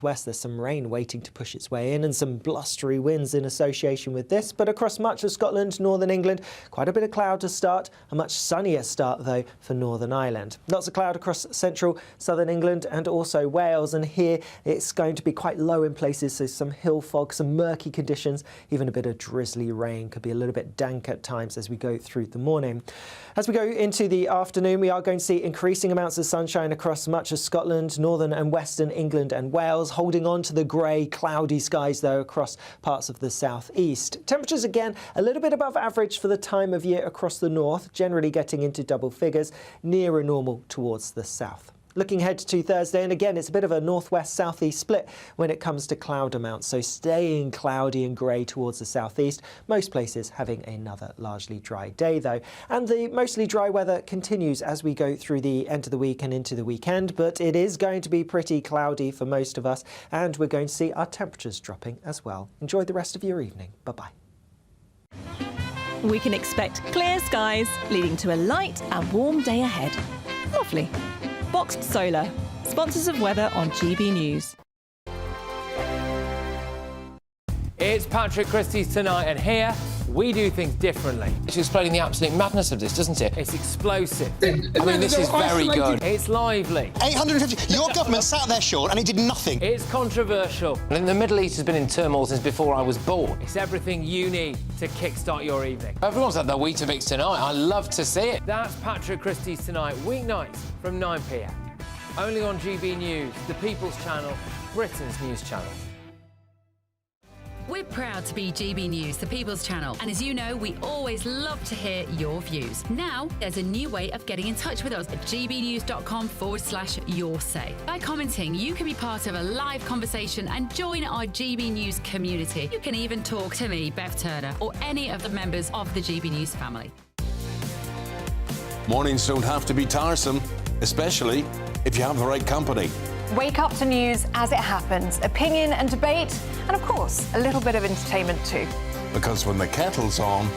West, there's some rain waiting to push its way in and some blustery winds in association with this, but across much of Scotland, northern England, quite a bit of cloud to start, a much sunnier start though for Northern Ireland. Lots of cloud across central southern England and also Wales, and here it's going to be quite low in places, so some hill fog, some murky conditions, even a bit of drizzly rain, could be a little bit dank at times as we go through the morning. As we go into the afternoon, we are going to see increasing amounts of sunshine across much of Scotland, northern and western England and Wales, holding on to the grey, cloudy skies though across parts of the southeast. Temperatures again a little bit above average for the time of year across the north, generally getting into double figures, nearer normal towards the south. Looking ahead to Thursday, and again it's a bit of a northwest-southeast split when it comes to cloud amounts, so staying cloudy and grey towards the southeast, most places having another largely dry day though. And the mostly dry weather continues as we go through the end of the week and into the weekend, but it is going to be pretty cloudy for most of us, and we're going to see our temperatures dropping as well. Enjoy the rest of your evening. Bye-bye. We can expect clear skies, leading to a light and warm day ahead. Lovely. Boxed Solar, sponsors of weather on GB News. It's Patrick Christie's Tonight, and here we do things differently. It's explaining the absolute madness of this, doesn't it? It's explosive. I mean, this is very good. It's lively. 850. Your government sat there, Sean, and it did nothing. It's controversial. And the Middle East has been in turmoil since before I was born. It's everything you need to kickstart your evening. Everyone's had their Weetabix tonight. I love to see it. That's Patrick Christie's Tonight, weeknights from 9 p.m. Only on GB News, the People's Channel, Britain's news channel. We're proud to be GB News, the People's Channel, and as you know, we always love to hear your views. Now, there's a new way of getting in touch with us at gbnews.com/yoursay. By commenting, you can be part of a live conversation and join our GB News community. You can even talk to me, Bev Turner, or any of the members of the GB News family. Mornings don't have to be tiresome, especially if you have the right company. Wake up to news as it happens, opinion and debate, and of course, a little bit of entertainment too. Because when the kettle's on,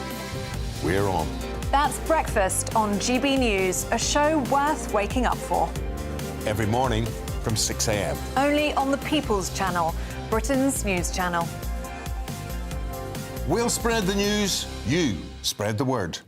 we're on. That's Breakfast on GB News, a show worth waking up for. Every morning from 6 a.m. Only on the People's Channel, Britain's news channel. We'll spread the news, you spread the word.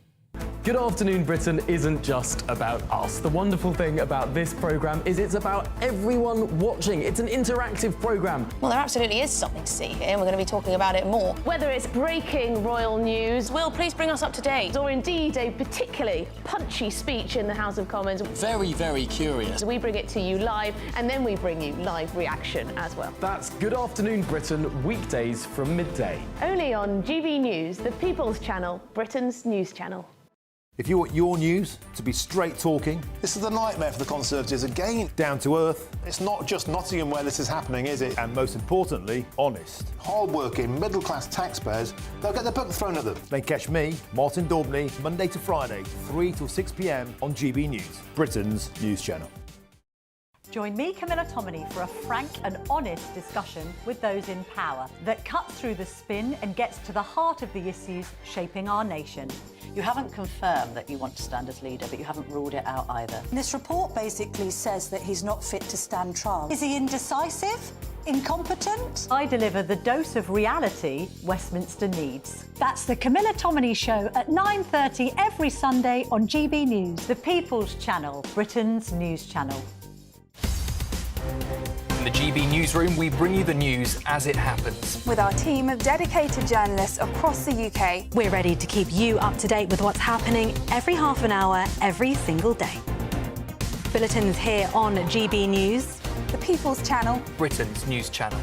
Good Afternoon Britain isn't just about us. The wonderful thing about this programme is it's about everyone watching. It's an interactive programme. Well, there absolutely is something to see here, and we're going to be talking about it more. Whether it's breaking royal news, Will, please bring us up to date. or indeed a particularly punchy speech in the House of Commons, Very, very curious. we bring it to you live, and then we bring you live reaction as well. That's Good Afternoon Britain, weekdays from midday. Only on GB News, the People's Channel, Britain's news channel. If you want your news to be straight talking, this is a nightmare for the Conservatives again. down to earth, It's not just Nottingham where this is happening, is it? and most importantly, honest, Hard-working, middle-class taxpayers, they'll get their book thrown at them. then catch me, Martin Daubney, Monday to Friday, 3 till 6 p.m. on GB News, Britain's news channel. Join me, Camilla Tominey, for a frank and honest discussion with those in power that cuts through the spin and gets to the heart of the issues shaping our nation. You haven't confirmed that you want to stand as leader, but you haven't ruled it out either. This report basically says that he's not fit to stand trial. Is he indecisive? Incompetent? I deliver the dose of reality Westminster needs. That's the Camilla Tominey Show at 9:30 every Sunday on GB News, the People's Channel, Britain's news channel. In the GB Newsroom, we bring you the news as it happens. With our team of dedicated journalists across the UK, we're ready to keep you up to date with what's happening every half an hour, every single day. Bulletins here on GB News, the People's Channel, Britain's news channel.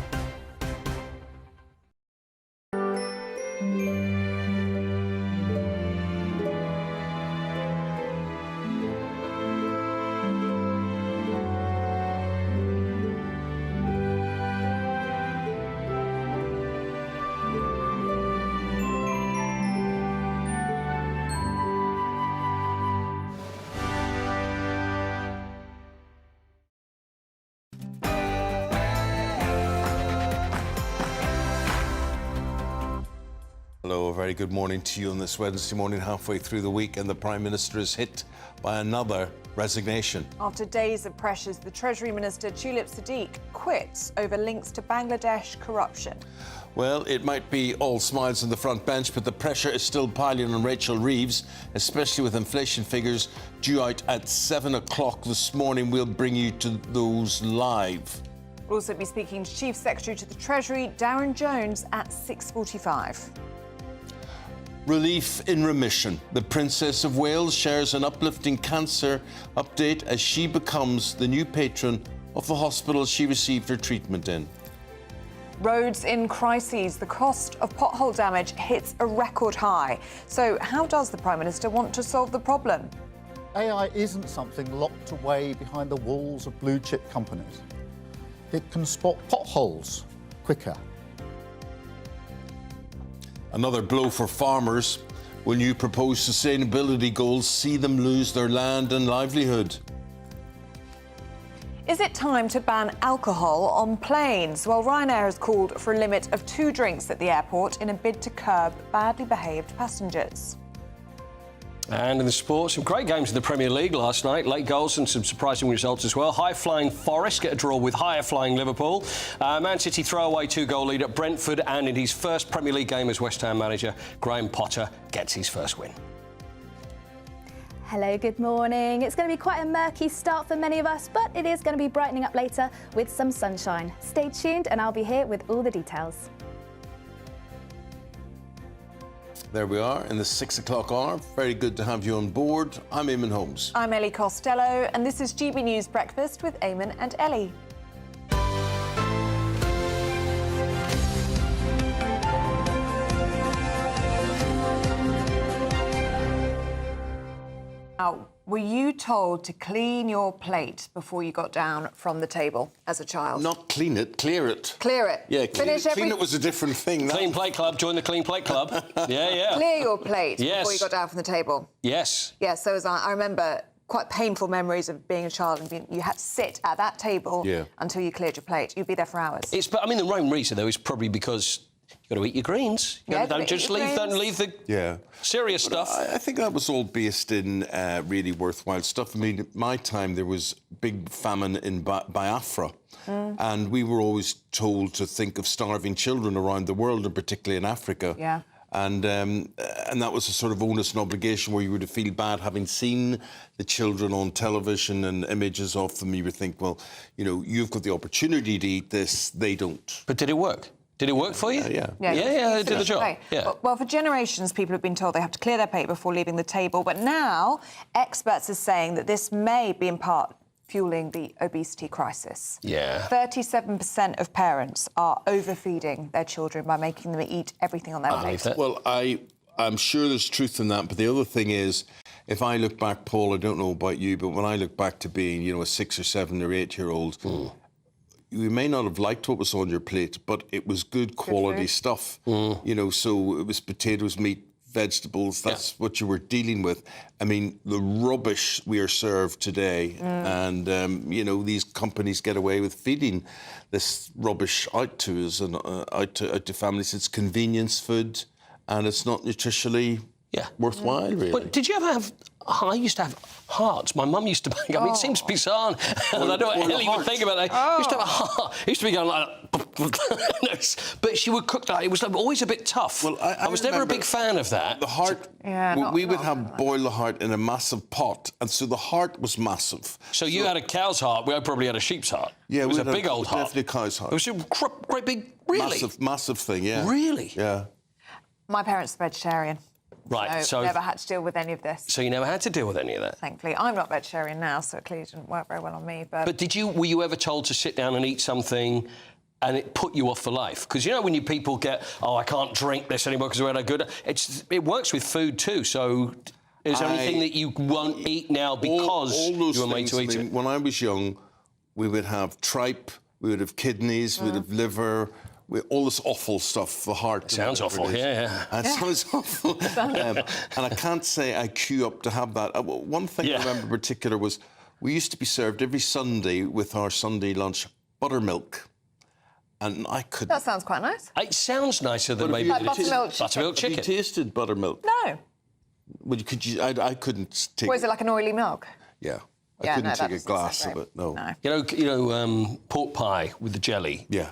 Hello, a very good morning to you on this Wednesday morning, halfway through the week, and the Prime Minister is hit by another resignation. After days of pressures, the Treasury Minister Tulip Siddiq quits over links to Bangladesh corruption. Well, it might be all smiles on the front bench, but the pressure is still piling on Rachel Reeves, especially with inflation figures due out at 7 o'clock this morning. We'll bring you to those live. We'll also be speaking to Chief Secretary to the Treasury, Darren Jones, at 6:45. Relief in remission. The Princess of Wales shares an uplifting cancer update as she becomes the new patron of the hospital she received her treatment in. Roads in crises. The cost of pothole damage hits a record high. So how does the Prime Minister want to solve the problem? AI isn't something locked away behind the walls of blue-chip companies. It can spot potholes quicker. Another blow for farmers. Will new proposed sustainability goals see them lose their land and livelihood? Is it time to ban alcohol on planes? Well, Ryanair has called for a limit of 2 drinks at the airport in a bid to curb badly behaved passengers. And in the sport, some great games in the Premier League last night. Late goals and some surprising results as well. High-flying Forest get a draw with higher-flying Liverpool. Man City throw away 2-goal lead at Brentford, and in his first Premier League game as West Ham manager, Graham Potter gets his first win. Hello, good morning. It's going to be quite a murky start for many of us, but it is going to be brightening up later with some sunshine. Stay tuned and I'll be here with all the details. There we are in the 6 o'clock hour. Very good to have you on board. I'm Eamonn Holmes. I'm Ellie Costello, and this is GB News Breakfast with Eamonn and Ellie. Now, were you told to clean your plate before you got down from the table as a child? Not clean it, clear it. Clear it. Yeah, Finish clean it was a different thing. Clean Plate Club, join the Clean Plate Club. Yeah. Clear your plate Yes. before you got down from the table. Yes. Yeah, so was I remember quite painful memories of being a child and you had to sit at that table until you cleared your plate. You'd be there for hours. But I mean, the main reason, though, is probably because you've got to eat your greens. Don't just leave the serious stuff. I think that was all based in really worthwhile stuff. I mean, at my time, there was big famine in Biafra. And we were always told to think of starving children around the world, and particularly in Africa. Yeah. And that was a sort of onus and obligation where you would feel bad having seen the children on television and images of them. You would think, well, you know, you've got the opportunity to eat this, they don't. But did it work? Did it work for you? Yeah. It did the job. Yeah. Well, for generations, people have been told they have to clear their plate before leaving the table. But now, experts are saying that this may be in part fueling the obesity crisis. Yeah. 37% of parents are overfeeding their children by making them eat everything on their plate. Well, I'm sure there's truth in that. But the other thing is, if I look back, Paul, I don't know about you, but when I look back to being, you know, a 6 or 7 or 8-year-old, you may not have liked what was on your plate, but it was good quality stuff. You know, so it was potatoes, meat, vegetables. That's what you were dealing with. I mean, the rubbish we are served today, and you know, these companies get away with feeding this rubbish out to us and out to families. It's convenience food, and it's not nutritionally worthwhile, really. But did you ever have... I used to have hearts. My mum used to make... I mean, it seems bizarre. And I don't know what Ellie would think about that. I used to have a heart. It used to be going like... But she would cook that. It was always a bit tough. Well, I was never a big fan of that. The heart... we would have boil the heart in a massive pot, and so the heart was massive. So you had a cow's heart. We probably had a sheep's heart. Yeah, it was a big old heart. Definitely a cow's heart. It was a great big... Really? Massive thing, yeah. Really? Yeah. My parents are vegetarian. Right, so never had to deal with any of this. So you never had to deal with any of that? Thankfully. I'm not vegetarian now, so it clearly didn't work very well on me. But were you ever told to sit down and eat something and it put you off for life? Because, you know, when people get, I can't drink this anymore because we're no good, it works with food too, so is there anything that you won't eat now because you were made to eat it? When I was young, we would have tripe, we would have kidneys, we would have liver... all this awful stuff, the heart. Sounds awful, yeah. It sounds awful. And I can't say I queue up to have that. One thing I remember in particular was we used to be served every Sunday with our Sunday lunch buttermilk. And I couldn't... That sounds quite nice. It sounds nicer than maybe... Like buttermilk chicken. Have you tasted buttermilk? No. Well, I couldn't take... Or is it like an oily milk? Yeah. I couldn't take a glass of it, no. You know, pork pie with the jelly. Yeah.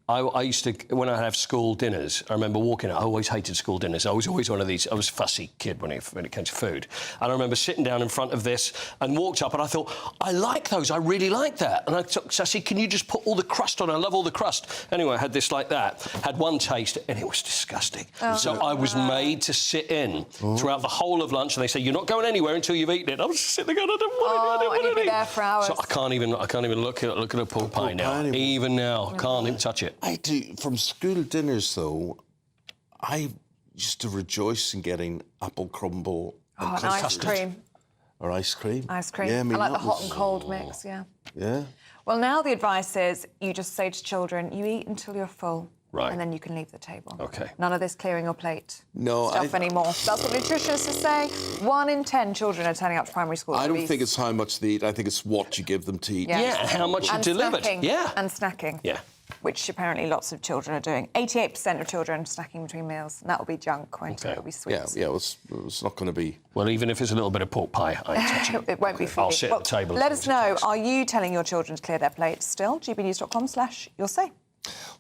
I used to, when I have school dinners, I remember walking out. I always hated school dinners. I was always one of these. I was a fussy kid when it came to food. And I remember sitting down in front of this and walked up and I thought, I like those. I really like that. And I said, can you just put all the crust on? I love all the crust. Anyway, I had this like that. Had one taste and it was disgusting. So I was made to sit in throughout the whole of lunch. And they say, you're not going anywhere until you've eaten it. I was sitting there going, I don't want it. And you'd be there for hours. So I can't even look at a pork pie now. Even now, can't even touch it. I do. From school dinners, though, I used to rejoice in getting apple crumble and ice cream. Or ice cream. Ice cream. Yeah, I mean, I like the hot and cold mix, yeah. Yeah. Well, now the advice is you just say to children, you eat until you're full. Right. And then you can leave the table. OK. None of this clearing your plate anymore. That's what nutritionists say. 1 in 10 children are turning up to primary school. I don't think it's how much they eat. I think it's what you give them to eat. Yeah, how much you delivered. Snacking. Yeah. And snacking. Yeah. Which apparently lots of children are doing. 88% of children snacking between meals. And that will be junk, won't it? It'll be sweets. Yeah, it's not going to be... Well, even if it's a little bit of pork pie, I ain't touching it. It won't be food. I'll sit at the table. Let us know, are you telling your children to clear their plates still? gbnews.com/you'll say.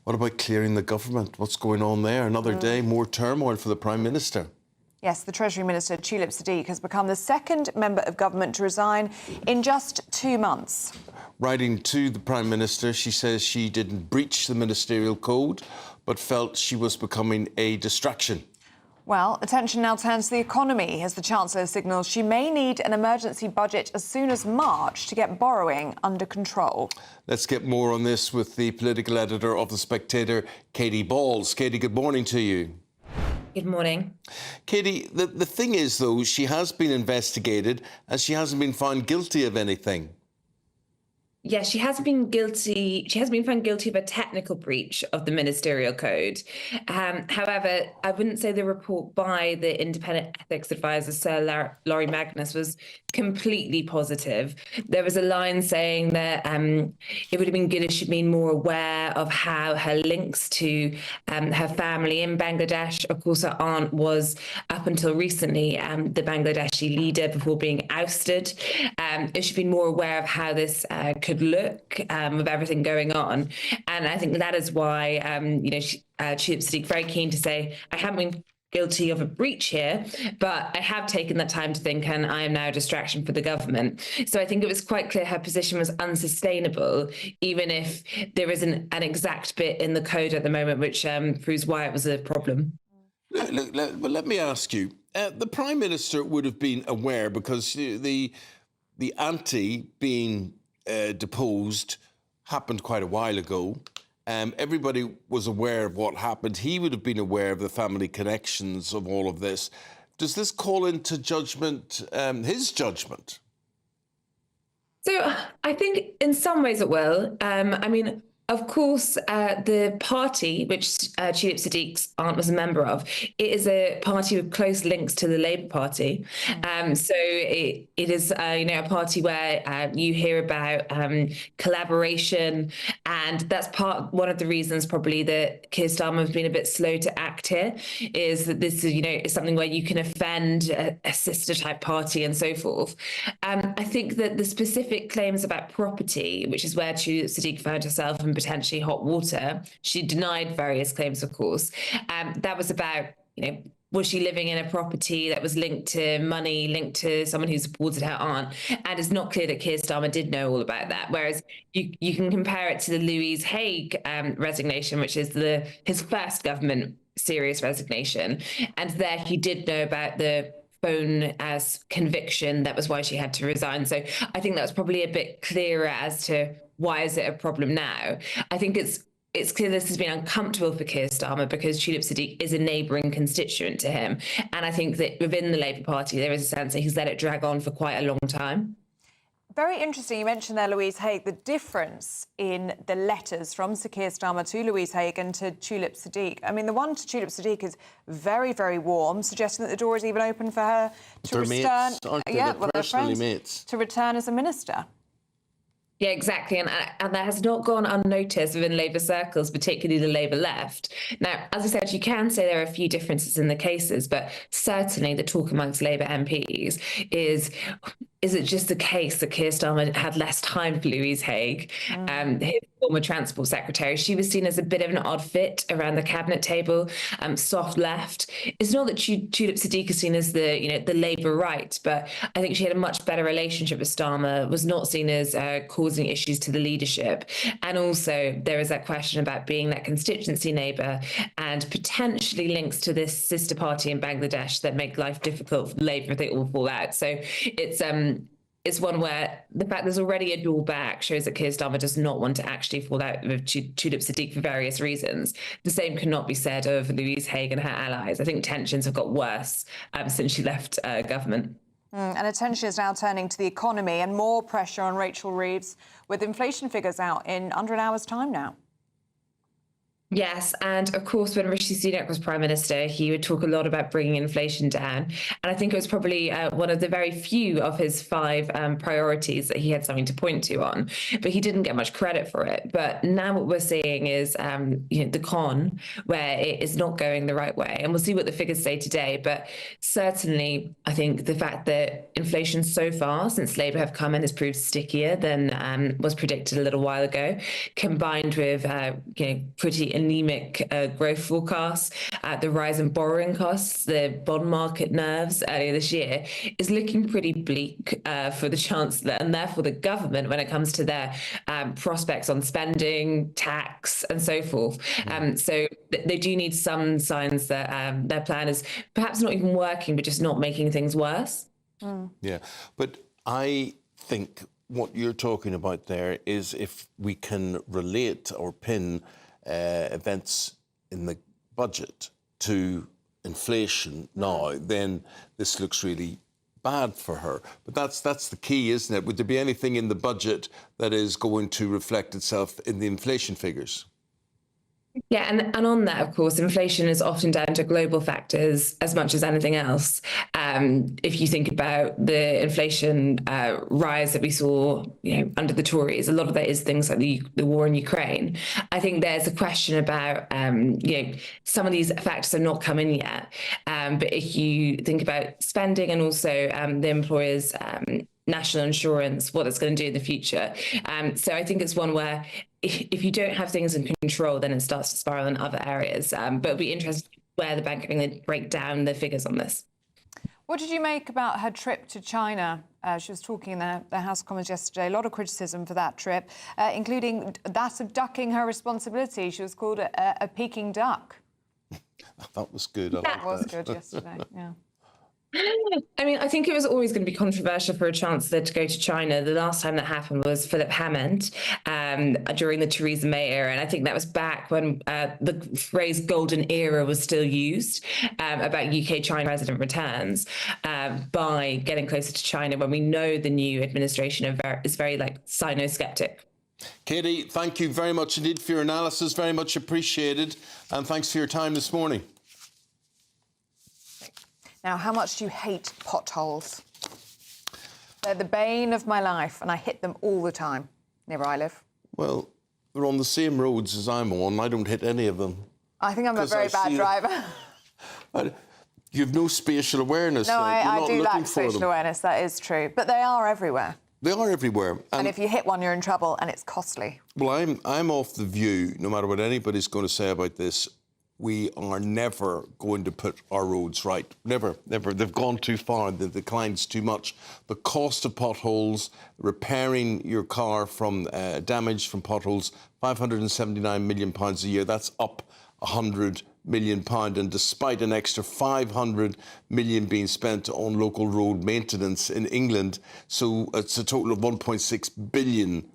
What about clearing the government? What's going on there? Another day, more turmoil for the Prime Minister. Yes, the Treasury Minister, Tulip Siddiq, has become the second member of government to resign in just 2 months. Writing to the Prime Minister, she says she didn't breach the ministerial code, but felt she was becoming a distraction. Well, attention now turns to the economy as the Chancellor signals she may need an emergency budget as soon as March to get borrowing under control. Let's get more on this with the political editor of The Spectator, Katie Balls. Katie, good morning to you. Good morning. Katie, the thing is, though, she has been investigated and she hasn't been found guilty of anything. Yes, she has been guilty. She has been found guilty of a technical breach of the ministerial code. However, I wouldn't say the report by the independent ethics advisor, Sir Laurie Magnus, was completely positive. There was a line saying that it would have been good if she'd been more aware of how her links to her family in Bangladesh. Of course, her aunt was, up until recently, the Bangladeshi leader before being ousted. If she'd been more aware of how this could look with everything going on. And I think that is why, Tulip Siddiq very keen to say, I haven't been guilty of a breach here, but I have taken that time to think, and I am now a distraction for the government. So I think it was quite clear her position was unsustainable, even if there isn't an exact bit in the code at the moment which proves why it was a problem. Let me ask you, the Prime Minister would have been aware because the auntie being deposed happened quite a while ago. Everybody was aware of what happened. He would have been aware of the family connections of all of this. Does this call into judgment, his judgment? So I think in some ways it will. Of course, the party, which Tulip Siddiq's aunt was a member of, it is a party with close links to the Labour Party. So it is, a party where you hear about collaboration, and that's one of the reasons probably that Keir Starmer has been a bit slow to act here, is that this is, is something where you can offend a sister-type party and so forth. I think that the specific claims about property, which is where Tulip Siddiq found herself in potentially hot water. She denied various claims, of course. That was about, was she living in a property that was linked to money, linked to someone who supported her aunt? And it's not clear that Keir Starmer did know all about that. Whereas you can compare it to the Louise Haigh resignation, which is his first government serious resignation. And there he did know about the phone as conviction. That was why she had to resign. So I think that's probably a bit clearer as to why is it a problem now. I think it's clear this has been uncomfortable for Keir Starmer because Tulip Siddiq is a neighbouring constituent to him. And I think that within the Labour Party, there is a sense that he's let it drag on for quite a long time. Very interesting. You mentioned there, Louise Haigh, the difference in the letters from Sir Keir Starmer to Louise Haigh and to Tulip Siddiq. I mean, the one to Tulip Siddiq is very, very warm, suggesting that the door is even open for her to return. They're friends, mates. To return as a minister. Yeah, exactly. And that has not gone unnoticed within Labour circles, particularly the Labour left. Now, as I said, you can say there are a few differences in the cases, but certainly the talk amongst Labour MPs is is it just the case that Keir Starmer had less time for Louise Haigh, his former Transport Secretary? She was seen as a bit of an odd fit around the cabinet table, soft left. It's not that Tulip Siddiq is seen as the Labour right, but I think she had a much better relationship with Starmer, was not seen as causing issues to the leadership. And also there is that question about being that constituency neighbour and potentially links to this sister party in Bangladesh that make life difficult for Labour if they all fall out. So it's one where the fact there's already a dual back shows that Keir Starmer does not want to actually fall out with Tulip Siddiq for various reasons. The same cannot be said of Louise Haigh and her allies. I think tensions have got worse since she left government. And attention is now turning to the economy and more pressure on Rachel Reeves with inflation figures out in under an hour's time now. Yes, and of course, when Rishi Sunak was Prime Minister, he would talk a lot about bringing inflation down. And I think it was probably one of the very few of his 5 priorities that he had something to point to on, but he didn't get much credit for it. But now what we're seeing is the con, where it is not going the right way. And we'll see what the figures say today. But certainly, I think the fact that inflation so far since Labour have come in has proved stickier than was predicted a little while ago, combined with pretty anemic growth forecasts, the rise in borrowing costs, the bond market nerves earlier this year is looking pretty bleak for the Chancellor and therefore the government when it comes to their prospects on spending, tax and so forth. So they do need some signs that their plan is perhaps not even working, but just not making things worse. Yeah, but I think what you're talking about there is if we can relate or pin events in the budget to inflation now, then this looks really bad for her. But that's the key, isn't it? Would there be anything in the budget that is going to reflect itself in the inflation figures? Yeah, and on that, of course, inflation is often down to global factors as much as anything else. If you think about the inflation rise that we saw, under the Tories, a lot of that is things like the war in Ukraine. I think there's a question about, some of these factors are not come in yet. But if you think about spending and also the employers' national insurance, what it's going to do in the future. So I think it's one where if you don't have things in control, then it starts to spiral in other areas. But it'll be interesting where the bank are going to break down the figures on this. What did you make about her trip to China? She was talking in the House of Commons yesterday. A lot of criticism for that trip, including that of ducking her responsibility. She was called a Peking duck. That was good. That was good yesterday, yeah. I mean, I think it was always going to be controversial for a chancellor to go to China. The last time that happened was Philip Hammond during the Theresa May era. And I think that was back when the phrase golden era was still used about UK-China president returns by getting closer to China when we know the new administration is very Sino-skeptic. Katie, thank you very much indeed for your analysis. Very much appreciated. And thanks for your time this morning. Now, how much do you hate potholes? They're the bane of my life, and I hit them all the time near where I live. Well, they're on the same roads as I'm on. I don't hit any of them. I think I'm a very bad driver. You have no spatial awareness. No, I do lack spatial awareness, that is true. But they are everywhere. They are everywhere. And if you hit one, you're in trouble, and it's costly. Well, I'm off the view, no matter what anybody's going to say about this, we are never going to put our roads right. Never, never. They've gone too far. The decline's too much. The cost of potholes, repairing your car from damage from potholes, £579 million a year. That's up £100 million. And despite an extra £500 million being spent on local road maintenance in England, so it's a total of £1.6 billion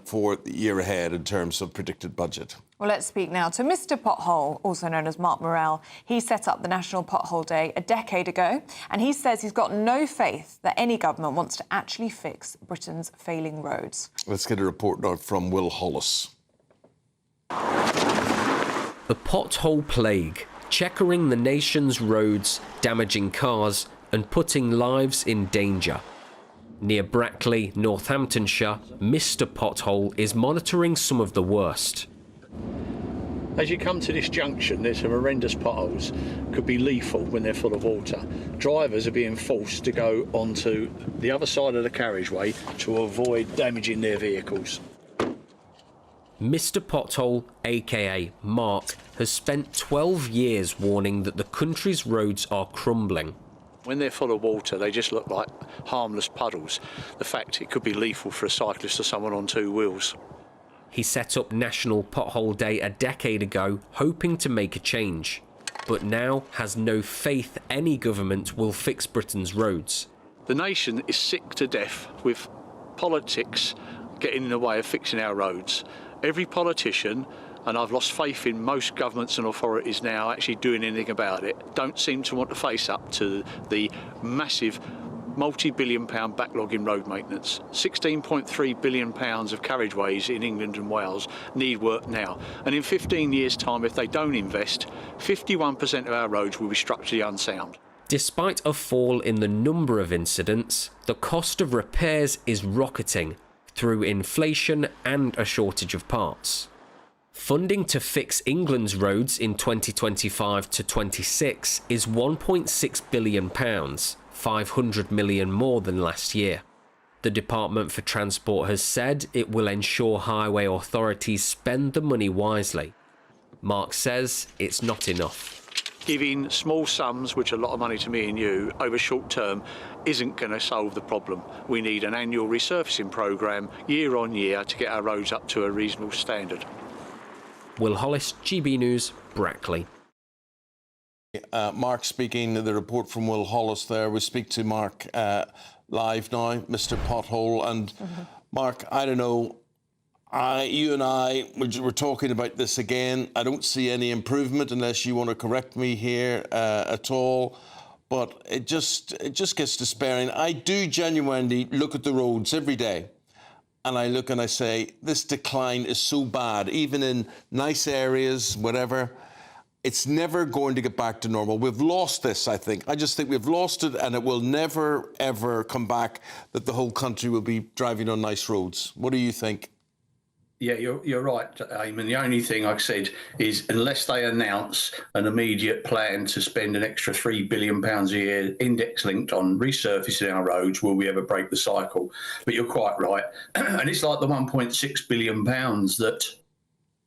for the year ahead in terms of predicted budget. Well, let's speak now to Mr. Pothole, also known as Mark Morrell. He set up the National Pothole Day a decade ago, and he says he's got no faith that any government wants to actually fix Britain's failing roads. Let's get a report now from Will Hollis. The pothole plague, checkering the nation's roads, damaging cars and putting lives in danger. Near Brackley, Northamptonshire, Mr. Pothole is monitoring some of the worst. As you come to this junction, there's some horrendous potholes, could be lethal when they're full of water. Drivers are being forced to go onto the other side of the carriageway to avoid damaging their vehicles. Mr. Pothole, aka Mark, has spent 12 years warning that the country's roads are crumbling. When they're full of water, they just look like harmless puddles. The fact it could be lethal for a cyclist or someone on two wheels. He set up National Pothole Day a decade ago, hoping to make a change, but now has no faith any government will fix Britain's roads. The nation is sick to death with politics getting in the way of fixing our roads. Every politician, and I've lost faith in most governments and authorities now actually doing anything about it, don't seem to want to face up to the massive multi-billion-pound backlog in road maintenance. £16.3 billion of carriageways in England and Wales need work now. And in 15 years' time, if they don't invest, 51% of our roads will be structurally unsound. Despite a fall in the number of incidents, the cost of repairs is rocketing through inflation and a shortage of parts. Funding to fix England's roads in 2025 to 26 is £1.6 billion, 500 million more than last year. The Department for Transport has said it will ensure highway authorities spend the money wisely. Mark says it's not enough. Giving small sums, which are a lot of money to me and you, over short term isn't going to solve the problem. We need an annual resurfacing programme year on year to get our roads up to a reasonable standard. Will Hollis, GB News, Brackley. Mark speaking, the report from Will Hollis there. We speak to Mark live now, Mr. Pothole. And Mark, I don't know, you and I, we're talking about this again. I don't see any improvement unless you want to correct me here at all. But it just gets despairing. I do genuinely look at the roads every day. And I look and I say, this decline is so bad, even in nice areas, whatever. It's never going to get back to normal. We've lost this, I think. I just think we've lost it, and it will never, ever come back that the whole country will be driving on nice roads. What do you think? Yeah, you're right, Eamonn. The only thing I've said is unless they announce an immediate plan to spend an extra £3 billion a year index-linked on resurfacing our roads, will we ever break the cycle? But you're quite right. And it's like the £1.6 billion that,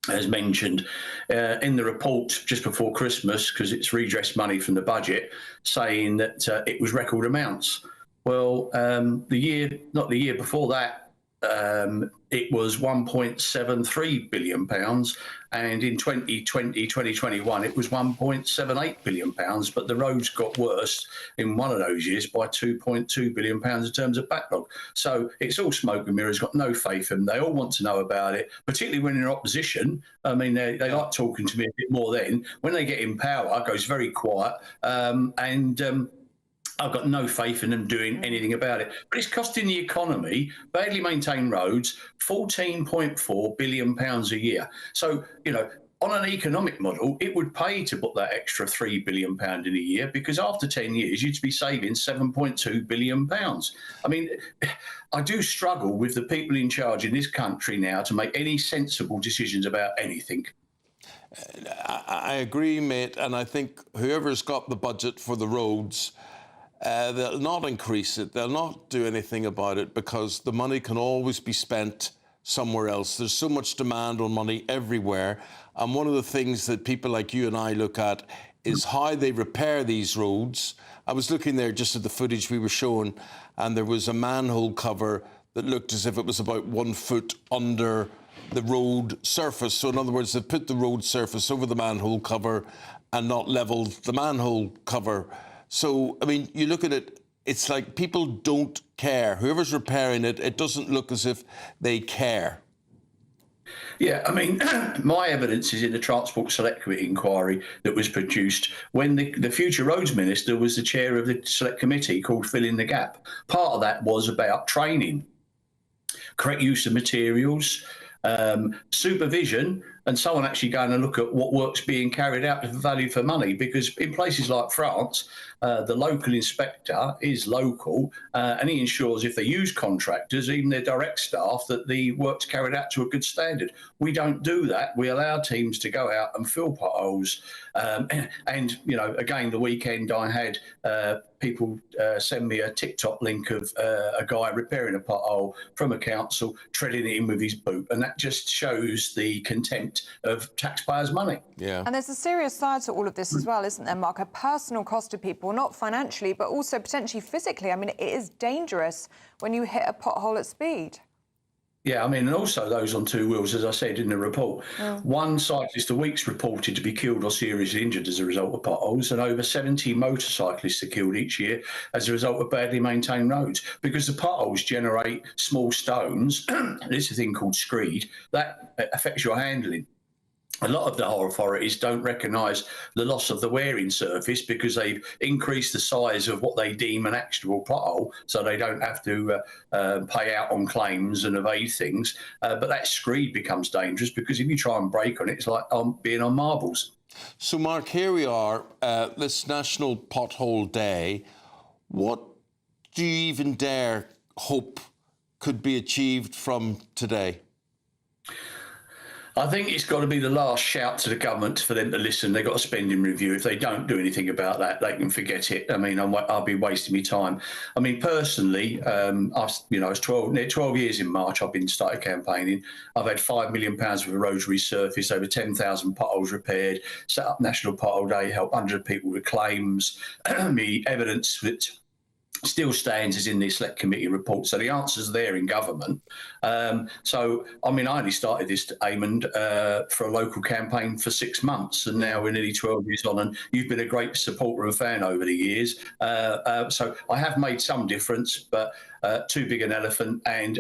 as mentioned in the report just before Christmas, because it's redress money from the budget, saying that it was record amounts. Well, not the year before that, it was £1.73 billion, and in 2021 it was £1.78 billion, but the roads got worse in one of those years by £2.2 billion in terms of backlog. So it's all smoke and mirrors, got no faith in them. They all want to know about it, particularly when in opposition. I mean, they like talking to me a bit more then. When they get in power, it goes very quiet, I've got no faith in them doing anything about it. But it's costing the economy, badly maintained roads, £14.4 billion a year. So, you know, on an economic model, it would pay to put that extra £3 billion in a year, because after 10 years, you'd be saving £7.2 billion. I mean, I do struggle with the people in charge in this country now to make any sensible decisions about anything. I agree, mate, and I think whoever's got the budget for the roads, they'll not increase it. They'll not do anything about it, because the money can always be spent somewhere else. There's so much demand on money everywhere. And one of the things that people like you and I look at is how they repair these roads. I was looking there just at the footage we were showing, and there was a manhole cover that looked as if it was about 1 foot under the road surface. So in other words, they put the road surface over the manhole cover and not levelled the manhole cover. So, I mean, you look at it, it's like people don't care. Whoever's repairing it, it doesn't look as if they care. Yeah, I mean, my evidence is in the Transport Select Committee inquiry that was produced when the future roads minister was the chair of the Select Committee, called Fill in the Gap. Part of that was about training, correct use of materials, supervision and someone actually going and look at what work's being carried out for value for money. Because in places like France, the local inspector is local, and he ensures if they use contractors, even their direct staff, that the work's carried out to a good standard. We don't do that. We allow teams to go out and fill potholes. And, you know, again, the weekend I had people send me a TikTok link of a guy repairing a pothole from a council, treading it in with his boot. And that just shows the contempt of taxpayers' money. Yeah. And there's a serious side to all of this as well, isn't there, Mark? A personal cost to people, not financially, but also potentially physically. I mean, it is dangerous when you hit a pothole at speed. Yeah, I mean, and also those on two wheels, as I said in the report. One cyclist a week's reported to be killed or seriously injured as a result of potholes, and over 70 motorcyclists are killed each year as a result of badly maintained roads, because the potholes generate small stones. There's a thing called screed that affects your handling. A lot of the authorities don't recognise the loss of the wearing surface because they've increased the size of what they deem an actionable pothole, so they don't have to pay out on claims and evade things. But that screed becomes dangerous because if you try and brake on it, it's like being on marbles. So, Mark, here we are, this National Pothole Day. What do you even dare hope could be achieved from today? I think it's got to be the last shout to the government for them to listen. They've got a spending review. If they don't do anything about that, they can forget it. I mean, I'll be wasting my time. I mean, personally, it's 12 years in March I've been started campaigning. I've had £5 million worth of roads resurfaced, over 10,000 potholes repaired, set up National Pothole Day, helped 100 people with claims. The evidence that still stands is in the Select Committee report. So the answer's there in government. So, I mean, I only started this, Eamonn, for a local campaign for 6 months, and now we're nearly 12 years on, and you've been a great supporter and fan over the years. So I have made some difference, but too big an elephant, and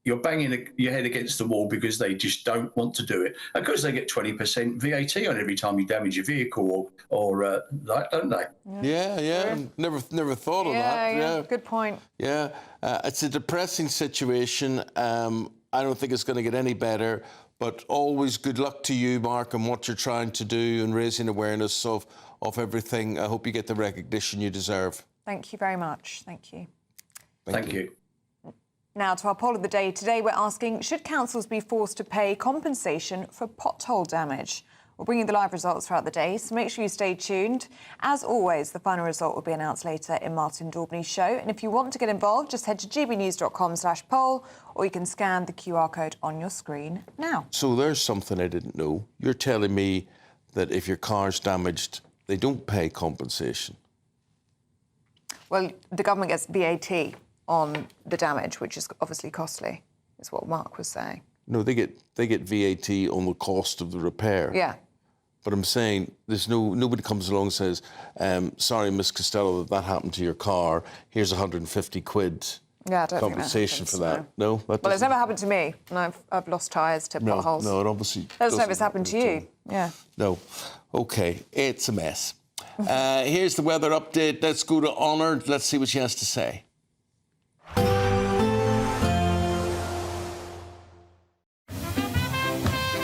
you're banging your head against the wall because they just don't want to do it. Because they get 20% VAT on every time you damage your vehicle or that, don't they? Yeah. Never thought of that. Yeah, good point. Yeah, it's a depressing situation. I don't think it's going to get any better, but always good luck to you, Mark, and what you're trying to do and raising awareness of everything. I hope you get the recognition you deserve. Thank you very much. Thank you. Thank you. Now, to our poll of the day. Today, we're asking, should councils be forced to pay compensation for pothole damage? We'll bring you the live results throughout the day, so make sure you stay tuned. As always, the final result will be announced later in Martin Daubney's show. And if you want to get involved, just head to gbnews.com/poll, or you can scan the QR code on your screen now. So there's something I didn't know. You're telling me that if your car's damaged, they don't pay compensation? Well, the government gets VAT on the damage, which is obviously costly, is what Mark was saying. No, they get VAT on the cost of the repair. Yeah. But I'm saying there's nobody comes along and says, sorry, Miss Costello, that happened to your car. Here's 150 quid Yeah, I don't compensation think for that. No, well, it's never happened to me, and I've lost tyres to potholes. No, it obviously doesn't know if it's happened to you. Yeah. No. Okay, it's a mess. Here's the weather update. Let's go to Honor. Let's see what she has to say.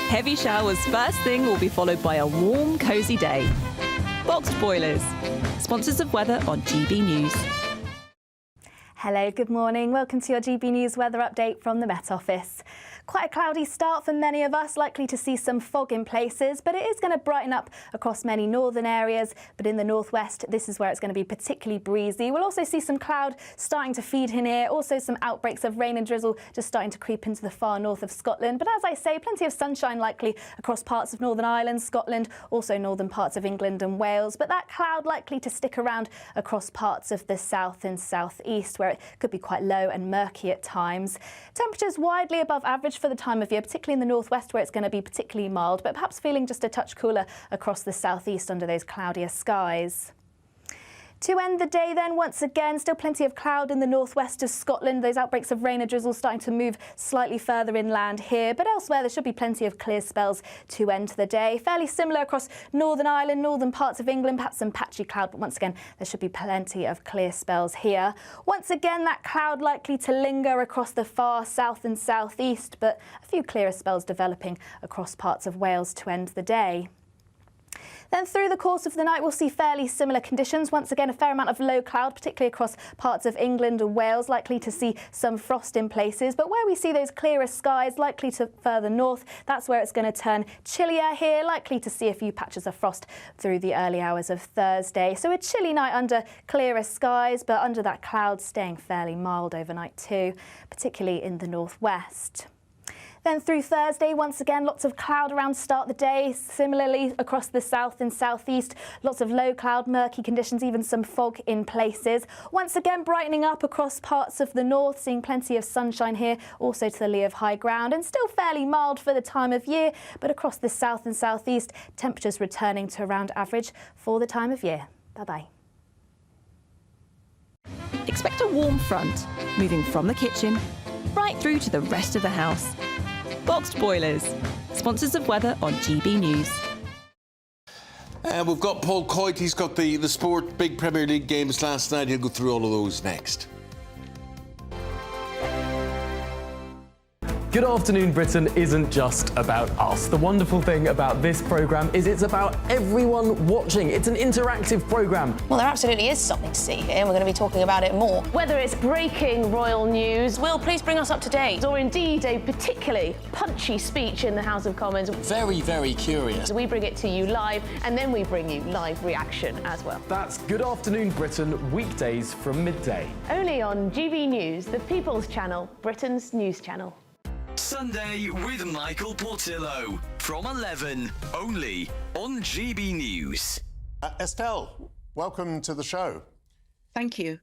Heavy showers first thing will be followed by a warm, cosy day. Boxed Boilers, sponsors of weather on GB News. Hello, good morning. Welcome to your GB News weather update from the Met Office. Quite a cloudy start for many of us, likely to see some fog in places, but it is going to brighten up across many northern areas. But in the northwest, this is where it's going to be particularly breezy. We'll also see some cloud starting to feed in here, also some outbreaks of rain and drizzle just starting to creep into the far north of Scotland. But as I say, plenty of sunshine likely across parts of Northern Ireland, Scotland, also northern parts of England and Wales. But that cloud likely to stick around across parts of the south and southeast, where it could be quite low and murky at times. Temperatures widely above average for the time of year, particularly in the northwest where it's going to be particularly mild, but perhaps feeling just a touch cooler across the southeast under those cloudier skies. To end the day then, once again, still plenty of cloud in the northwest of Scotland. Those outbreaks of rain and drizzle starting to move slightly further inland here, but elsewhere there should be plenty of clear spells to end the day. Fairly similar across Northern Ireland, northern parts of England, perhaps some patchy cloud, but once again there should be plenty of clear spells here. Once again, that cloud likely to linger across the far south and southeast, but a few clearer spells developing across parts of Wales to end the day. Then through the course of the night, we'll see fairly similar conditions. Once again, a fair amount of low cloud, particularly across parts of England and Wales, likely to see some frost in places. But where we see those clearer skies, likely to further north, that's where it's going to turn chillier here, likely to see a few patches of frost through the early hours of Thursday. So a chilly night under clearer skies, but under that cloud staying fairly mild overnight too, particularly in the northwest. Then through Thursday, once again, lots of cloud around to start the day. Similarly, across the south and southeast, lots of low cloud, murky conditions, even some fog in places. Once again, brightening up across parts of the north, seeing plenty of sunshine here, also to the lee of high ground, and still fairly mild for the time of year. But across the south and southeast, temperatures returning to around average for the time of year. Bye-bye. Expect a warm front, moving from the kitchen right through to the rest of the house. Boxed Boilers, sponsors of weather on GB News. We've got Paul Coyte. He's got the sport, big Premier League games last night. He'll go through all of those next. Good Afternoon Britain isn't just about us. The wonderful thing about this programme is it's about everyone watching. It's an interactive programme. Well, there absolutely is something to see here, and we're going to be talking about it more. Whether it's breaking royal news, Will, please bring us up to date. or indeed a particularly punchy speech in the House of Commons, Very, very curious. we bring it to you live, and then we bring you live reaction as well. That's Good Afternoon Britain, weekdays from midday. Only on GB News, the People's Channel, Britain's news channel. Sunday with Michael Portillo from 11, only on GB News. Estelle, welcome to the show. Thank you.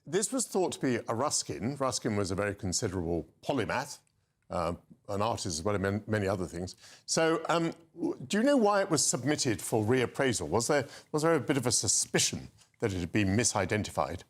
This was thought to be a Ruskin. Ruskin was a very considerable polymath, an artist as well as many other things. So do you know why it was submitted for reappraisal? Was there a bit of a suspicion that it had been misidentified?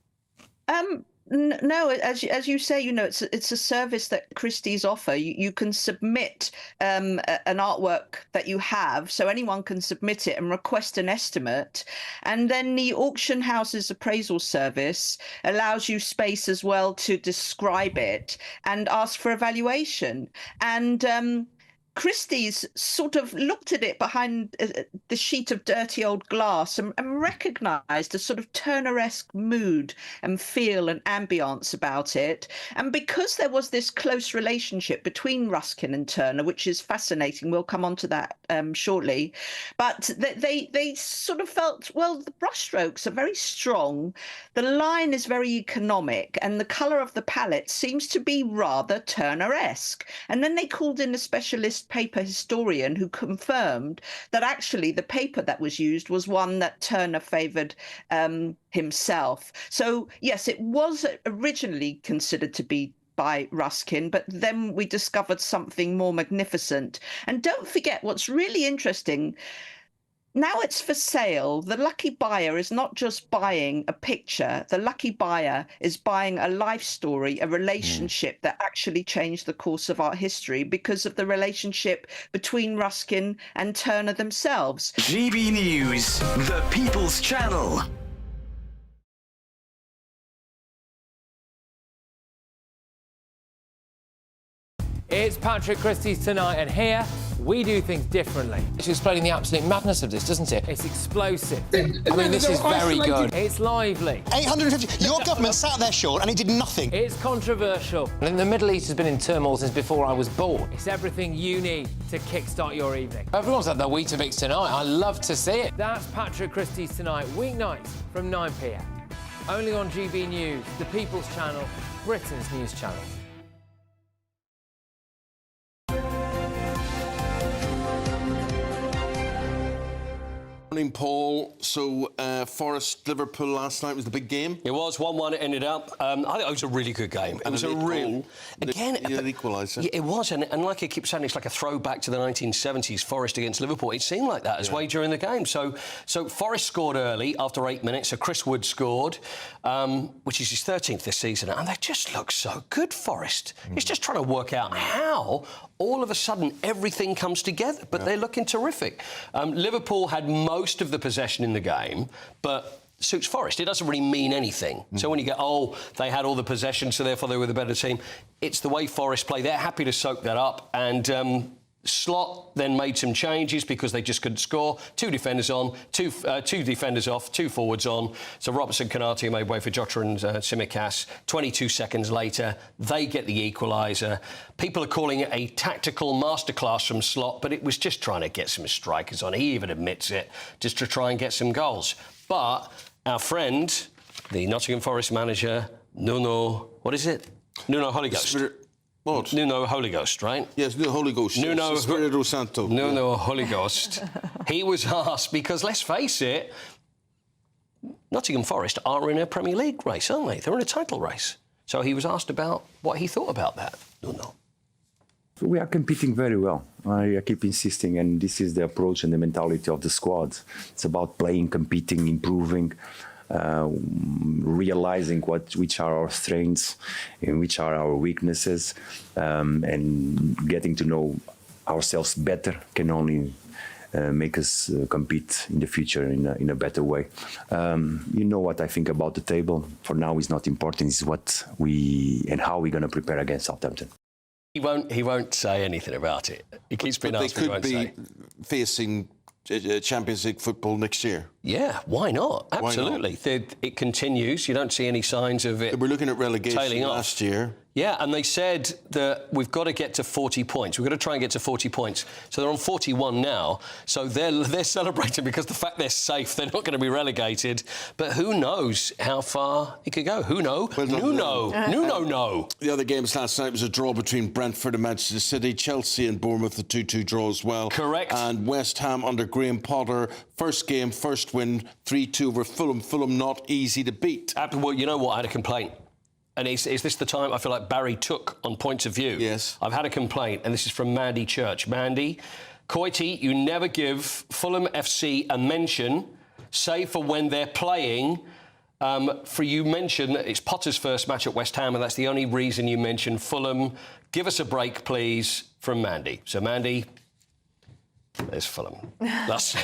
No, as you say, you know, it's a service that Christie's offer. You can submit an artwork that you have, so anyone can submit it and request an estimate, and then the auction house's appraisal service allows you space as well to describe it and ask for evaluation. And Christie's sort of looked at it behind the sheet of dirty old glass and recognised a sort of Turner-esque mood and feel and ambience about it. And because there was this close relationship between Ruskin and Turner, which is fascinating, we'll come on to that shortly, but they sort of felt, well, the brushstrokes are very strong, the line is very economic, and the colour of the palette seems to be rather Turner-esque. And then they called in a specialist paper historian who confirmed that actually the paper that was used was one that Turner favoured himself. So yes, it was originally considered to be by Ruskin, but then we discovered something more magnificent. And don't forget, what's really interesting, now it's for sale. The lucky buyer is not just buying a picture. The lucky buyer is buying a life story, a relationship that actually changed the course of art history because of the relationship between Ruskin and Turner themselves. GB News, the People's Channel. It's Patrick Christie's Tonight, and here we do things differently. It's explaining the absolute madness of this, doesn't it? It's explosive. I mean, this is very good. It's lively. 850. Your government sat there, Sean, and it did nothing. It's controversial. And the Middle East has been in turmoil since before I was born. It's everything you need to kickstart your evening. Everyone's had their Weetabix tonight. I love to see it. That's Patrick Christie's Tonight, weeknights from 9 p.m. Only on GB News, the People's Channel, Britain's news channel. Morning, Paul. So, Forest Liverpool last night was the big game. It was 1-1. It ended up. I think it was a really good game. It was a real again an equaliser. Yeah, it was, and like I keep saying, it's like a throwback to the 1970s. Forest against Liverpool. It seemed like that as well during the game. So Forest scored early after 8 minutes. So Chris Wood scored, which is his 13th this season, and they just look so good. Forest. It's just trying to work out how all of a sudden everything comes together, but they're looking terrific. Liverpool had most of the possession in the game, but suits Forest. It doesn't really mean anything. So when you go, they had all the possession, so therefore they were the better team, it's the way Forest play. They're happy to soak that up, and Slot then made some changes because they just couldn't score. 2 defenders on, two defenders off, 2 forwards on. So Robertson Canati made way for Jota and Tsimikas. 22 seconds later, they get the equaliser. People are calling it a tactical masterclass from Slot, but it was just trying to get some strikers on. He even admits it, just to try and get some goals. But our friend, the Nottingham Forest manager, Nuno Holy Ghost. What? Nuno Holy Ghost, right? Yes, Nuno Holy Ghost. Nuno Espirito Santo. Nuno Holy Ghost. He was asked, because let's face it, Nottingham Forest are in a Premier League race, aren't they? They're in a title race. So he was asked about what he thought about that. Nuno. We are competing very well. I keep insisting, and this is the approach and the mentality of the squad. It's about playing, competing, improving, realizing which are our strengths and which are our weaknesses, and getting to know ourselves better can only make us compete in the future in a better way. You know what I think about the table. For now, it's not important. It's what and how we're going to prepare against Southampton. He won't say anything about it. He keeps being asked. They could be facing Champions League football next year. Yeah, why not? Absolutely. Why not? It continues. You don't see any signs of it. We're looking at relegation last year. Yeah, and they said that we've got to get to 40 points. We've got to try and get to 40 points. So they're on 41 now. So they're celebrating because the fact they're safe, they're not going to be relegated. But who knows how far it could go? Who knows? No. The other games last night was a draw between Brentford and Manchester City. Chelsea and Bournemouth, the 2-2 draw as well. Correct. And West Ham under Graham Potter, first game, first win, 3-2 over Fulham. Fulham not easy to beat. Well, you know what? I had a complaint. And is this the time I feel like Barry took on points of view? Yes. I've had a complaint, and this is from Mandy Church. Mandy, Coity, you never give Fulham FC a mention, save for when they're playing. For you mention that it's Potter's first match at West Ham, and that's the only reason you mention Fulham. Give us a break, please, from Mandy. So, Mandy, there's Fulham. Lost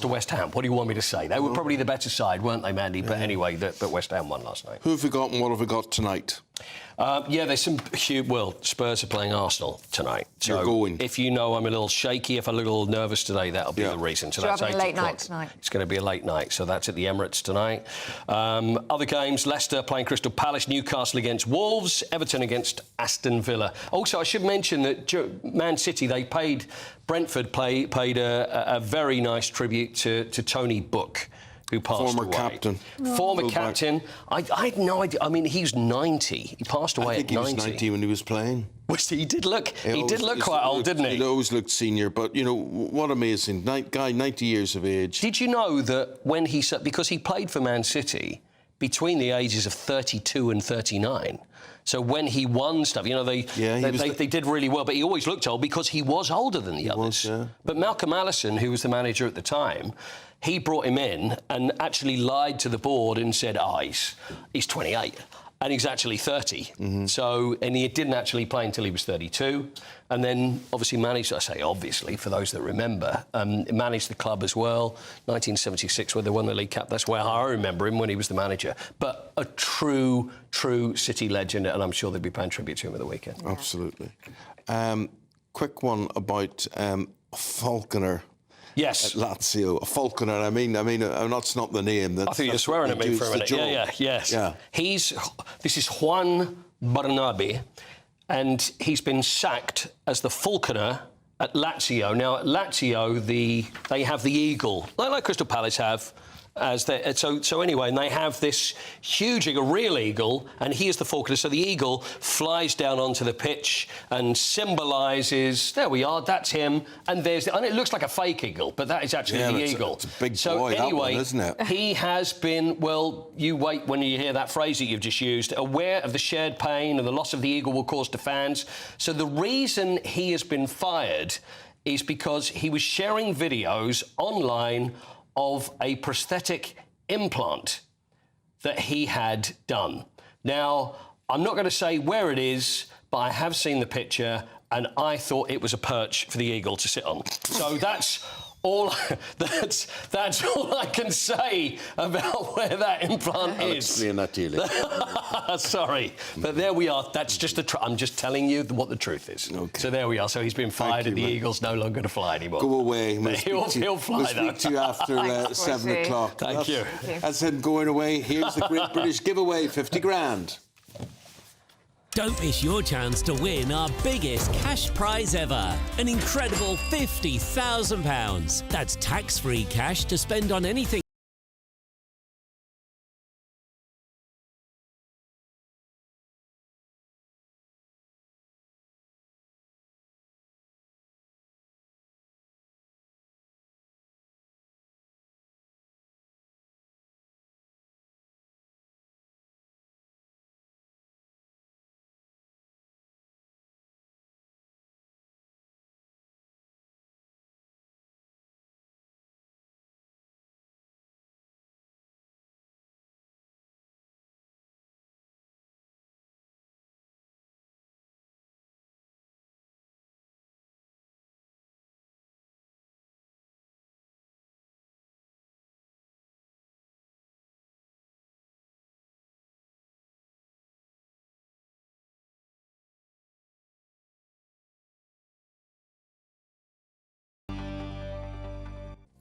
to West Ham. What do you want me to say? They were probably the better side, weren't they, Mandy? But anyway, but West Ham won last night. Who have we got and what have we got tonight? There's some huge... Well, Spurs are playing Arsenal tonight. So you're going. If you know I'm a little shaky, if I'm a little nervous today, that'll be the reason. So that's 8 a late o'clock. night tonight. It's going to be a late night, so that's at the Emirates tonight. Other games, Leicester playing Crystal Palace, Newcastle against Wolves, Everton against Aston Villa. Also, I should mention that Man City, they paid... Brentford paid a very nice tribute to Tony Book, who passed away. Former captain. Former captain. I had no idea. I mean, he's 90. He passed away at 90. I think he was 90 when he was playing. He did look quite old, didn't he? He always looked senior, but, you know, what amazing. Guy, 90 years of age. Did you know that when because he played for Man City between the ages of 32 and 39... So when he won stuff, you know, they did really well, but he always looked old because he was older than the others. But Malcolm Allison, who was the manager at the time, he brought him in and actually lied to the board and said, he's 28. And he's actually 30. So, and he didn't actually play until he was 32. And then, obviously, managed, I say obviously, for those that remember, managed the club as well. 1976, where they won the League Cup. That's where I remember him, when he was the manager. But a true City legend, and I'm sure they'll be paying tribute to him at the weekend. Absolutely. Quick one about Falconer. Yes. At Lazio. Falconer, I mean, I'm not snub the name. I think you're swearing at me for a minute. Yes. Yeah. This is Juan Barnabi, and he's been sacked as the Falconer at Lazio. Now, at Lazio, they have the eagle, like Crystal Palace have, So anyway, and they have this huge eagle, real eagle, and he is the falconer. So the eagle flies down onto the pitch and symbolises, there we are, that's him, and it looks like a fake eagle, but that is actually the eagle. It's a big so boy, anyway, that one, isn't it? He has been, well, you wait when you hear that phrase that you've just used, aware of the shared pain and the loss of the eagle will cause to fans. So the reason he has been fired is because he was sharing videos online of a prosthetic implant that he had done. Now, I'm not going to say where it is, but I have seen the picture and I thought it was a perch for the eagle to sit on. So that's all that's all I can say about where that implant I'll is. explain that to you later. Sorry, but there we are. That's just I'm just telling you what the truth is. Okay. So there we are. So he's been fired and the eagle's no longer going to fly anymore. Go away. He'll fly, we'll speak to you after Thanks, 7 o'clock. Thank you. That's him going away. Here's the Great British giveaway, 50 grand. Don't miss your chance to win our biggest cash prize ever. An incredible £50,000. That's tax-free cash to spend on anything.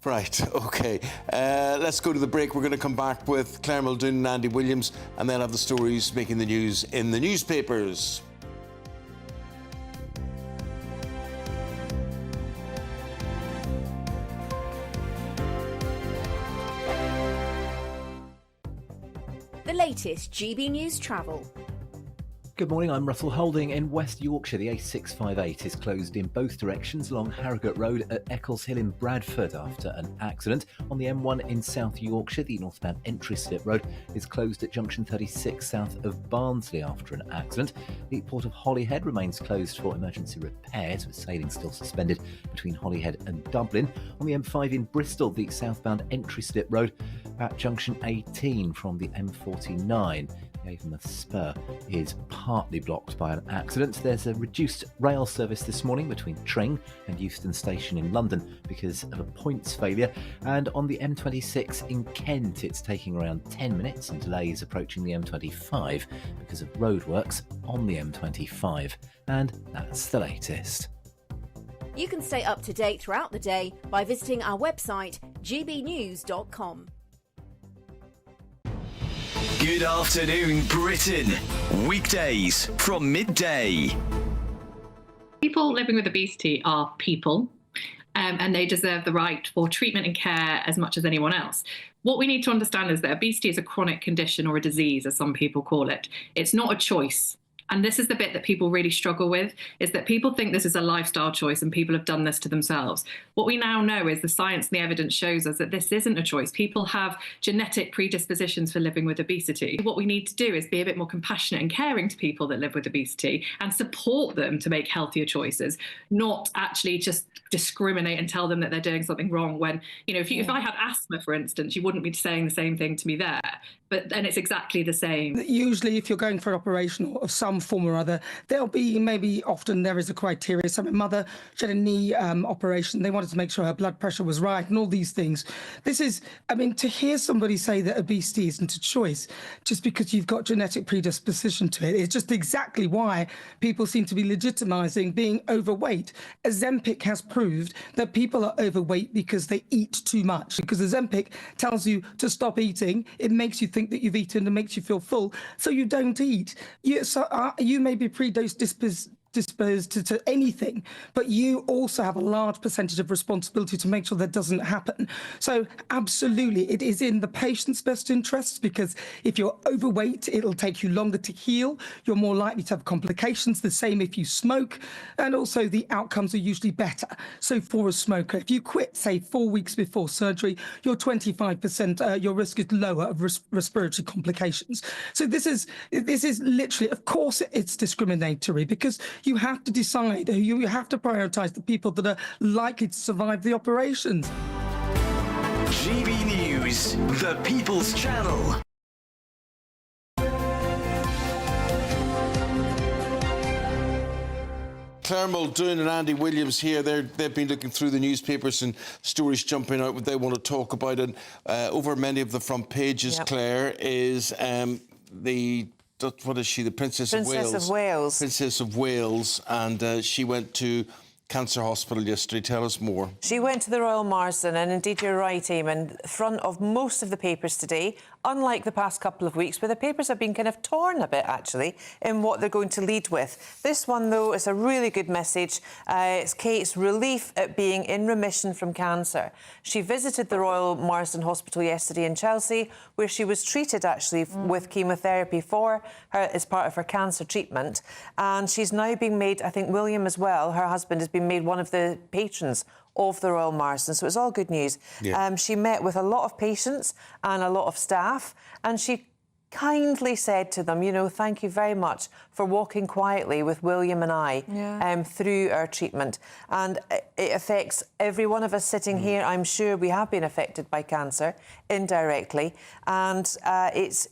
Right, OK. Let's go to the break. We're going to come back with Claire Muldoon and Andy Williams and then have the stories making the news in the newspapers. The latest GB News travel. Good morning, I'm Russell Holding. In West Yorkshire, the A658 is closed in both directions along Harrogate Road at Eccles Hill in Bradford after an accident. On the M1 in South Yorkshire, the northbound entry slip road is closed at junction 36 south of Barnsley after an accident. The port of Holyhead remains closed for emergency repairs, with sailing still suspended between Holyhead and Dublin. On the M5 in Bristol, the southbound entry slip road at junction 18 from the M49. The Avonmouth Spur is partly blocked by an accident. There's a reduced rail service this morning between Tring and Euston Station in London because of a points failure. And on the M26 in Kent, it's taking around 10 minutes and delays approaching the M25 because of roadworks on the M25. And that's the latest. You can stay up to date throughout the day by visiting our website, gbnews.com. Good afternoon, Britain. Weekdays from midday. People living with obesity are people, and they deserve the right for treatment and care as much as anyone else. What we need to understand is that obesity is a chronic condition, or a disease, as some people call it. It's not a choice. And this is the bit that people really struggle with, is that people think this is a lifestyle choice and people have done this to themselves. What we now know is the science and the evidence shows us that this isn't a choice. People have genetic predispositions for living with obesity. What we need to do is be a bit more compassionate and caring to people that live with obesity and support them to make healthier choices, not actually just discriminate and tell them that they're doing something wrong when, you know, if I had asthma, for instance, you wouldn't be saying the same thing to me there. But then it's exactly the same. Usually, if you're going for an operation of some form or other, there'll be often there is a criteria. So my mother, she had a knee operation. They wanted to make sure her blood pressure was right and all these things. This is, I mean, to hear somebody say that obesity isn't a choice just because you've got genetic predisposition to it, it's just exactly why people seem to be legitimising being overweight. Ozempic has proved that people are overweight because they eat too much. Because Ozempic tells you to stop eating, it makes you think that you've eaten and makes you feel full, so you don't eat. You may be predisposed disposed to anything, but you also have a large percentage of responsibility to make sure that doesn't happen. So absolutely, it is in the patient's best interests, because if you're overweight, it'll take you longer to heal. You're more likely to have complications, the same if you smoke, and also the outcomes are usually better. So for a smoker, if you quit, say, 4 weeks before surgery, you're 25%, your risk is lower of respiratory complications. So this is literally, of course, it's discriminatory, because you have to decide, you have to prioritise the people that are likely to survive the operations. GB News, the People's Channel. Claire Muldoon and Andy Williams here. They've been looking through the newspapers and stories jumping out what they want to talk about. And over many of the front pages, Claire, is what is she? The Princess of Wales. Princess of Wales. And she went to Cancer Hospital yesterday. Tell us more. She went to the Royal Marsden, and indeed you're right, Eamonn, front of most of the papers today, unlike the past couple of weeks where the papers have been kind of torn a bit, actually, in what they're going to lead with. This one, though, is a really good message. It's Kate's relief at being in remission from cancer. She visited the Royal Marsden Hospital yesterday in Chelsea, where she was treated, actually, with chemotherapy for her as part of her cancer treatment. And she's now being made, I think William as well, her husband, has been made one of the patrons of the Royal Marsden, so it's all good news. Yeah. She met with a lot of patients and a lot of staff, and she kindly said to them, you know, thank you very much for walking quietly with William and I through our treatment. And it affects every one of us sitting here. I'm sure we have been affected by cancer indirectly, and it's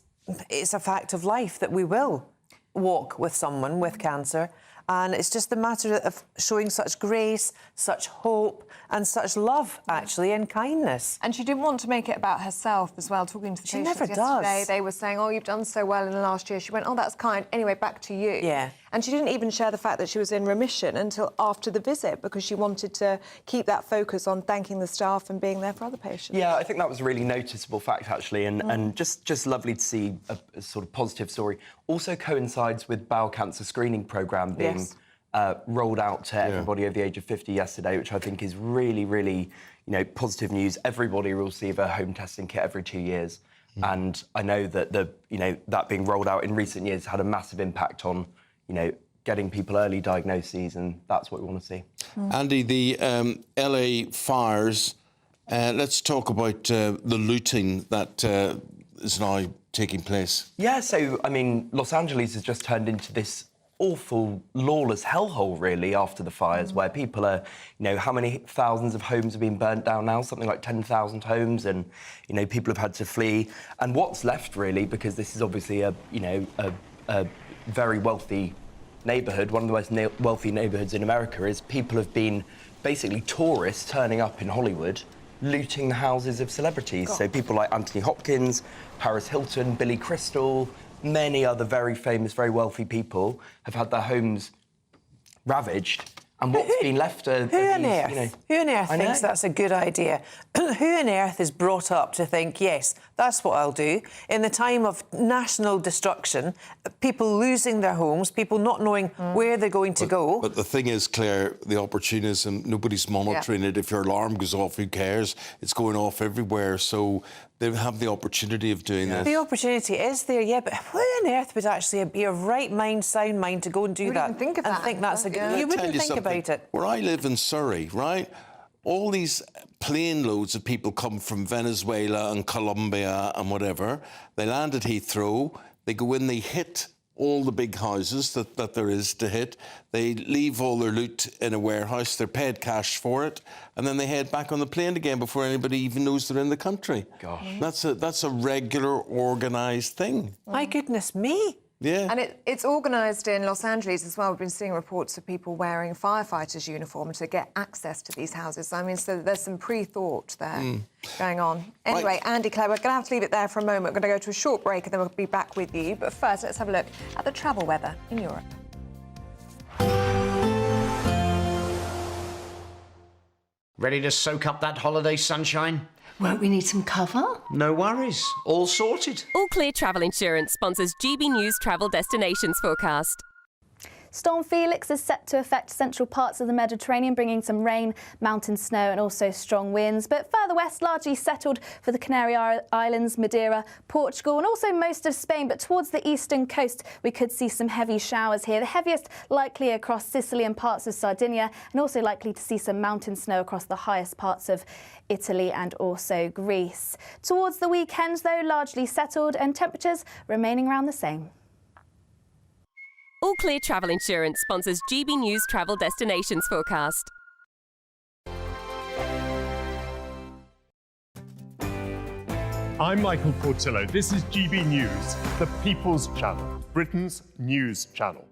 a fact of life that we will walk with someone with cancer. And it's just a matter of showing such grace, such hope, and such love, actually, and kindness. And she didn't want to make it about herself as well. Talking to the patients yesterday, does. They were saying, oh, you've done so well in the last year. She went, oh, that's kind. Anyway, back to you. Yeah. And she didn't even share the fact that she was in remission until after the visit, because she wanted to keep that focus on thanking the staff and being there for other patients. Yeah, I think that was a really noticeable fact, actually, and just lovely to see a sort of positive story. Also coincides with bowel cancer screening programme being rolled out to everybody over the age of 50 yesterday, which I think is really, really, you know, positive news. Everybody will receive a home testing kit every 2 years. And I know that that being rolled out in recent years had a massive impact on, you know, getting people early diagnoses, and that's what we want to see. Andy, the LA fires, let's talk about the looting that is now taking place. Yeah, so, I mean, Los Angeles has just turned into this awful, lawless hellhole, really, after the fires, where people are, you know, how many thousands of homes have been burnt down now? Something like 10,000 homes, and, you know, people have had to flee. And what's left, really, because this is obviously a very wealthy neighbourhood, one of the most wealthy neighbourhoods in America, is people have been basically tourists turning up in Hollywood, looting the houses of celebrities. So people like Anthony Hopkins, Paris Hilton, Billy Crystal, many other very famous, very wealthy people have had their homes ravaged. And what's been left are Who on earth thinks that's a good idea? Who on earth is brought up to think, yes, that's what I'll do? In the time of national destruction, people losing their homes, people not knowing where they're going to go. But the thing is, Claire, the opportunism, nobody's monitoring it. If your alarm goes off, who cares? It's going off everywhere. So they have the opportunity of doing this. The opportunity is there, yeah, but who on earth would actually be a right mind, sound mind to go and do that? Wouldn't think of that. And think that's a good... You wouldn't think about it. Where I live in Surrey, right, all these plane loads of people come from Venezuela and Colombia and whatever. They land at Heathrow, they go in, they hit all the big houses that there is to hit. They leave all their loot in a warehouse, they're paid cash for it, and then they head back on the plane again before anybody even knows they're in the country. Gosh. That's a regular, organised thing. My goodness me. Yeah. And it's organised in Los Angeles as well. We've been seeing reports of people wearing firefighters' uniforms to get access to these houses. I mean, so there's some pre-thought there going on. Anyway, Andy, Claire, we're going to have to leave it there for a moment. We're going to go to a short break and then we'll be back with you. But first, let's have a look at the travel weather in Europe. Ready to soak up that holiday sunshine? Won't we need some cover? No worries. All sorted. All Clear Travel Insurance sponsors GB News Travel Destinations Forecast. Storm Felix is set to affect central parts of the Mediterranean, bringing some rain, mountain snow and also strong winds. But further west, largely settled for the Canary Islands, Madeira, Portugal and also most of Spain. But towards the eastern coast, we could see some heavy showers here. The heaviest likely across Sicily and parts of Sardinia, and also likely to see some mountain snow across the highest parts of Italy and also Greece. Towards the weekend, though, largely settled and temperatures remaining around the same. All Clear Travel Insurance sponsors GB News Travel Destinations Forecast. I'm Michael Portillo. This is GB News, the People's Channel, Britain's news channel.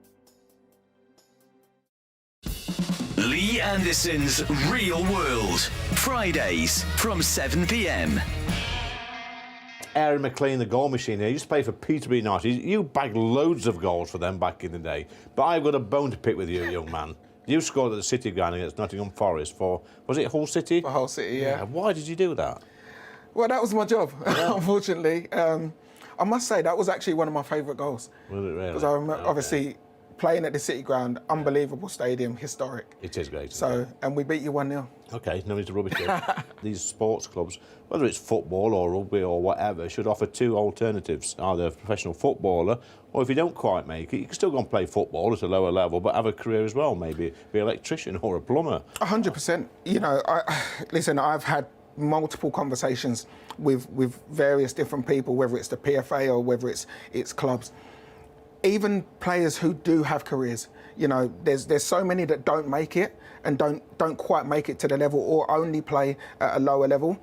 Lee Anderson's Real World, Fridays from 7 p.m. Aaron McLean, the goal machine here, used to play for Peterborough United. You bagged loads of goals for them back in the day. But I've got a bone to pick with you, young man. You scored at the City ground against Nottingham Forest for, was it Hull City? For Hull City, yeah. Why did you do that? Well, that was my job, unfortunately. I must say, that was actually one of my favourite goals. Was it really? Because I remember, obviously, playing at the City ground, unbelievable stadium, historic. It is great. So, and we beat you 1-0. OK, no need to rubbish it. These sports clubs, whether it's football or rugby or whatever, should offer two alternatives, either a professional footballer, or if you don't quite make it, you can still go and play football at a lower level, but have a career as well, maybe be an electrician or a plumber. 100%. You know, listen, I've had multiple conversations with various different people, whether it's the PFA or whether it's clubs. Even players who do have careers, you know, there's so many that don't make it and don't quite make it to the level or only play at a lower level.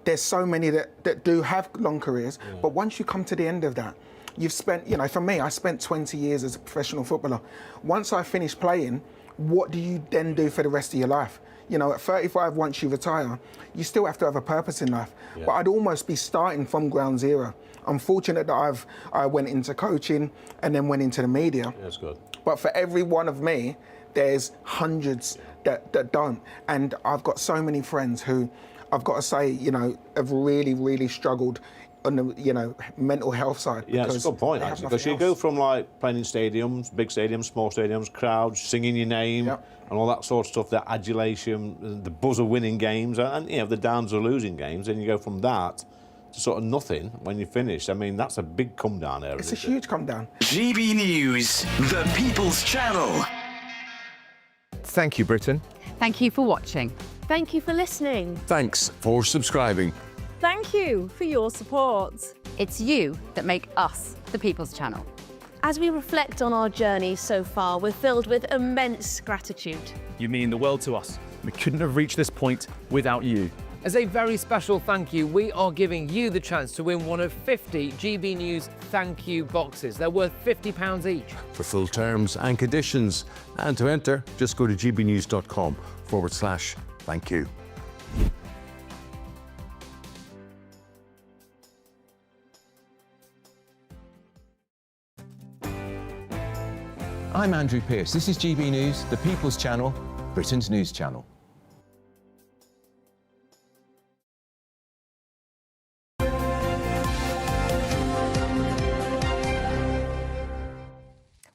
There's so many that do have long careers, but once you come to the end of that, you've spent, you know, for me, I spent 20 years as a professional footballer. Once I finished playing, what do you then do for the rest of your life? You know, at 35, once you retire, you still have to have a purpose in life. Yeah. But I'd almost be starting from ground zero. I'm fortunate that I went into coaching and then went into the media. That's good. But for every one of me, there's hundreds that don't. And I've got so many friends who, I've got to say, you know, have really, really struggled on the, you know, mental health side. Yeah, that's a good point, actually, because you go from, like, playing in stadiums, big stadiums, small stadiums, crowds, singing your name, and all that sort of stuff, the adulation, the buzz of winning games, and, you know, the downs of losing games, and you go from that to sort of nothing when you finish. I mean, that's a big come down there. It's a huge come down. GB News, the People's Channel. Thank you, Britain. Thank you for watching. Thank you for listening. Thanks for subscribing. Thank you for your support. It's you that make us the People's Channel. As we reflect on our journey so far, we're filled with immense gratitude. You mean the world to us. We couldn't have reached this point without you. As a very special thank you, we are giving you the chance to win one of 50 GB News thank you boxes. They're worth £50 each. For full terms and conditions, and to enter, just go to gbnews.com/thank you. I'm Andrew Pearce. This is GB News, the People's Channel, Britain's news channel.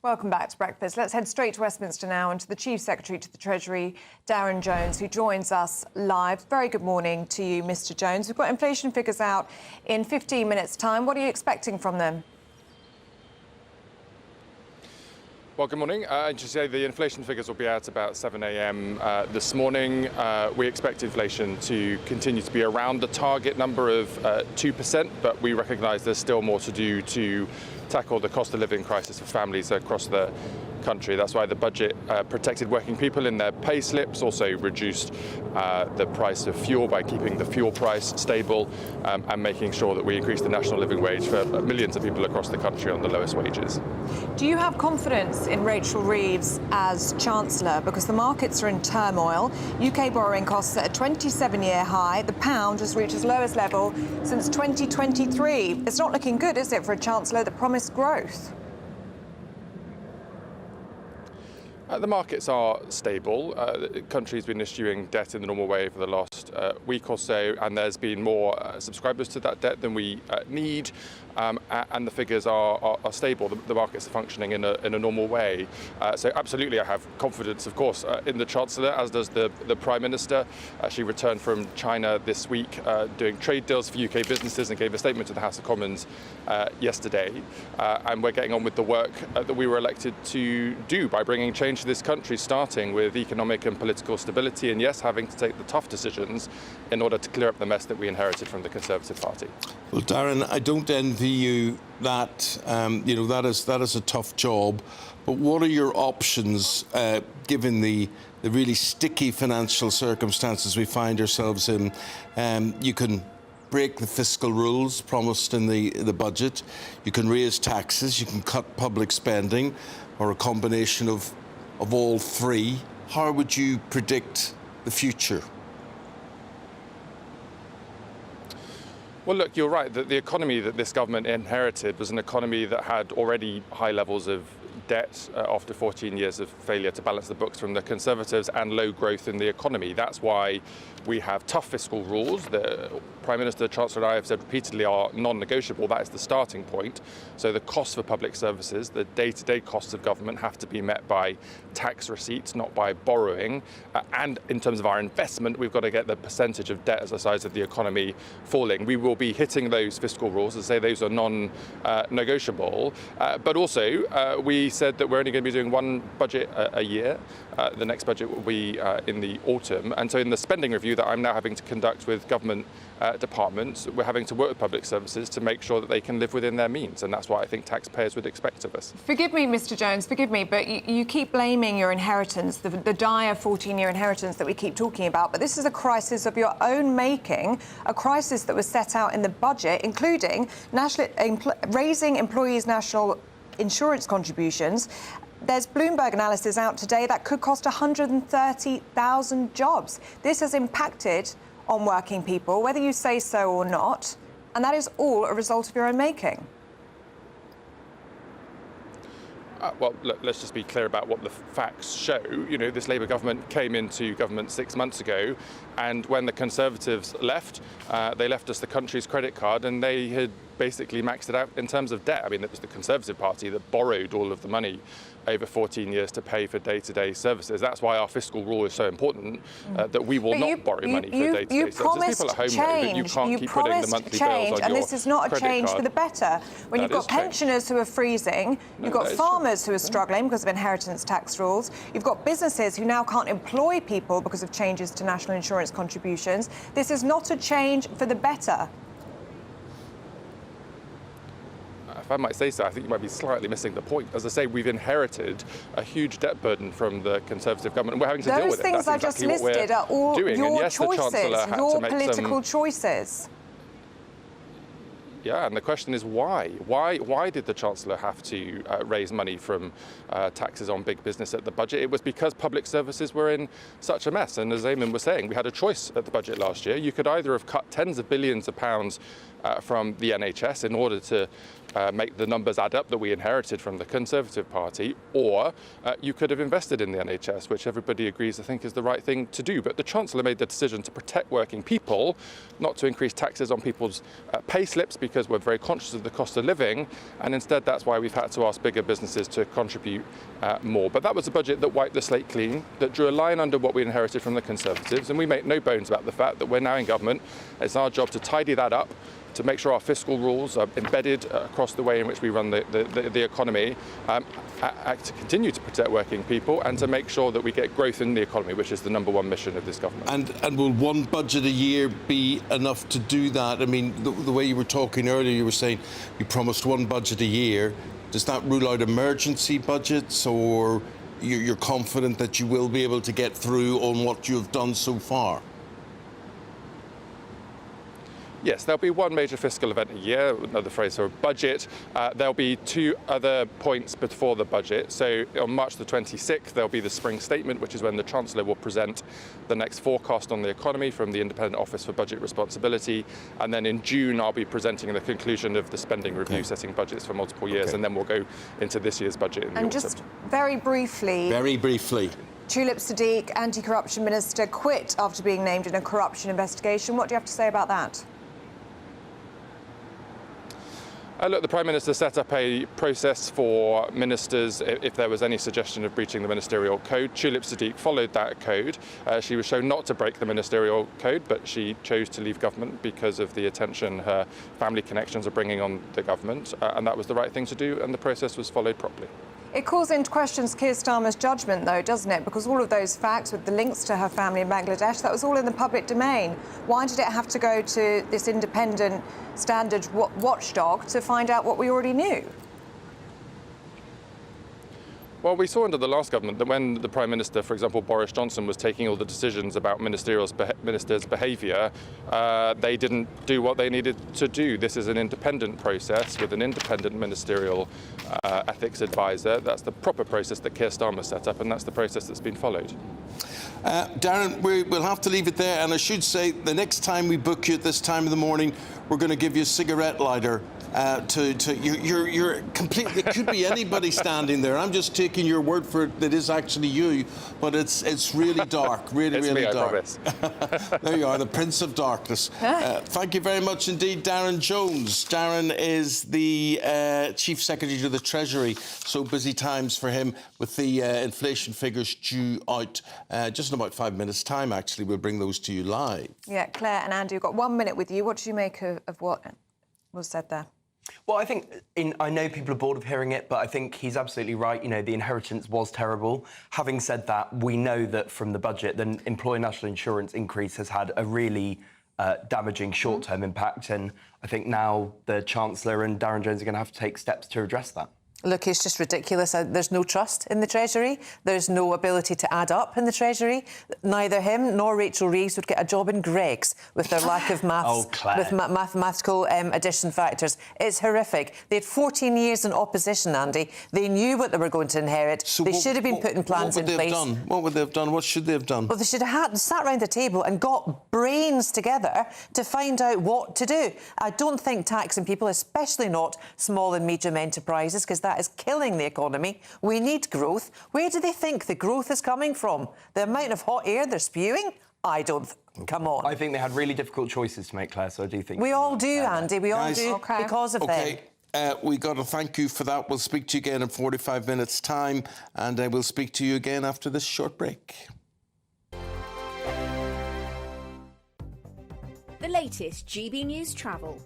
Welcome back to Breakfast. Let's head straight to Westminster now and to the Chief Secretary to the Treasury, Darren Jones, who joins us live. Very good morning to you, Mr. Jones. We've got inflation figures out in 15 minutes' time. What are you expecting from them? Well, good morning. Just to say the inflation figures will be out about 7 a.m. This morning. We expect inflation to continue to be around the target number of 2%, but we recognise there's still more to do to tackle the cost of living crisis for families across the country. That's why the budget protected working people in their pay slips, also reduced the price of fuel by keeping the fuel price stable and making sure that we increase the national living wage for millions of people across the country on the lowest wages. Do you have confidence in Rachel Reeves as Chancellor? Because the markets are in turmoil. UK borrowing costs at a 27-year high. The pound has reached its lowest level since 2023. It's not looking good, is it, for a Chancellor that promised growth? The markets are stable. The country's been issuing debt in the normal way for the last week or so, and there's been more subscribers to that debt than we need. And and the figures are stable. The markets are functioning in a normal way. So absolutely, I have confidence, of course, in the Chancellor, as does the Prime Minister. She returned from China this week, doing trade deals for UK businesses, and gave a statement to the House of Commons yesterday. And we're getting on with the work that we were elected to do by bringing change to this country, starting with economic and political stability, and yes, having to take the tough decisions in order to clear up the mess that we inherited from the Conservative Party. Well, Darren, I don't envy you that. That is a tough job. But what are your options, given the really sticky financial circumstances we find ourselves in? You can break the fiscal rules promised in the budget. You can raise taxes. You can cut public spending, or a combination of all three. How would you predict the future? Well, look, you're right that the economy that this government inherited was an economy that had already high levels of debt after 14 years of failure to balance the books from the Conservatives and low growth in the economy. That's why we have tough fiscal rules. The Prime Minister, the Chancellor and I have said repeatedly are non-negotiable. That is the starting point. So the costs for public services, the day-to-day costs of government, have to be met by tax receipts, not by borrowing. And in terms of our investment, we've got to get the percentage of debt as the size of the economy falling. We will be hitting those fiscal rules. As I say, those are non-negotiable. But also, we said that we're only going to be doing one budget a year. The next budget will be in the autumn. And so in the spending review that I'm now having to conduct with government departments, we're having to work with public services to make sure that they can live within their means. And that's what I think taxpayers would expect of us. Forgive me, Mr Jones, forgive me, but you keep blaming your inheritance, the dire 14-year inheritance that we keep talking about. But this is a crisis of your own making, a crisis that was set out in the budget, including raising employees' national insurance contributions. There's Bloomberg analysis out today that could cost 130,000 jobs. This has impacted on working people, whether you say so or not, and that is all a result of your own making. Well, look, let's just be clear about what the facts show. You know, this Labour government came into government 6 months ago, and when the Conservatives left, they left us the country's credit card, and they had basically maxed it out in terms of debt. I mean, it was the Conservative Party that borrowed all of the money over 14 years to pay for day-to-day services. That's why our fiscal rule is so important, that we will not borrow money for day-to-day services. People at home know that you can't keep putting the monthly bills on your credit card. And this is not a change for the better. When you've got pensioners who are freezing, you've got farmers who are struggling because of inheritance tax rules, you've got businesses who now can't employ people because of changes to national insurance contributions. This is not a change for the better. If I might say so, I think you might be slightly missing the point. As I say, we've inherited a huge debt burden from the Conservative government, and we're having to deal with it. Those things I just listed are all your choices, your political choices. Yeah, and the question is why? Why did the Chancellor have to raise money from taxes on big business at the budget? It was because public services were in such a mess. And as Eamonn was saying, we had a choice at the budget last year. You could either have cut tens of billions of pounds from the NHS in order to make the numbers add up that we inherited from the Conservative Party, or you could have invested in the NHS, which everybody agrees, I think, is the right thing to do. But the Chancellor made the decision to protect working people, not to increase taxes on people's pay slips, because we're very conscious of the cost of living, and instead that's why we've had to ask bigger businesses to contribute more. But that was a budget that wiped the slate clean, that drew a line under what we inherited from the Conservatives, and we make no bones about the fact that we're now in government. It's our job to tidy that up, to make sure our fiscal rules are embedded across the way in which we run the economy, to continue to protect working people, and to make sure that we get growth in the economy, which is the #1 mission of this government. And will one budget a year be enough to do that? I mean, the way you were talking earlier, you were saying you promised one budget a year. Does that rule out emergency budgets, or you're confident that you will be able to get through on what you have done so far? Yes, there'll be one major fiscal event a year, another phrase for a budget. There'll be 2 other points before the budget. So on March the 26th, there'll be the spring statement, which is when the Chancellor will present the next forecast on the economy from the Independent Office for Budget Responsibility. And then in June, I'll be presenting the conclusion of the spending review, setting budgets for multiple years. And then we'll go into this year's budget in the autumn. Just very briefly. Tulip Siddiq, Anti-Corruption Minister, quit after being named in a corruption investigation. What do you have to say about that? Look, the Prime Minister set up a process for ministers if there was any suggestion of breaching the ministerial code. Tulip Siddiq followed that code. She was shown not to break the ministerial code, but she chose to leave government because of the attention her family connections are bringing on the government, and that was the right thing to do, and the process was followed properly. It calls into question Keir Starmer's judgment, though, doesn't it? Because all of those facts with the links to her family in Bangladesh, that was all in the public domain. Why did it have to go to this independent standard watchdog to find out what we already knew? Well, we saw under the last government that when the Prime Minister, for example, Boris Johnson, was taking all the decisions about ministers' behaviour, they didn't do what they needed to do. This is an independent process with an independent ministerial ethics advisor. That's the proper process that Keir Starmer set up, and that's the process that's been followed. Darren, we'll have to leave it there, and I should say the next time we book you at this time of the morning, we're going to give you a cigarette lighter. You're completely. It could be anybody standing there. I'm just taking your word for it that is actually you, but it's really dark, really dark. Promise. There you are, the Prince of Darkness. Thank you very much indeed, Darren Jones. Darren is the Chief Secretary to the Treasury. So busy times for him with the inflation figures due out just in about 5 minutes' time. Actually, we'll bring those to you live. Yeah, Claire and Andy, we've got 1 minute with you. What do you make of what was said there? Well, I think, I know people are bored of hearing it, but I think he's absolutely right. You know, the inheritance was terrible. Having said that, we know that from the budget, the employer national insurance increase has had a really damaging short-term impact. And I think now the Chancellor and Darren Jones are going to have to take steps to address that. Look, it's just ridiculous. There's no trust in the Treasury. There's no ability to add up in the Treasury. Neither him nor Rachel Reeves would get a job in Greggs with their lack of maths, with mathematical addition factors. It's horrific. They had 14 years in opposition, Andy. They knew what they were going to inherit. So they should have been putting plans in place. What would they have done? What should they have done? Well, they should have sat around the table and got brains together to find out what to do. I don't think taxing people, especially not small and medium enterprises, because that is killing the economy. We need growth. Where do they think the growth is coming from? The amount of hot air they're spewing? I don't... Come on. I think they had really difficult choices to make, Claire, so I do think... We all do, Andy. We all do because of them. We got to thank you for that. We'll speak to you again in 45 minutes' time, and we'll speak to you again after this short break. The latest GB News travel.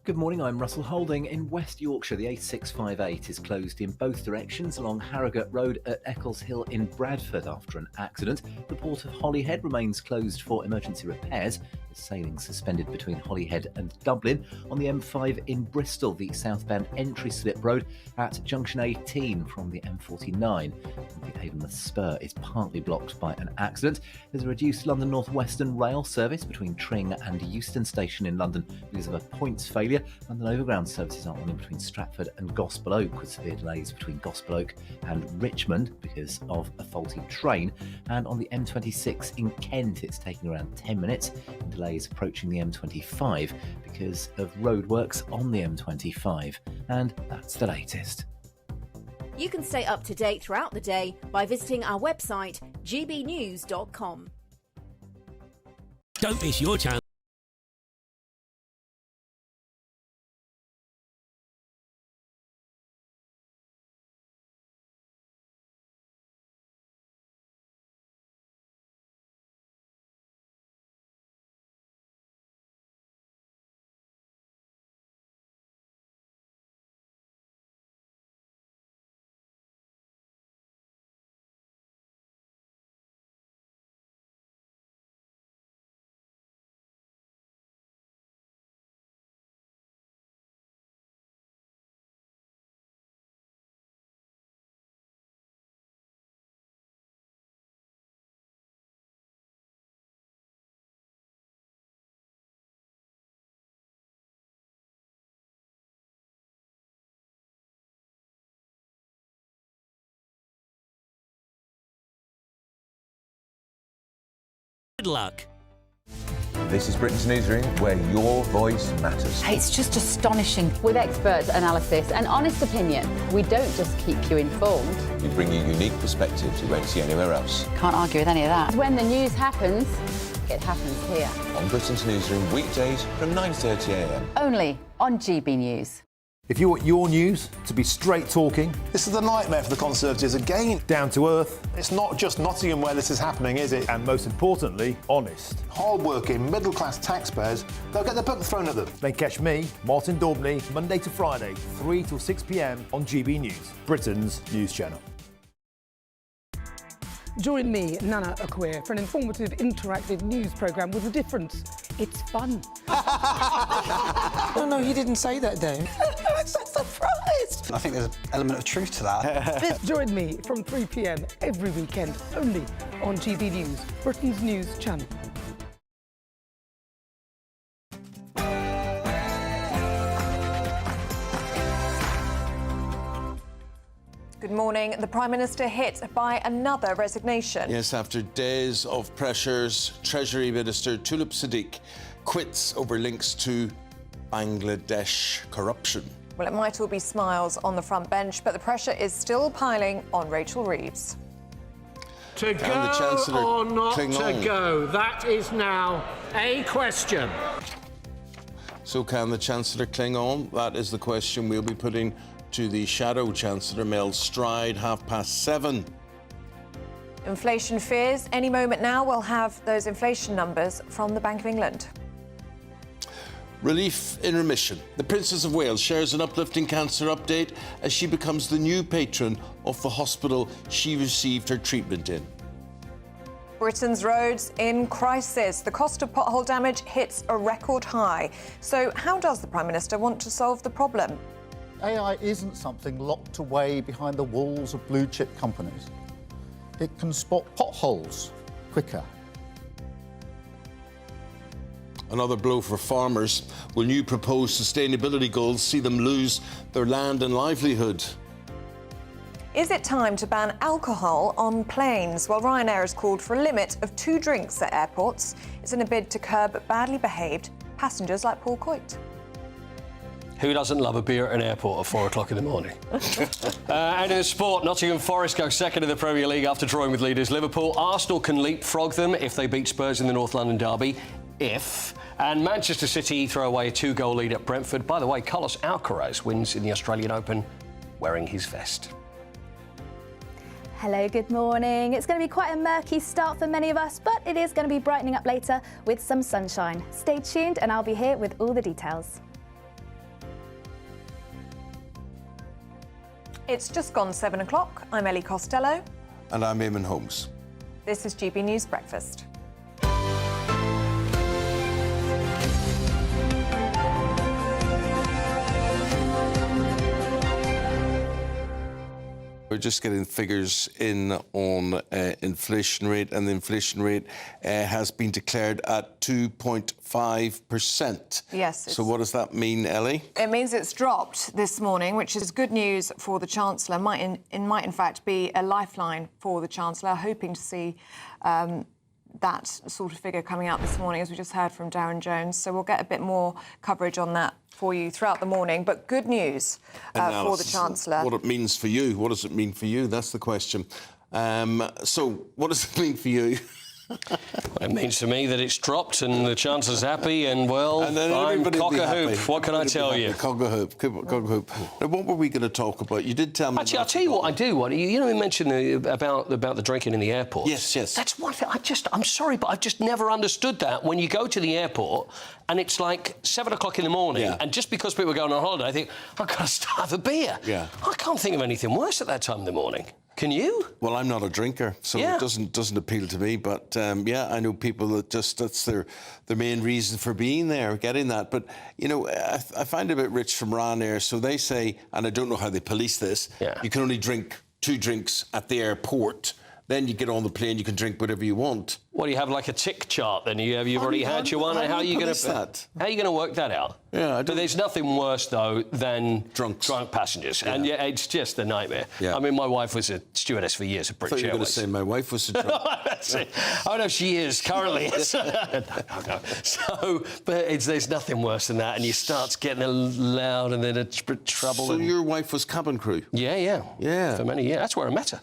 Good morning, I'm Russell Holding. In West Yorkshire, the A658 is closed in both directions along Harrogate Road at Eccles Hill in Bradford after an accident. The port of Holyhead remains closed for emergency repairs, with sailing suspended between Holyhead and Dublin. On the M5 in Bristol, the southbound entry slip road at junction 18 from the M49. The Avonmouth Spur is partly blocked by an accident. There's a reduced London North Western rail service between Tring and Euston Station in London because of a points failure. London Overground services aren't running between Stratford and Gospel Oak, with severe delays between Gospel Oak and Richmond because of a faulty train. And on the M26 in Kent, it's taking around 10 minutes. And delays approaching the M25 because of roadworks on the M25. And that's the latest. You can stay up to date throughout the day by visiting our website, gbnews.com. Don't miss your chance. Good luck. This is Britain's Newsroom, where your voice matters. It's just astonishing. With expert analysis and honest opinion, we don't just keep you informed. We bring you unique perspectives you won't see anywhere else. Can't argue with any of that. When the news happens, It happens here. On Britain's Newsroom, weekdays from 9:30 a.m. Only on GB News. If you want your news to be straight talking... This is a nightmare for the Conservatives again. Down to earth. It's not just Nottingham where this is happening, is it? And most importantly, honest. Hard-working, middle-class taxpayers, they'll get their book thrown at them. Then catch me, Martin Daubney, Monday to Friday, 3 till 6 p.m. on GB News, Britain's news channel. Join me, Nana Akwe, for an informative, interactive news programme with a difference. It's fun. No, he didn't say that, Dave. I'm so surprised. I think there's an element of truth to that. Join me from 3 p.m. every weekend, only on GB News, Britain's news channel. Good morning. The Prime Minister hit by another resignation. Yes, after days of pressures, Treasury Minister Tulip Siddiq quits over links to Bangladesh corruption. Well, it might all be smiles on the front bench, but the pressure is still piling on Rachel Reeves. To go or not to go, that is now a question. So can the Chancellor cling on? That is the question we'll be putting to the Shadow Chancellor, Mel Stride, 7:30. Inflation fears. Any moment now we'll have those inflation numbers from the Bank of England. Relief in remission. The Princess of Wales shares an uplifting cancer update as she becomes the new patron of the hospital she received her treatment in. Britain's roads in crisis. The cost of pothole damage hits a record high. So how does the Prime Minister want to solve the problem? AI isn't something locked away behind the walls of blue-chip companies. It can spot potholes quicker. Another blow for farmers. Will new proposed sustainability goals see them lose their land and livelihood? Is it time to ban alcohol on planes? Well, Ryanair has called for a limit of 2 drinks at airports. It's in a bid to curb badly behaved passengers like Paul Coit. Who doesn't love a beer at an airport at 4 o'clock in the morning? And in the sport, Nottingham Forest go second in the Premier League after drawing with leaders Liverpool. Arsenal can leapfrog them if they beat Spurs in the North London derby. And Manchester City throw away a 2-goal lead at Brentford. By the way, Carlos Alcaraz wins in the Australian Open wearing his vest. Hello, good morning. It's going to be quite a murky start for many of us, but it is going to be brightening up later with some sunshine. Stay tuned and I'll be here with all the details. It's just gone 7 o'clock. I'm Ellie Costello. And I'm Eamonn Holmes. This is GB News Breakfast. We're just getting figures in on inflation rate, and the inflation rate has been declared at 2.5%. Yes. So what does that mean, Ellie? It means it's dropped this morning, which is good news for the Chancellor. Might in fact be a lifeline for the Chancellor, hoping to see that sort of figure coming out this morning, as we just heard from Darren Jones. So we'll get a bit more coverage on that for you throughout the morning. But good news for the Chancellor. What it means for you. What does it mean for you? That's the question. So what does it mean for you? It means to me that it's dropped and the Chancellor's happy and, well, and then I'm cock-a-hoop. happy. What can I tell you? Cock-a-hoop. Cock-a-hoop. Now, what were we going to talk about? You did tell me... Actually, I'll tell you what I do. You know, we mentioned about the drinking in the airport. Yes, yes. That's one thing. I'm sorry, but I've just never understood that. When you go to the airport and it's like 7 o'clock in the morning, and just because people are going on holiday, I think, I've got to start have a beer. Yeah. I can't think of anything worse at that time in the morning. Can you? Well, I'm not a drinker, so it doesn't appeal to me. But yeah, I know people that that's their main reason for being there, getting that. But you know, I find it a bit rich from Ryanair. So they say, and I don't know how they police this. You can only drink 2 drinks at the airport. Then you get on the plane, you can drink whatever you want. What, do you have like a tick chart then? You've already had your one? How are you going to work that out? Yeah, but there's nothing worse, though, than drunk passengers. Yeah. And yeah, it's just a nightmare. Yeah. I mean, my wife was a stewardess for years at British Airways. I thought you were going to say my wife was a drunk. That's it. Oh, no, she is currently. No. So, but there's nothing worse than that, and you start getting loud and then it's trouble. So your wife was cabin crew? Yeah. Yeah. For many years. That's where I met her.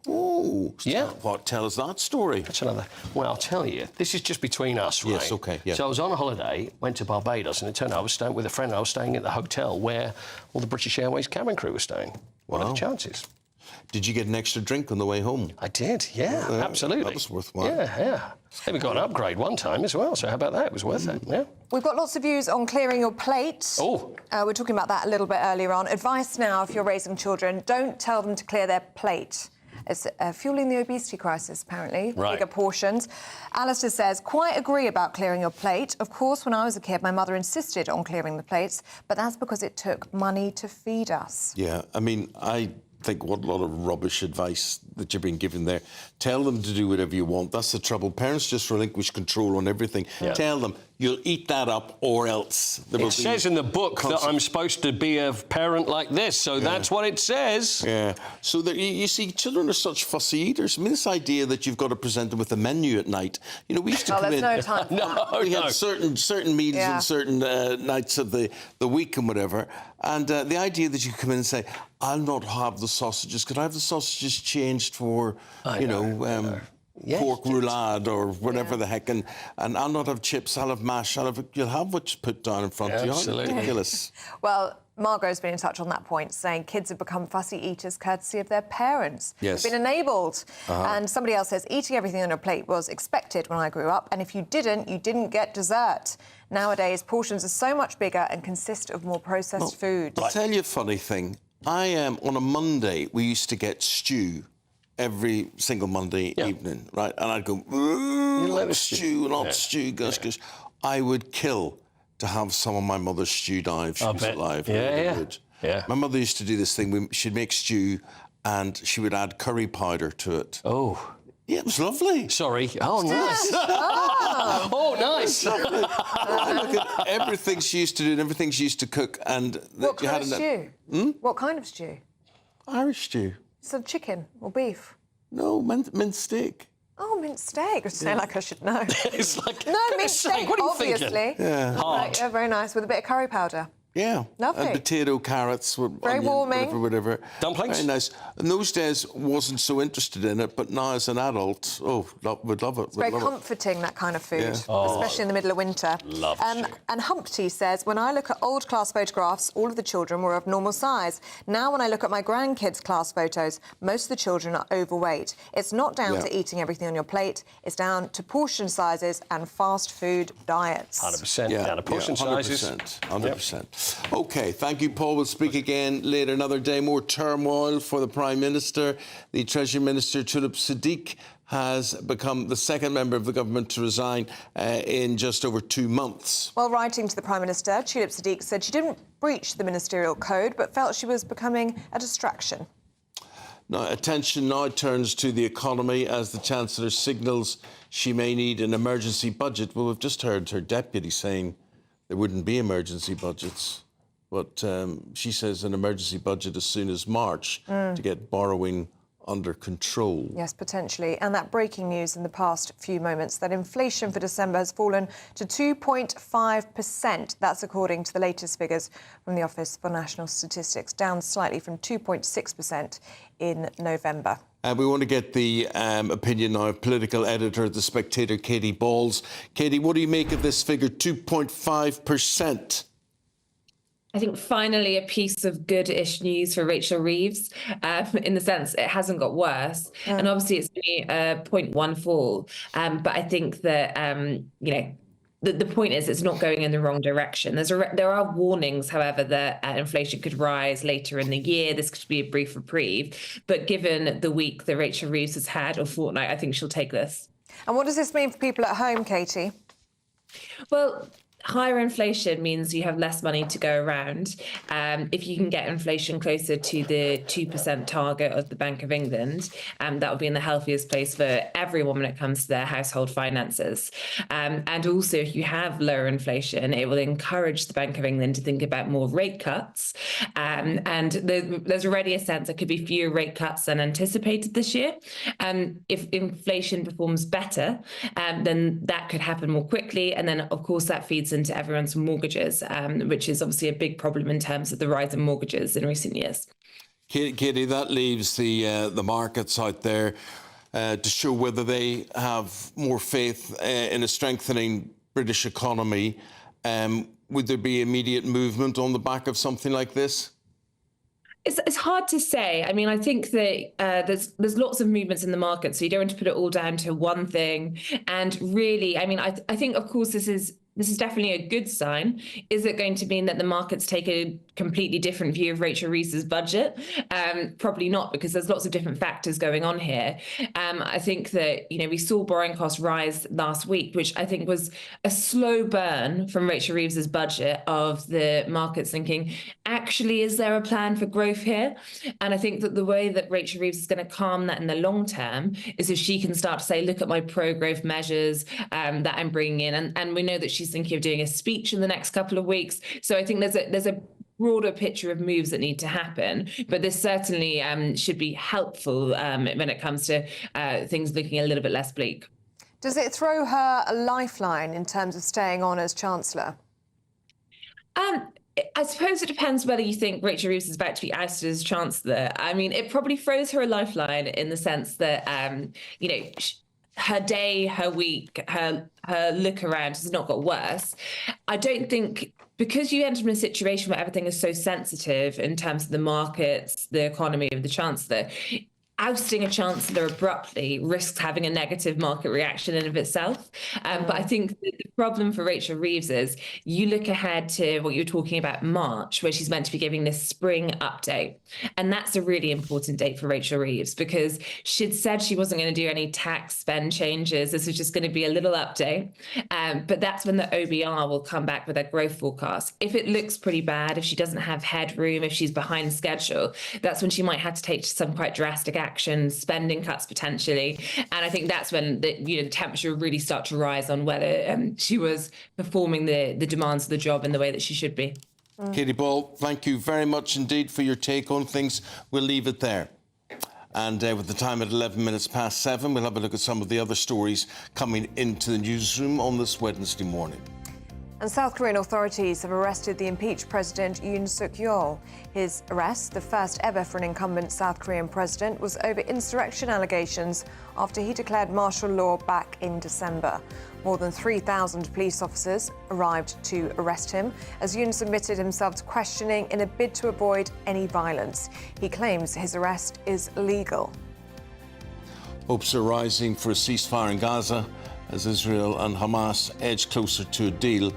Oh, yeah. What? Tell us that story. That's another. Well, I'll tell you. This is just between us, right? Yes, okay, yeah. So I was on a holiday, went to Barbados, and it turned out I was staying with a friend. I was staying at the hotel where all the British Airways cabin crew were staying. What are the chances? Did you get an extra drink on the way home? I did, yeah, absolutely. That was worthwhile. Yeah. Even got an upgrade one time as well, so how about that? It was worth it, yeah. We've got lots of views on clearing your plate. Oh. We're talking about that a little bit earlier on. Advice now, if you're raising children, don't tell them to clear their plate. It's fueling the obesity crisis, apparently. Right. Bigger portions. Alistair says, quite agree about clearing your plate. Of course, when I was a kid, my mother insisted on clearing the plates, but that's because it took money to feed us. Yeah, I mean, I think what a lot of rubbish advice that you're being given there. Tell them to do whatever you want. That's the trouble. Parents just relinquish control on everything. Yeah. Tell them, you'll eat that up or else. It says in the book that I'm supposed to be a parent like this, so that's what it says. Yeah. So you see, children are such fussy eaters. I mean, this idea that you've got to present them with a menu at night. You know, we used to come in... there's no time for that. We had certain meals and certain nights of the week and whatever. And the idea that you come in and say, I'll not have the sausages. Could I have the sausages changed for, pork roulade or whatever the heck, and I'll not have chips, I'll have mash, you'll have what's put down in front of you. Absolutely. Ridiculous. Well, Margot's been in touch on that point, saying kids have become fussy eaters courtesy of their parents. Yes. They've been enabled. And somebody else says, eating everything on your plate was expected when I grew up, and if you didn't get dessert. Nowadays, portions are so much bigger and consist of more processed food. I'll tell you a funny thing. On a Monday, we used to get stew every single Monday evening, right? And I'd go, stew, not stew, gosh. I would kill to have some of my mother's stew now if she was alive. Yeah. My mother used to do this thing. She'd make stew and she would add curry powder to it. Oh. Yeah, it was lovely. Sorry. Oh, nice. Oh, nice. Look at everything she used to do and everything she used to cook. And what kind of stew? What kind of stew? Irish stew. So chicken or beef? No, minced steak. Oh, minced steak. I sound like I should know. It's like... No, minced steak, what are you obviously. thinking? Yeah. Hard. Yeah, very nice, with a bit of curry powder. Yeah. Lovely. And potato, carrots, very onion, warming. whatever. Dumplings? Very nice. In those days, wasn't so interested in it, but now as an adult, would love it. It's very comforting, that kind of food, especially in the middle of winter. Love And Humpty says, when I look at old class photographs, all of the children were of normal size. Now, when I look at my grandkids' class photos, most of the children are overweight. It's not down to eating everything on your plate. It's down to portion sizes and fast food diets. 100% down to portion sizes. 100%. OK, thank you, Paul. We'll speak again later another day. More turmoil for the Prime Minister. The Treasury Minister, Tulip Siddiq, has become the second member of the government to resign in just over 2 months. While writing to the Prime Minister, Tulip Siddiq said she didn't breach the ministerial code, but felt she was becoming a distraction. Now, attention now turns to the economy as the Chancellor signals she may need an emergency budget. Well, we've just heard her deputy saying there wouldn't be emergency budgets. But she says an emergency budget as soon as March to get borrowing under control. Yes, potentially. And that breaking news in the past few moments, that inflation for December has fallen to 2.5%. That's according to the latest figures from the Office for National Statistics, down slightly from 2.6% in November. We want to get the opinion now of political editor at The Spectator, Katie Balls. Katie, what do you make of this figure, 2.5%? I think finally a piece of good-ish news for Rachel Reeves, in the sense it hasn't got worse. And obviously it's only a 0.1 fall. But I think that, the point is it's not going in the wrong direction. There are warnings, however, that inflation could rise later in the year. This could be a brief reprieve. But given the week that Rachel Reeves has had, or fortnight, I think she'll take this. And what does this mean for people at home, Katie? Well, higher inflation means you have less money to go around. If you can get inflation closer to the 2% target of the Bank of England, that will be in the healthiest place for everyone when it comes to their household finances. And also, if you have lower inflation, it will encourage the Bank of England to think about more rate cuts. And there's already a sense there could be fewer rate cuts than anticipated this year. If inflation performs better, then that could happen more quickly. And then, of course, that feeds into everyone's mortgages, which is obviously a big problem in terms of the rise in mortgages in recent years. Katie, that leaves the markets out there to show whether they have more faith in a strengthening British economy. Would there be immediate movement on the back of something like this? It's hard to say. I mean, I think that there's lots of movements in the market, so you don't want to put it all down to one thing. And really, I mean, I think, of course, this is definitely a good sign. Is it going to mean that the markets take a completely different view of Rachel Reeves's budget? Probably not, because there's lots of different factors going on here. I think that, we saw borrowing costs rise last week, which I think was a slow burn from Rachel Reeves's budget of the markets thinking, actually, is there a plan for growth here? And I think that the way that Rachel Reeves is going to calm that in the long term is if she can start to say, look at my pro-growth measures that I'm bringing in. And we know that she's thinking of doing a speech in the next couple of weeks. So I think there's a broader picture of moves that need to happen, but this certainly should be helpful when it comes to things looking a little bit less bleak. Does it throw her a lifeline in terms of staying on as Chancellor? I suppose it depends whether you think Rachel Reeves is about to be ousted as Chancellor. I mean, it probably throws her a lifeline in the sense that, her day, her week, her look around has not got worse. I don't think, because you enter in a situation where everything is so sensitive in terms of the markets, the economy of the Chancellor, ousting a Chancellor abruptly risks having a negative market reaction in of itself. But I think the problem for Rachel Reeves is you look ahead to what you were talking about, March, where she's meant to be giving this spring update. And that's a really important date for Rachel Reeves, because she'd said she wasn't going to do any tax spend changes. This was just going to be a little update. But that's when the OBR will come back with their growth forecast. If it looks pretty bad, if she doesn't have headroom, if she's behind schedule, that's when she might have to take some quite drastic action, spending cuts potentially. And I think that's when the temperature will really start to rise on whether she was performing the demands of the job in the way that she should be. Katie Ball, thank you very much indeed for your take on things. We'll leave it there. And with the time at 11 minutes past 7, we'll have a look at some of the other stories coming into the newsroom on this Wednesday morning. And South Korean authorities have arrested the impeached President Yoon Suk-yeol. His arrest, the first ever for an incumbent South Korean president, was over insurrection allegations after he declared martial law back in December. More than 3,000 police officers arrived to arrest him as Yoon submitted himself to questioning in a bid to avoid any violence. He claims his arrest is legal. Hopes are rising for a ceasefire in Gaza as Israel and Hamas edge closer to a deal.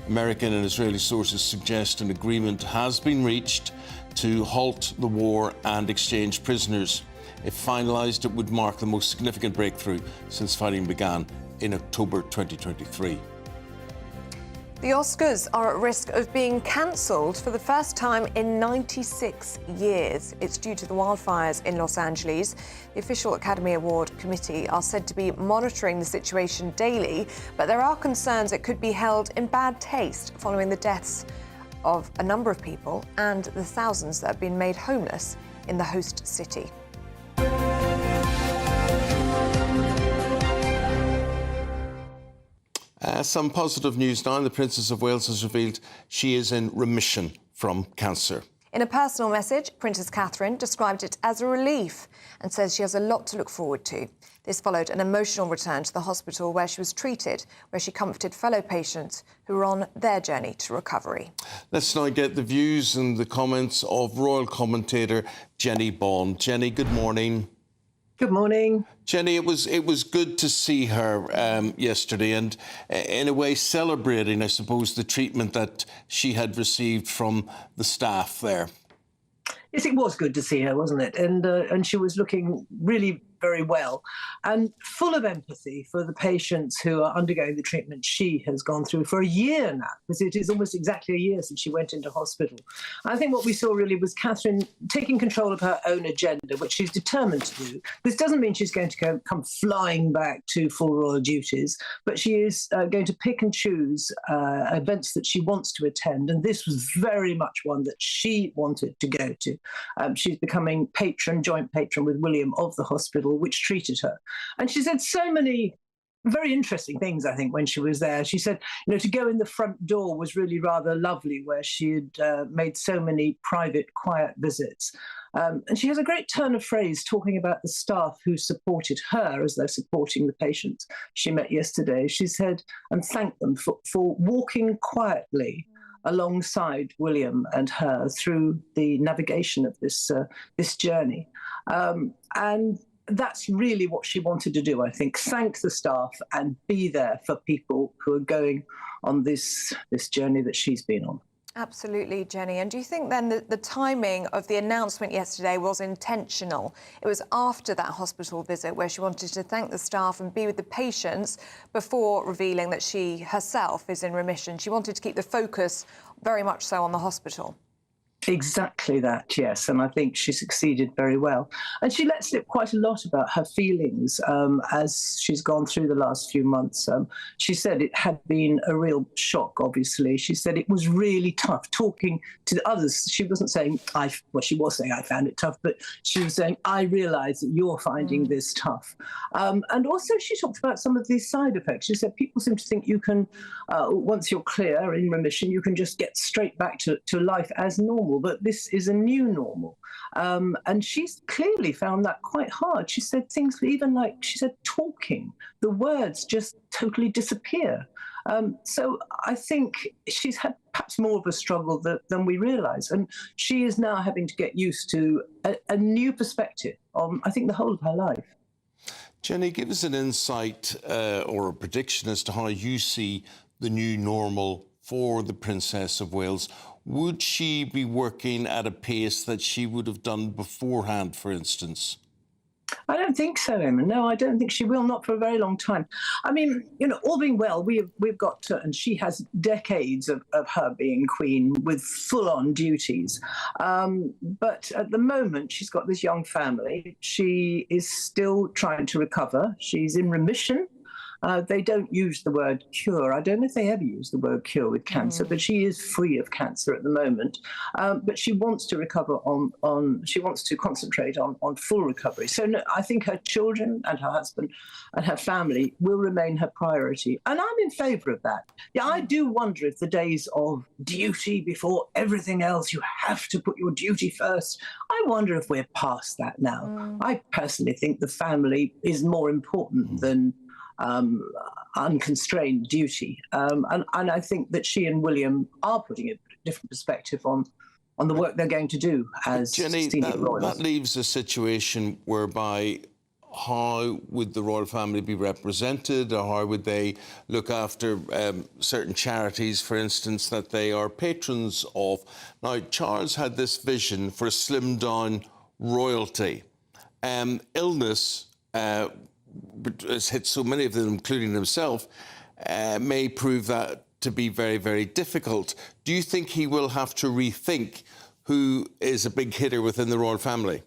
American and Israeli sources suggest an agreement has been reached to halt the war and exchange prisoners. If finalised, it would mark the most significant breakthrough since fighting began in October 2023. The Oscars are at risk of being cancelled for the first time in 96 years. It's due to the wildfires in Los Angeles. The official Academy Award Committee are said to be monitoring the situation daily, but there are concerns it could be held in bad taste following the deaths of a number of people and the thousands that have been made homeless in the host city. Some positive news now. The Princess of Wales has revealed she is in remission from cancer. In a personal message, Princess Catherine described it as a relief and says she has a lot to look forward to. This followed an emotional return to the hospital where she was treated, where she comforted fellow patients who were on their journey to recovery. Let's now get the views and the comments of royal commentator Jenny Bond. Jenny, good morning. Good morning. Jenny, it was good to see her yesterday and in a way celebrating, I suppose, the treatment that she had received from the staff there. Yes, it was good to see her, wasn't it? And she was looking really very well and full of empathy for the patients who are undergoing the treatment she has gone through for a year now, because it is almost exactly a year since she went into hospital. I think what we saw really was Catherine taking control of her own agenda, which she's determined to do. This doesn't mean she's going to come flying back to full royal duties, but she is going to pick and choose events that she wants to attend, and this was very much one that she wanted to go to. She's becoming joint patron with William of the hospital, which treated her. And she's had so many very interesting things, I think, when she was there. She said, you know, to go in the front door was really rather lovely, where she had made so many private, quiet visits. And she has a great turn of phrase talking about the staff who supported her as they're supporting the patients she met yesterday. She said, and thanked them for walking quietly alongside William and her through the navigation of this journey. And that's really what she wanted to do, I think, thank the staff and be there for people who are going on this journey that she's been on. Absolutely, Jenny. And do you think then that the timing of the announcement yesterday was intentional? It was after that hospital visit where she wanted to thank the staff and be with the patients before revealing that she herself is in remission. She wanted to keep the focus very much so on the hospital. Exactly that, yes, and I think she succeeded very well. And she let slip quite a lot about her feelings as she's gone through the last few months. She said it had been a real shock, obviously. She said it was really tough talking to the others. She wasn't saying, she was saying I found it tough, but she was saying, I realise that you're finding this tough. And also she talked about some of these side effects. She said people seem to think you can, once you're clear in remission, you can just get straight back to life as normal. But this is a new normal. And she's clearly found that quite hard. She said things even like, she said, talking, the words just totally disappear. So I think she's had perhaps more of a struggle than we realise. And she is now having to get used to a new perspective on, I think, the whole of her life. Jenny, give us an insight or a prediction as to how you see the new normal for the Princess of Wales. Would she be working at a pace that she would have done beforehand, for instance? I don't think so, Eamonn. No, I don't think she will, not for a very long time. I mean, you know, all being well, we've got, and she has decades of her being queen with full-on duties. But at the moment, she's got this young family. She is still trying to recover. She's in remission. They don't use the word cure. I don't know if they ever use the word cure with cancer, but she is free of cancer at the moment. But she wants to recover she wants to concentrate on full recovery. So no, I think her children and her husband and her family will remain her priority. And I'm in favour of that. Yeah, I do wonder if the days of duty before everything else, you have to put your duty first, I wonder if we're past that now. I personally think the family is more important than unconstrained duty. And I think that she and William are putting a different perspective on the work they're going to do as Jenny, senior royals. that leaves a situation whereby how would the royal family be represented, or how would they look after certain charities, for instance, that they are patrons of? Now, Charles had this vision for a slimmed-down royalty. Illness has hit so many of them, including himself, may prove that to be very, very difficult. Do you think he will have to rethink who is a big hitter within the royal family?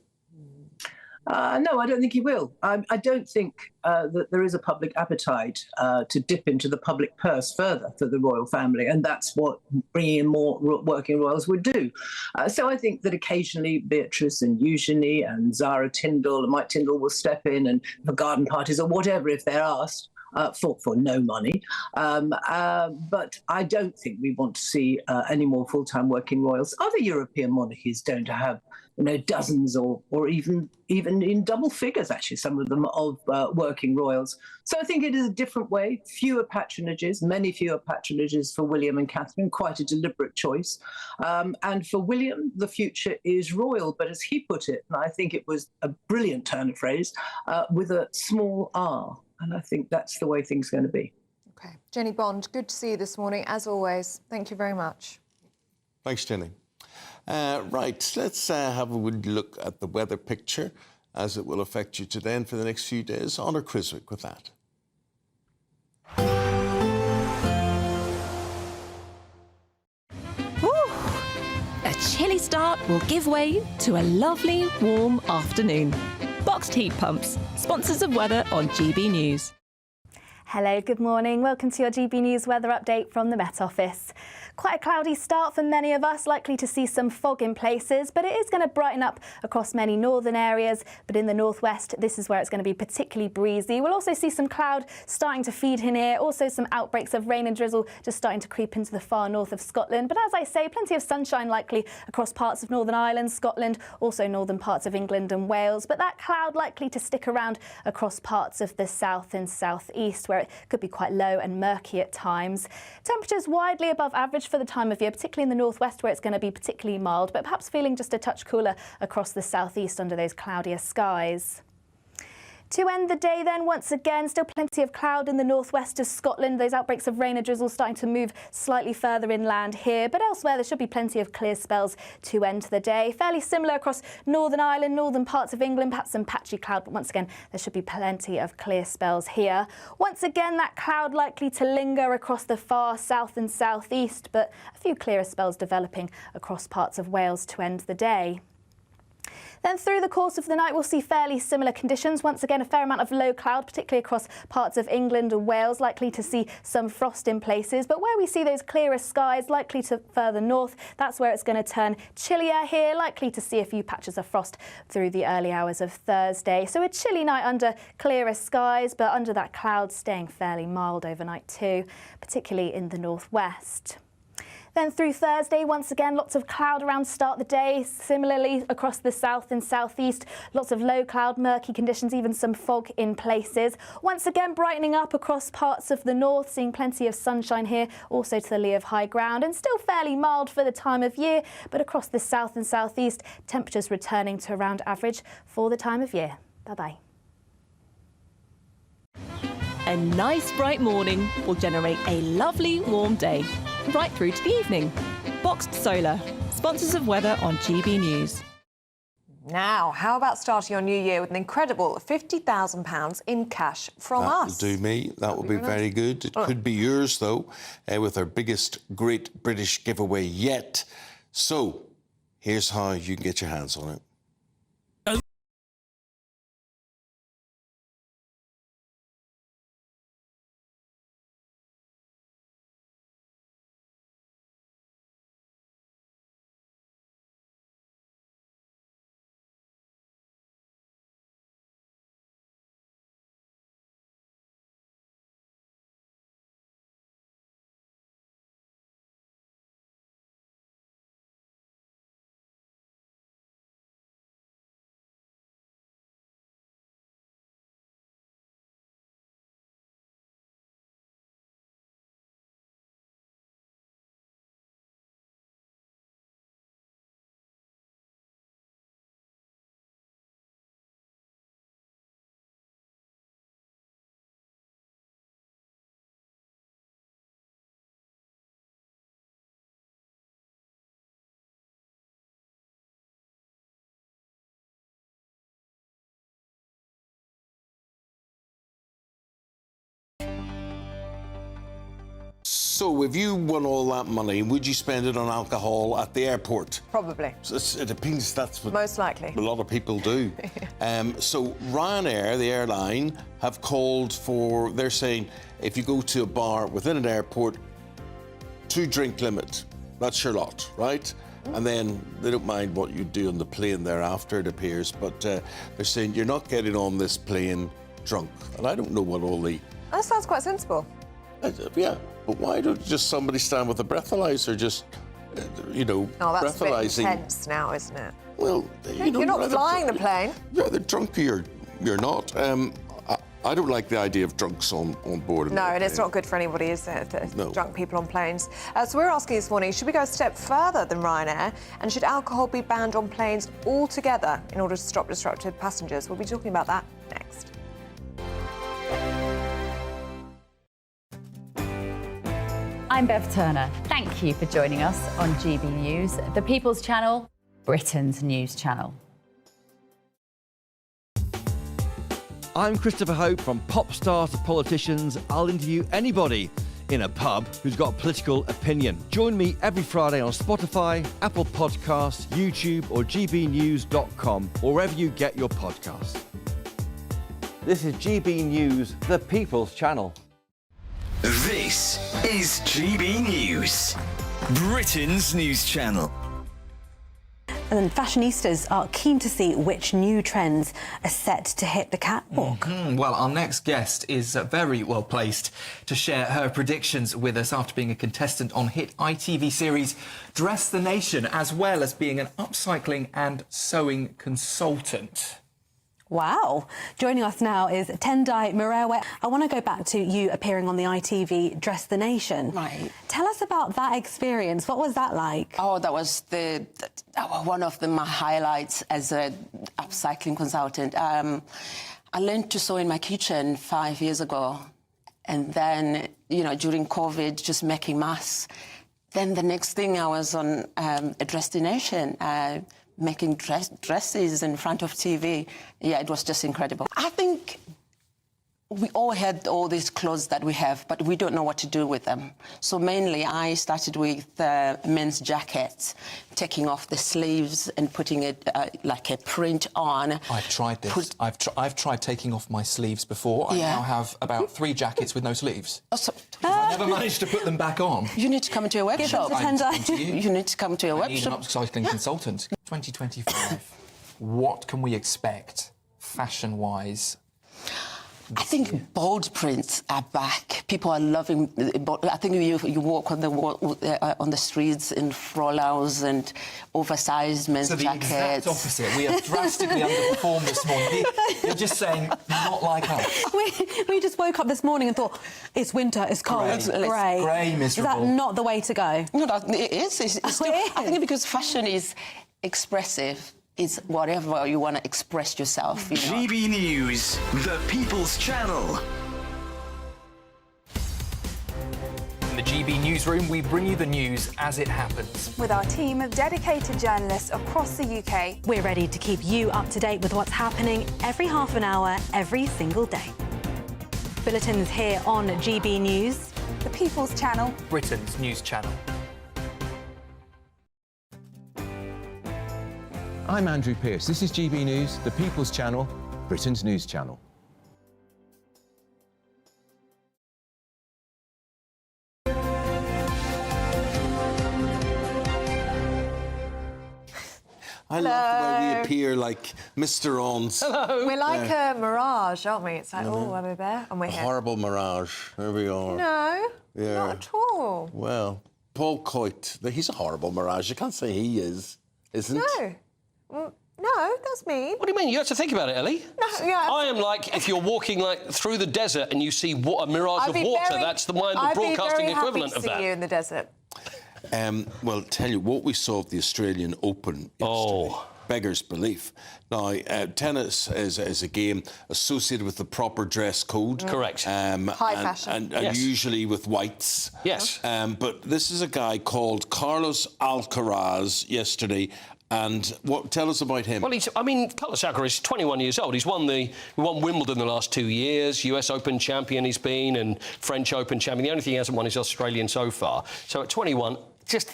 No, I don't think he will. I don't think that there is a public appetite to dip into the public purse further for the royal family, and that's what bringing in more working royals would do. So I think that occasionally Beatrice and Eugenie and Zara Tyndall and Mike Tyndall will step in and for garden parties or whatever if they're asked. For no money. But I don't think we want to see any more full-time working royals. Other European monarchies don't have, you know, dozens or even in double figures, actually, some of them, of working royals. So I think it is a different way, fewer patronages, many fewer patronages for William and Catherine, quite a deliberate choice. And for William, the future is royal, but as he put it, and I think it was a brilliant turn of phrase, with a small r. And I think that's the way things are going to be. OK. Jenny Bond, good to see you this morning, as always. Thank you very much. Thanks, Jenny. Right, let's have a look at the weather picture as it will affect you today and for the next few days. Honor Criswick with that. A chilly start will give way to a lovely, warm afternoon. Boxed heat pumps, sponsors of weather on GB News. Hello, good morning. Welcome to your GB News weather update from the Met Office. Quite a cloudy start for many of us, likely to see some fog in places, but it is going to brighten up across many northern areas. But in the northwest, this is where it's going to be particularly breezy. We'll also see some cloud starting to feed in here, also some outbreaks of rain and drizzle just starting to creep into the far north of Scotland. But as I say, plenty of sunshine likely across parts of Northern Ireland, Scotland, also northern parts of England and Wales. But that cloud likely to stick around across parts of the south and southeast, where it could be quite low and murky at times. Temperatures widely above average for the time of year, particularly in the northwest where it's going to be particularly mild, but perhaps feeling just a touch cooler across the southeast under those cloudier skies. To end the day then, once again, still plenty of cloud in the northwest of Scotland. Those outbreaks of rain and drizzle starting to move slightly further inland here, but elsewhere there should be plenty of clear spells to end the day. Fairly similar across Northern Ireland, northern parts of England, perhaps some patchy cloud, but once again there should be plenty of clear spells here. Once again, that cloud likely to linger across the far south and southeast, but a few clearer spells developing across parts of Wales to end the day. Then through the course of the night, we'll see fairly similar conditions. Once again, a fair amount of low cloud, particularly across parts of England and Wales, likely to see some frost in places. But where we see those clearer skies, likely to further north, that's where it's going to turn chillier here, likely to see a few patches of frost through the early hours of Thursday. So a chilly night under clearer skies, but under that cloud staying fairly mild overnight too, particularly in the northwest. Then through Thursday, once again, lots of cloud around to start the day. Similarly, across the south and southeast, lots of low cloud, murky conditions, even some fog in places. Once again, brightening up across parts of the north, seeing plenty of sunshine here, also to the lee of high ground, and still fairly mild for the time of year. But across the south and southeast, temperatures returning to around average for the time of year. Bye-bye. A nice bright morning will generate a lovely warm day, right through to the evening. Boxed Solar, sponsors of weather on GB News. Now, how about starting your new year with an incredible £50,000 in cash from us? That will do me. That will be very good. It could be yours, though, with our biggest Great British giveaway yet. So, here's how you can get your hands on it. So, if you won all that money, would you spend it on alcohol at the airport? Probably. So it depends. That's what most likely a lot of people do. So Ryanair, the airline, have called for. They're saying if you go to a bar within an airport, 2-drink limit. That's your lot, right? And then they don't mind what you do on the plane thereafter, it appears. But they're saying you're not getting on this plane drunk. And I don't know what all the. That sounds quite sensible. Yeah, but why don't just somebody stand with a breathalyzer, just, breathalyzing? Oh, that's a bit intense now, isn't it? Well, you're not flying the plane. Yeah, the drunker you're not. I don't like the idea of drunks on board. No, and it's not good for anybody, is it? No. Drunk people on planes. So we're asking this morning, should we go a step further than Ryanair? And should alcohol be banned on planes altogether in order to stop disruptive passengers? We'll be talking about that next. I'm Bev Turner. Thank you for joining us on GB News, the People's Channel, Britain's news channel. I'm Christopher Hope. From pop stars to politicians, I'll interview anybody in a pub who's got a political opinion. Join me every Friday on Spotify, Apple Podcasts, YouTube or gbnews.com, or wherever you get your podcasts. This is GB News, the People's Channel. This is GB News, Britain's news channel. And fashionistas are keen to see which new trends are set to hit the catwalk. Well, our next guest is very well placed to share her predictions with us after being a contestant on hit ITV series Dress the Nation, as well as being an upcycling and sewing consultant. Wow. Joining us now is Tendai Murewe. I want to go back to you appearing on the ITV Dress the Nation. Right. Tell us about that experience. What was that like? Oh, that was one of my highlights as an upcycling consultant. I learned to sew in my kitchen 5 years ago. And then, during COVID, just making masks. Then the next thing I was on a Dress the Nation, making dresses in front of TV. Yeah, it was just incredible. I think we all had all these clothes that we have, but we don't know what to do with them. So mainly I started with men's jackets, taking off the sleeves and putting it like a print on. I've tried this. I've tried taking off my sleeves before. I now have about 3 jackets with no sleeves. I never managed to put them back on. You need to come to a workshop. You need to come to a workshop. I need an upcycling consultant. 2025. What can we expect, fashion-wise? I think bold prints are back. People are loving. I think you walk on the streets in frollals and oversized men's jackets. So the exact opposite. We have drastically underperformed this morning. You're just saying not like us. We just woke up this morning and thought it's winter, it's cold, it's grey. Grey, miserable. Is that not the way to go? No, it is. I think because fashion is expressive. It's whatever you want to express yourself. GB News, the People's Channel. In the GB Newsroom, we bring you the news as it happens. With our team of dedicated journalists across the UK. We're ready to keep you up to date with what's happening every half an hour, every single day. Bulletins here on GB News. The People's Channel. Britain's news channel. I'm Andrew Pearce. This is GB News, the People's Channel, Britain's news channel. I love the way we appear like Mr. Ons. Hello. We're like a mirage, aren't we? It's like, oh, are we there? And we're here. Horrible mirage. There we are. No, yeah. not at all. Well, Paul Coit, he's a horrible mirage. You can't say he is, isn't? No. No, that's mean. What do you mean? You have to think about it, Ellie. No, yeah. I am like if you're walking through the desert and you see a mirage of water. That's the broadcasting equivalent of that. I'd be very happy to see you in the desert. Well, tell you what we saw at the Australian Open yesterday. Beggars belief. Now, tennis is a game associated with the proper dress code. Correct. High fashion. And usually with whites. Yes. But this is a guy called Carlos Alcaraz yesterday. And tell us about him. Well, Carlos Alcaraz is 21 years old. He's won Wimbledon the last 2 years. US Open champion he's been, and French Open champion. The only thing he hasn't won is Australian so far. So at 21, just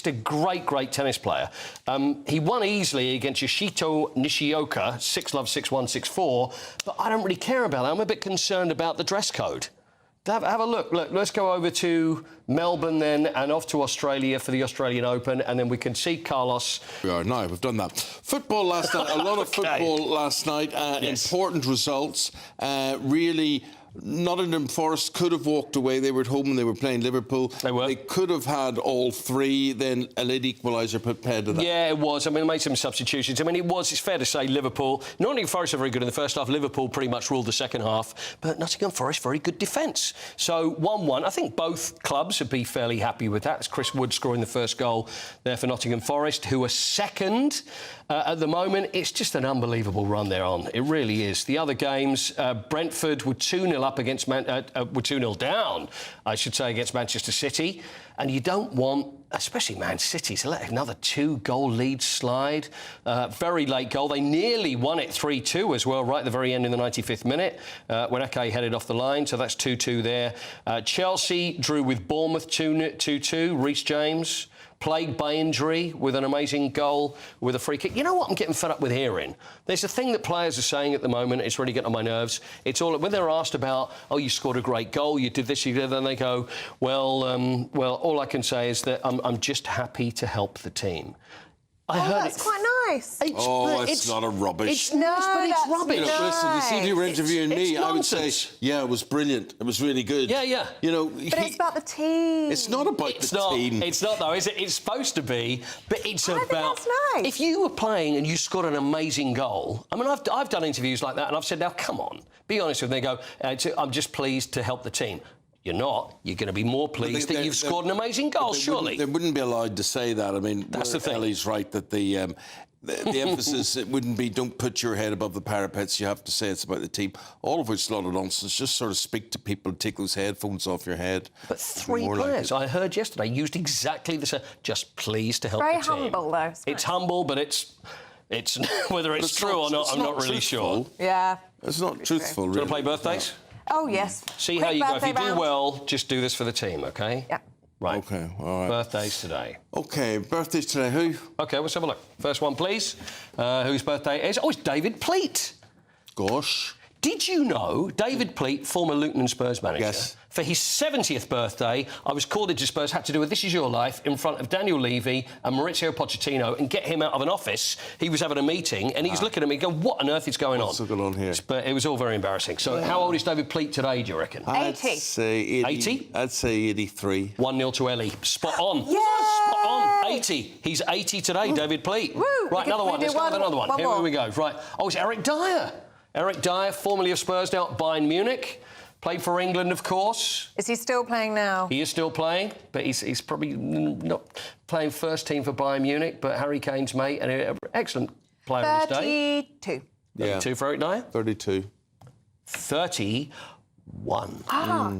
a great tennis player. He won easily against Yoshito Nishioka, 6-love, 6-1, 6-4. But I don't really care about that. I'm a bit concerned about the dress code. Have a look. Look, let's go over to Melbourne then and off to Australia for the Australian Open, and then we can see Carlos. We've done that. Football last night, a lot of football last night. Important results. Really, Nottingham Forest could have walked away. They were at home and they were playing Liverpool. They could have had all 3. Then a late equaliser put paid to that. Yeah, it was. They made some substitutions. It's fair to say Liverpool... Nottingham Forest are very good in the first half. Liverpool pretty much ruled the second half. But Nottingham Forest, very good defence. So 1-1. I think both clubs would be fairly happy with that. It's Chris Wood scoring the first goal there for Nottingham Forest, who are second at the moment. It's just an unbelievable run they're on. It really is. The other games, Brentford were 2-0 up against were 2-0 down, I should say, against Manchester City. And you don't want, especially Man City, to let another 2-goal lead slide. Very late goal. They nearly won it 3-2 as well, right at the very end in the 95th minute, when Ake headed off the line. So that's 2-2 there. Chelsea drew with Bournemouth 2-2. Reece James plagued by injury, with an amazing goal, with a free kick. You know what I'm getting fed up with hearing? There's a thing that players are saying at the moment, it's really getting on my nerves. It's all, when they're asked about, oh, you scored a great goal, you did this, you did that, and they go, well, all I can say is that I'm just happy to help the team. That's quite nice. It's not a rubbish. It's nice, but it's rubbish. You know, listen, you see, if you were interviewing me, I would say, nonsense. yeah, it was brilliant. It was really good. Yeah. You know, But it's about the team. it's not about the team. It's not, though, is it? It's supposed to be, but it's I think about... that's nice. If you were playing and you scored an amazing goal... I mean, I've done interviews like that, and I've said, now, come on, be honest with me. They go, I'm just pleased to help the team. You're not. You're going to be more pleased that you've scored an amazing goal, surely. They wouldn't be allowed to say that. I mean, that's the thing. Ellie's right that the emphasis, it wouldn't be don't put your head above the parapets. You have to say it's about the team. All of which is a lot of nonsense. Just sort of speak to people, take those headphones off your head. But three players, I heard yesterday, used exactly the same. Just pleased to help the team. Very humble, though. It's humble, but it's whether it's true or not, I'm not really sure. Yeah. It's not truthful, Do you want to play birthdays? Oh, yes. See how you go. If you do round. well, just do this for the team, OK? Yeah. Right. OK, all right. Birthdays today. OK, birthdays today. Who? OK, let's have a look. First one, please. Whose birthday is? Oh, it's David Pleat. Gosh. Did you know David Pleat, former Luton and Spurs manager? Yes. For his 70th birthday, I was called into Spurs, had to do a This Is Your Life in front of Daniel Levy and Maurizio Pochettino and get him out of an office. He was having a meeting and he's looking at me going, what on earth is going on? What's going on here? But it was all very embarrassing. So how old is David Pleat today, do you reckon? 80. I'd say 80. I'd say 83. 1-0 to Ellie. Spot on. Yeah! Spot on. 80. He's 80 today, David Pleat. Woo! Right, another one. Let's go with another one. One Here more. we go. Right. Oh, it's Eric Dyer. Eric Dyer, formerly of Spurs, now at Bayern Munich. Played for England, of course. Is he still playing now? He is still playing, but he's probably not playing first team for Bayern Munich, but Harry Kane's mate and an excellent player on his day. 32. 32 for Eric Dyer? 32. 31.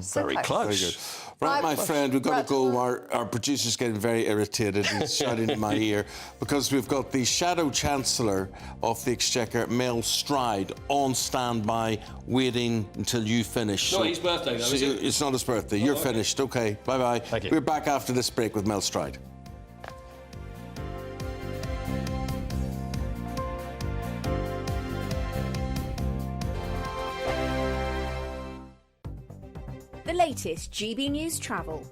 So Very close. Very good. Right, my friend, we've got to go. Our producer's getting very irritated and shouting in my ear because we've got the Shadow Chancellor of the Exchequer, Mel Stride, on standby, waiting until you finish. Not his birthday, though, is it? It's not his birthday. You're okay. finished. OK, bye-bye. Thank you. We're back after this break with Mel Stride. The latest GB News travel.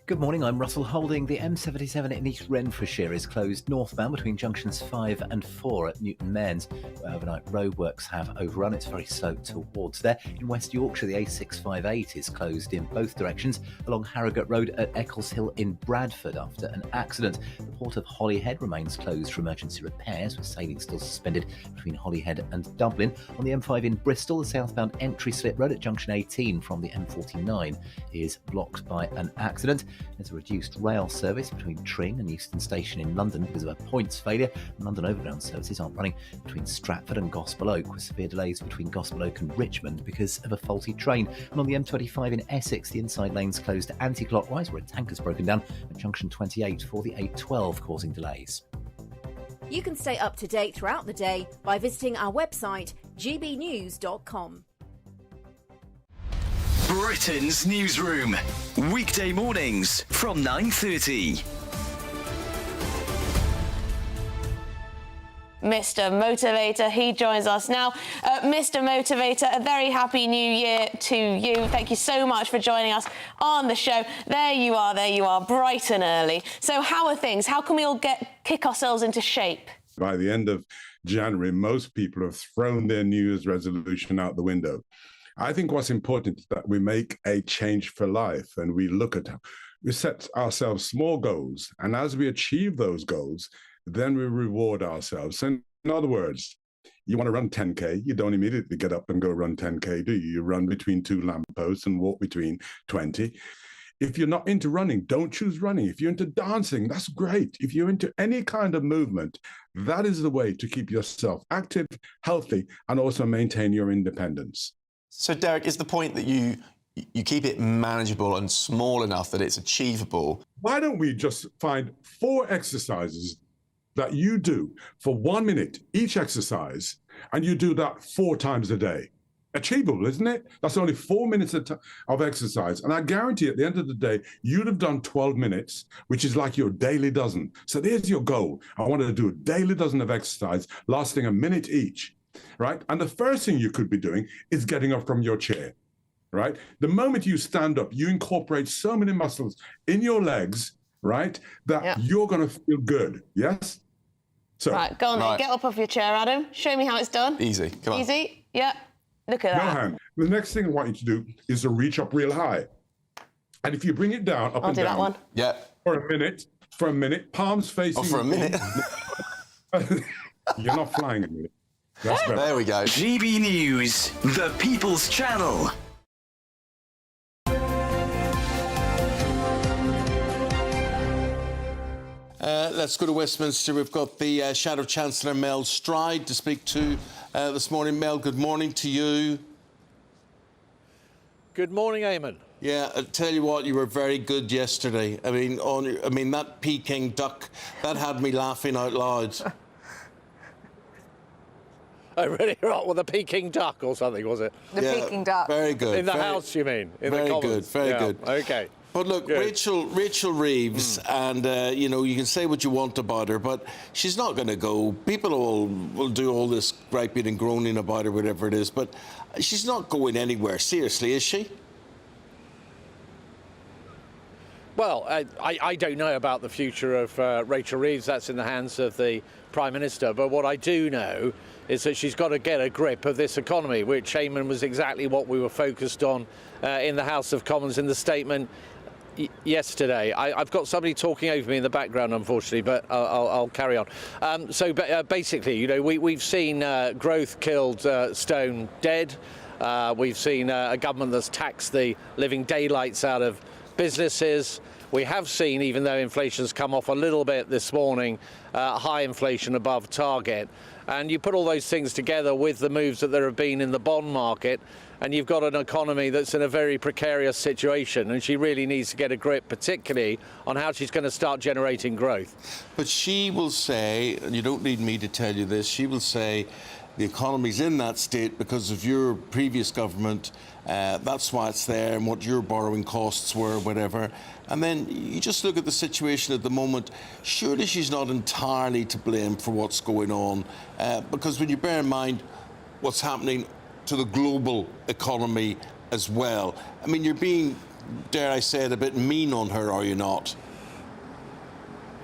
Good morning, I'm Russell Holding. The M77 in East Renfrewshire is closed northbound between junctions 5 and 4 at Newton Mearns, where overnight roadworks have overrun. It's very slow towards there. In West Yorkshire, the A658 is closed in both directions along Harrogate Road at Eccles Hill in Bradford after an accident. The port of Holyhead remains closed for emergency repairs, with sailing still suspended between Holyhead and Dublin. On the M5 in Bristol, the southbound entry slip road at junction 18 from the M49 is blocked by an accident. There's a reduced rail service between Tring and Euston Station in London because of a points failure. London Overground services aren't running between Stratford and Gospel Oak, with severe delays between Gospel Oak and Richmond because of a faulty train. And on the M25 in Essex, the inside lane's closed anti-clockwise where a tanker's broken down at junction 28 for the A12, causing delays. You can stay up to date throughout the day by visiting our website, gbnews.com. Britain's newsroom. Weekday mornings from 9:30. Mr. Motivator, he joins us now. Mr. Motivator, a very happy new year to you. Thank you so much for joining us on the show. There you are, bright and early. So how are things? How can we all kick ourselves into shape? By the end of January, most people have thrown their New Year's resolution out the window. I think what's important is that we make a change for life and we set ourselves small goals. And as we achieve those goals, then we reward ourselves. In other words, you want to run 10K, you don't immediately get up and go run 10K, do you? You run between 2 lampposts and walk between 20. If you're not into running, don't choose running. If you're into dancing, that's great. If you're into any kind of movement, that is the way to keep yourself active, healthy, and also maintain your independence. So, Derek, is the point that you keep it manageable and small enough that it's achievable? Why don't we just find 4 exercises that you do for 1 minute each exercise, and you do that 4 times a day? achievable, isn't it? That's only 4 minutes of exercise. And I guarantee at the end of the day, you'd have done 12 minutes, which is like your daily dozen. So there's your goal. I wanted to do a daily dozen of exercise lasting a minute each, right? And the first thing you could be doing is getting up from your chair, right? The moment you stand up, you incorporate so many muscles in your legs, right, that you're going to feel good, yes? So, right, go on then. Get up off your chair, Adam. Show me how it's done. Easy, come on. Easy, yeah. Look at no that. hand. The next thing I want you to do is to reach up real high. And if you bring it down, up I'll and do down. that one. Yeah. For a minute, palms facing. Oh, for a minute? You're not flying at me. That's better. There we go. GB News, the People's Channel. Let's go to Westminster. We've got the Shadow Chancellor Mel Stride to speak to this morning. Mel, good morning to you. Good morning, Eamonn. Yeah, I tell you what, you were very good yesterday. I mean, that Peking duck, that had me laughing out loud. Oh, really? Right, well, the Peking duck or something, was it? The Peking duck. Very good. In the House, you mean? In very the Commons? good, very good. OK. But look, good. Rachel Reeves, and, you know, you can say what you want about her, but she's not going to go. People will do all this griping and groaning about her, whatever it is, but she's not going anywhere. Seriously, is she? Well, I don't know about the future of Rachel Reeves. That's in the hands of the Prime Minister. But what I do know is that she's got to get a grip of this economy, which, Eamonn, was exactly what we were focused on in the House of Commons in the statement yesterday. I've got somebody talking over me in the background, unfortunately, but I'll carry on. Basically, you know, we've seen growth killed stone dead. We've seen a government that's taxed the living daylights out of businesses. We have seen, even though inflation's come off a little bit this morning, high inflation above target. And you put all those things together with the moves that there have been in the bond market, and you've got an economy that's in a very precarious situation, and she really needs to get a grip, particularly on how she's going to start generating growth. But she will say, and you don't need me to tell you this, she will say the economy's in that state because of your previous government. That's why it's there, and what your borrowing costs were, whatever. And then you just look at the situation at the moment. Surely she's not entirely to blame for what's going on, because when you bear in mind what's happening to the global economy as well, I mean, you're being, dare I say it, a bit mean on her, are you not?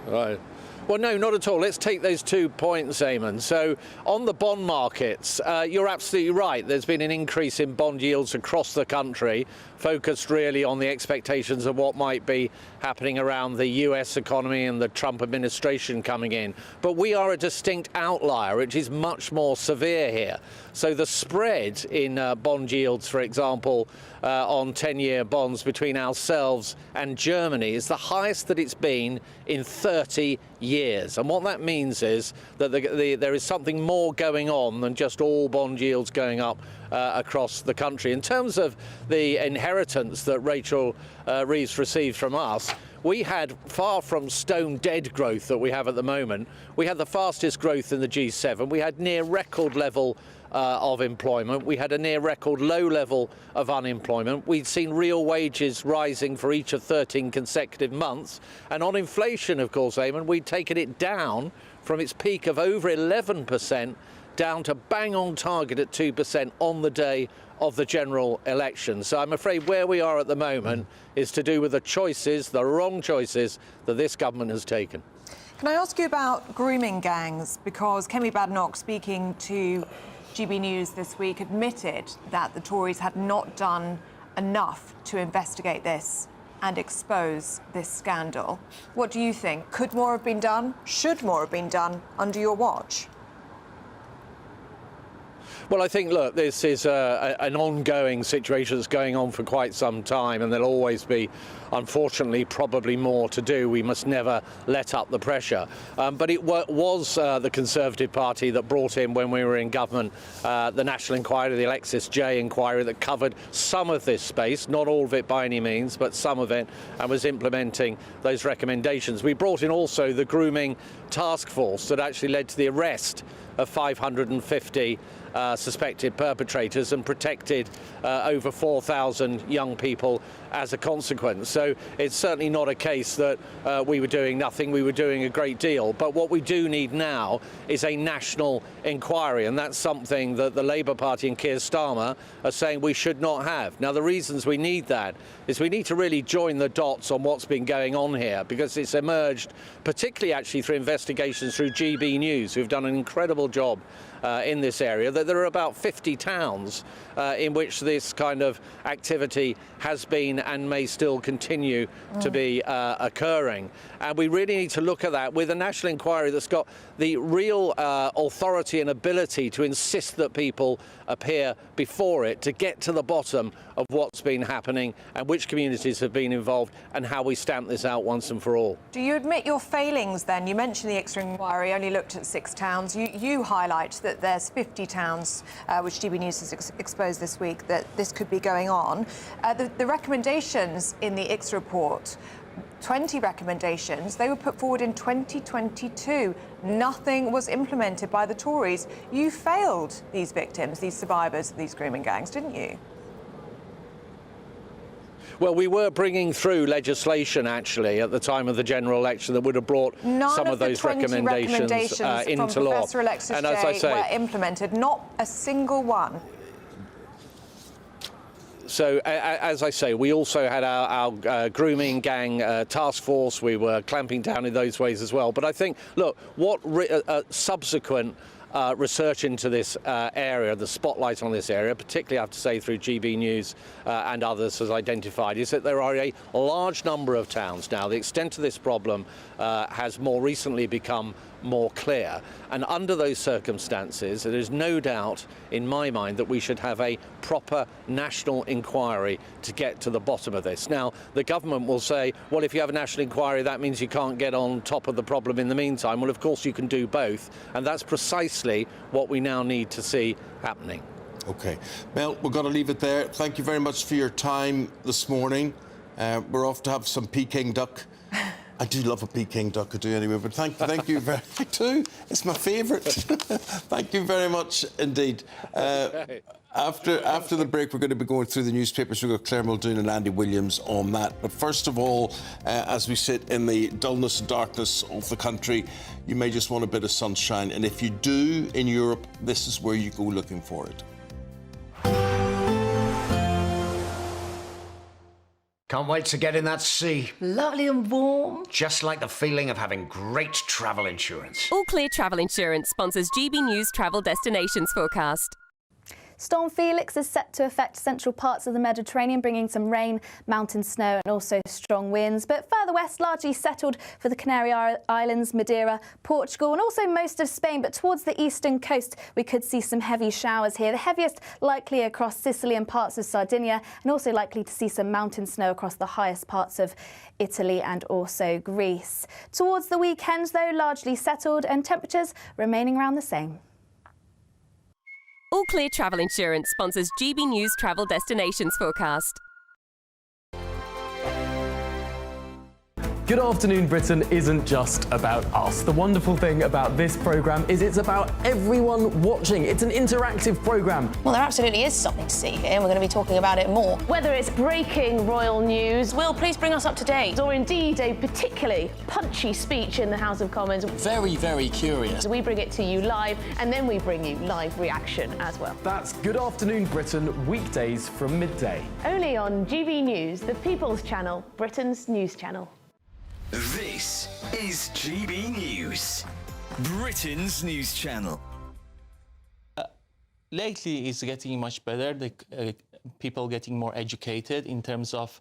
Right. Well, no, not at all. Let's take those 2 points, Eamonn. So, on the bond markets, you're absolutely right. There's been an increase in bond yields across the country, focused really on the expectations of what might be happening around the US economy and the Trump administration coming in. But we are a distinct outlier, which is much more severe here. So the spread in bond yields, for example, on 10-year bonds between ourselves and Germany is the highest that it's been in 30 years. And what that means is that there is something more going on than just all bond yields going up across the country. In terms of the inheritance that Rachel Reeves received from us, we had far from stone dead growth that we have at the moment. We had the fastest growth in the G7. We had near record level of employment. We had a near record low level of unemployment. We'd seen real wages rising for each of 13 consecutive months. And on inflation, of course, Eamonn, we'd taken it down from its peak of over 11% down to bang on target at 2% on the day of the general election. So I'm afraid where we are at the moment is to do with the choices, the wrong choices that this government has taken. Can I ask you about grooming gangs? Because Kemi Badenoch, speaking to GB News this week, admitted that the Tories had not done enough to investigate this and expose this scandal. What do you think? Could more have been done? Should more have been done under your watch? Well, I think, look, this is an ongoing situation that's going on for quite some time, and there'll always be, unfortunately, probably more to do. We must never let up the pressure. But it was the Conservative Party that brought in, when we were in government, the National Inquiry, the Alexis J inquiry, that covered some of this space, not all of it by any means, but some of it, and was implementing those recommendations. We brought in also the grooming task force that actually led to the arrest of 550 suspected perpetrators and protected over 4,000 young people as a consequence. So it's certainly not a case that we were doing nothing, we were doing a great deal. But what we do need now is a national inquiry, and that's something that the Labour Party and Keir Starmer are saying we should not have. Now, the reasons we need that is we need to really join the dots on what's been going on here, because it's emerged, particularly actually through investigations through GB News, who've done an incredible job in this area, that there are about 50 towns in which this kind of activity has been and may still continue to be occurring. And we really need to look at that with a national inquiry that's got the real authority and ability to insist that people appear before it, to get to the bottom of what's been happening and which communities have been involved and how we stamp this out once and for all. Do you admit your failings then? You mentioned the extra inquiry only looked at 6 towns. You highlight that there's 50 towns, which GB News has exposed this week, that this could be going on. The recommendations in the ICS report, 20 recommendations, they were put forward in 2022. Nothing was implemented by the Tories. You failed these victims, these survivors of these grooming gangs, didn't you? Well, we were bringing through legislation, actually, at the time of the general election that would have brought some of those recommendations into law. Professor Alexis and as I say, were implemented, not a single one. So, as I say, we also had our grooming gang task force. We were clamping down in those ways as well. But I think, look, what subsequent research into this area, the spotlight on this area, particularly I have to say through GB News and others has identified, is that there are a large number of towns now. The extent of this problem has more recently become more clear, and under those circumstances there is no doubt in my mind that we should have a proper national inquiry to get to the bottom of this. Now, the government will say, well, if you have a national inquiry that means you can't get on top of the problem in the meantime. Well, of course you can do both, and that's precisely what we now need to see happening. Okay, Mel, we've got to leave it there. Thank you very much for your time this morning. We're off to have some Peking duck. I do love a Peking duck, I do anyway, but thank you very much. I do. It's my favourite. Thank you very much indeed. After the break, we're going to be going through the newspapers. We've got Claire Muldoon and Andy Williams on that. But first of all, as we sit in the dullness and darkness of the country, you may just want a bit of sunshine. And if you do in Europe, this is where you go looking for it. Can't wait to get in that sea. Lovely and warm. Just like the feeling of having great travel insurance. All Clear Travel Insurance sponsors GB News Travel Destinations Forecast. Storm Felix is set to affect central parts of the Mediterranean, bringing some rain, mountain snow and also strong winds. But further west, largely settled for the Canary Islands, Madeira, Portugal and also most of Spain. But towards the eastern coast, we could see some heavy showers here. The heaviest likely across Sicily and parts of Sardinia, and also likely to see some mountain snow across the highest parts of Italy and also Greece. Towards the weekend, though, largely settled and temperatures remaining around the same. All Clear Travel Insurance sponsors GB News Travel Destinations Forecast. Good Afternoon Britain isn't just about us. The wonderful thing about this programme is it's about everyone watching. It's an interactive programme. Well, there absolutely is something to see here, and we're going to be talking about it more. Whether it's breaking royal news, Will, please bring us up to date. or indeed a particularly punchy speech in the House of Commons, Very, very curious. we bring it to you live, and then we bring you live reaction as well. That's Good Afternoon Britain, weekdays from midday. Only on GB News, the People's Channel, Britain's news channel. This is GB News, Britain's news channel. Lately, it's getting much better. The people getting more educated in terms of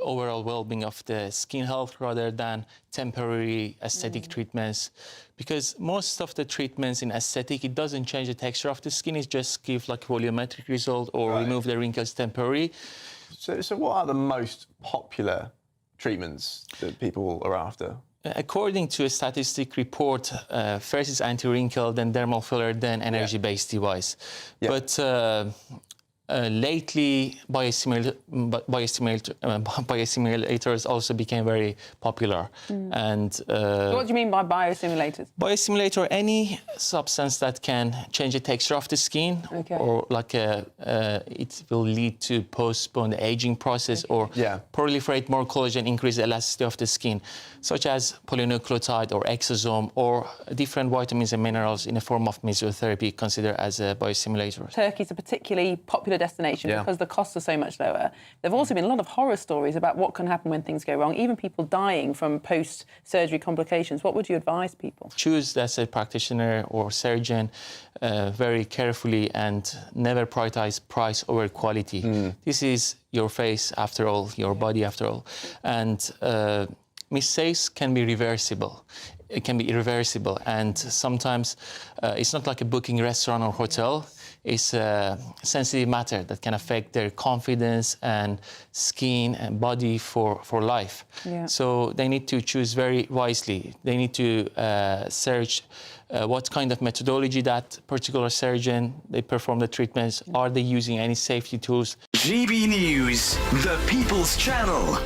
overall well-being of the skin health rather than temporary aesthetic treatments. Because most of the treatments in aesthetic, it doesn't change the texture of the skin. It just gives like volumetric result or remove the wrinkles temporarily. So what are the most popular treatments that people are after? According to a statistic report, first is anti-wrinkle, then dermal filler, then energy-based device. But Lately, biostimulators also became very popular. And what do you mean by biostimulators? Biosimulator, any substance that can change the texture of the skin, or like it will lead to postpone the aging process, or proliferate more collagen, increase the elasticity of the skin, such as polynucleotide or exosome, or different vitamins and minerals in a form of mesotherapy considered as a biostimulator. Turkey's a particularly popular destination because the costs are so much lower. There have also been a lot of horror stories about what can happen when things go wrong, even people dying from post-surgery complications. What would you advise people? Choose as a practitioner or surgeon very carefully and never prioritize price over quality. This is your face after all, your body after all. And mistakes can be reversible. It can be irreversible, and sometimes it's not like a booking restaurant or hotel. It's a sensitive matter that can affect their confidence and skin and body for life. So they need to choose very wisely. They need to search what kind of methodology that particular surgeon they perform the treatments. Are they using any safety tools? GB News, the People's Channel.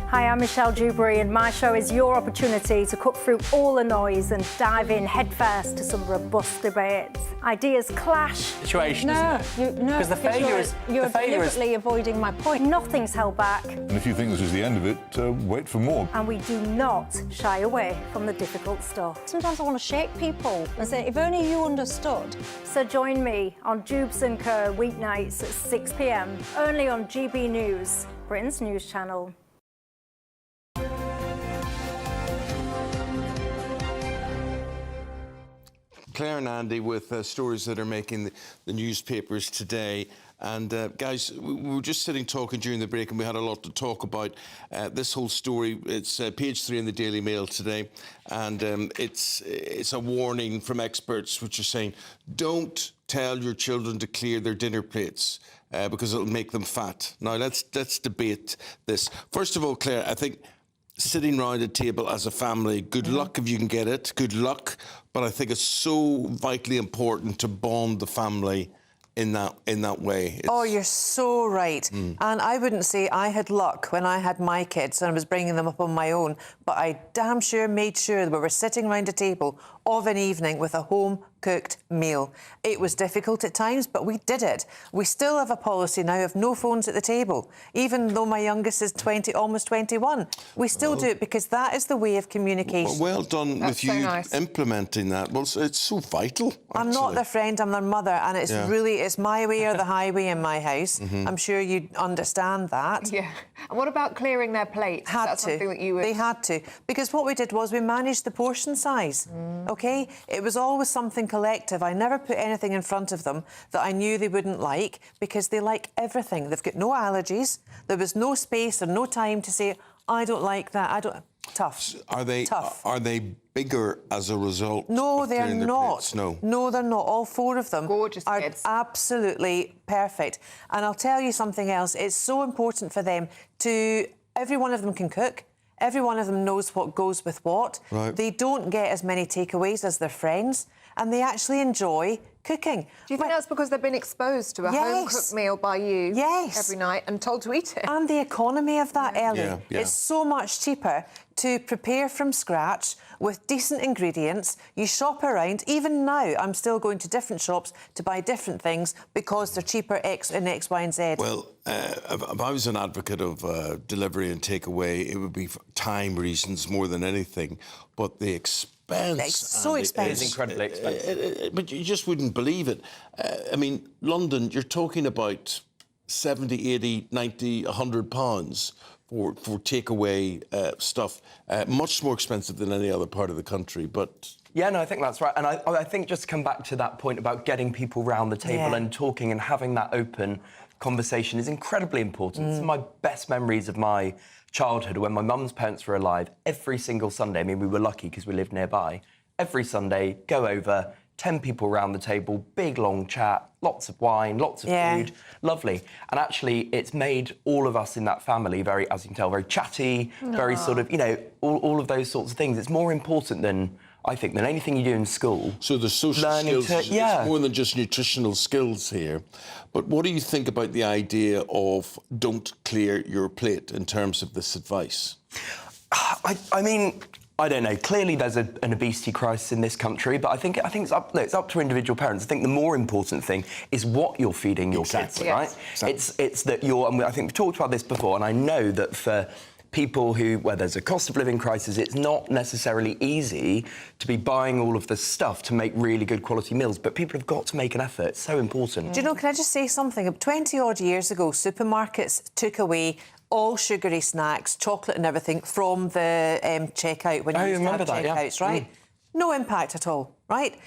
Hi, I'm Michelle Dewberry, and my show is your opportunity to cut through all the noise and dive in headfirst to some robust debates. Ideas clash. Situation, Because the failure is... You're deliberately avoiding my point. Nothing's held back. And if you think this is the end of it, wait for more. And we do not shy away from the difficult stuff. Sometimes I want to shake people and say, if only you understood. So join me on Jubes & Co. weeknights at 6 p.m, only on GB News, Britain's news channel. Claire and Andy with stories that are making the newspapers today. And guys, we were just sitting talking during the break, and we had a lot to talk about. This whole story, it's page 3 in the Daily Mail today, and it's a warning from experts which are saying, don't tell your children to clear their dinner plates because it'll make them fat. Now, let's debate this. First of all, Claire, I think sitting round a table as a family, good luck if you can get it, good luck. But I think it's so vitally important to bond the family in that way. Oh, you're so right. And I wouldn't say I had luck when I had my kids and I was bringing them up on my own, but I damn sure made sure that we were sitting round a table of an evening with a home-cooked meal. It was difficult at times, but we did it. We still have a policy now of no phones at the table, even though my youngest is 20, almost 21. We still do it because that is the way of communication. Well done with you implementing that. Well, it's so vital, actually. I'm not their friend, I'm their mother, and it's really, it's my way or the highway in my house. I'm sure you understand that. Yeah. And what about clearing their plates? They had to, because what we did was we managed the portion size. OK? It was always something collective. I never put anything in front of them that I knew they wouldn't like, because they like everything. They've got no allergies. There was no space or no time to say, I don't like that. I don't... Tough. Are they bigger as a result? No, they're not. No, they're not. All 4 of them are kids. Absolutely perfect. And I'll tell you something else. It's so important for them to... Every one of them can cook. Every one of them knows what goes with what. Right. They don't get as many takeaways as their friends, and they actually enjoy cooking. Do you think that's because they've been exposed to a home-cooked meal by you every night and told to eat it? And the economy of that, Ellie. It's so much cheaper to prepare from scratch with decent ingredients. You shop around. Even now, I'm still going to different shops to buy different things because they're cheaper in X, Y and Z. Well, if I was an advocate of delivery and takeaway, it would be for time reasons more than anything. But the expense... It's so expensive. It is incredibly expensive. But you just wouldn't believe it. I mean, London, you're talking about 70, 80, 90, £100 for takeaway stuff. Much more expensive than any other part of the country, but... Yeah, no, I think that's right. And I think just to come back to that point about getting people round the table and talking and having that open conversation is incredibly important. Some of my best memories of my childhood, when my mum's parents were alive, every single Sunday, I mean, we were lucky because we lived nearby, every Sunday, go over, 10 people around the table, big, long chat, lots of wine, lots of food, lovely. And actually, it's made all of us in that family very, as you can tell, very chatty, very sort of, you know, all of those sorts of things. It's more important than I think, than anything you do in school. So the social Learning skills, to- yeah. it's more than just nutritional skills here. But what do you think about the idea of don't clear your plate in terms of this advice? I mean, I don't know. Clearly, there's an obesity crisis in this country, but I think it's up to individual parents. I think the more important thing is what you're feeding your kids, right? Exactly. It's that and I think we've talked about this before, and I know that for people where there's a cost of living crisis, it's not necessarily easy to be buying all of this stuff to make really good quality meals, but people have got to make an effort. It's so important. Do you know, can I just say something? 20-odd years ago, supermarkets took away all sugary snacks, chocolate and everything from the checkout when you used to have checkouts, right? No impact at all, right?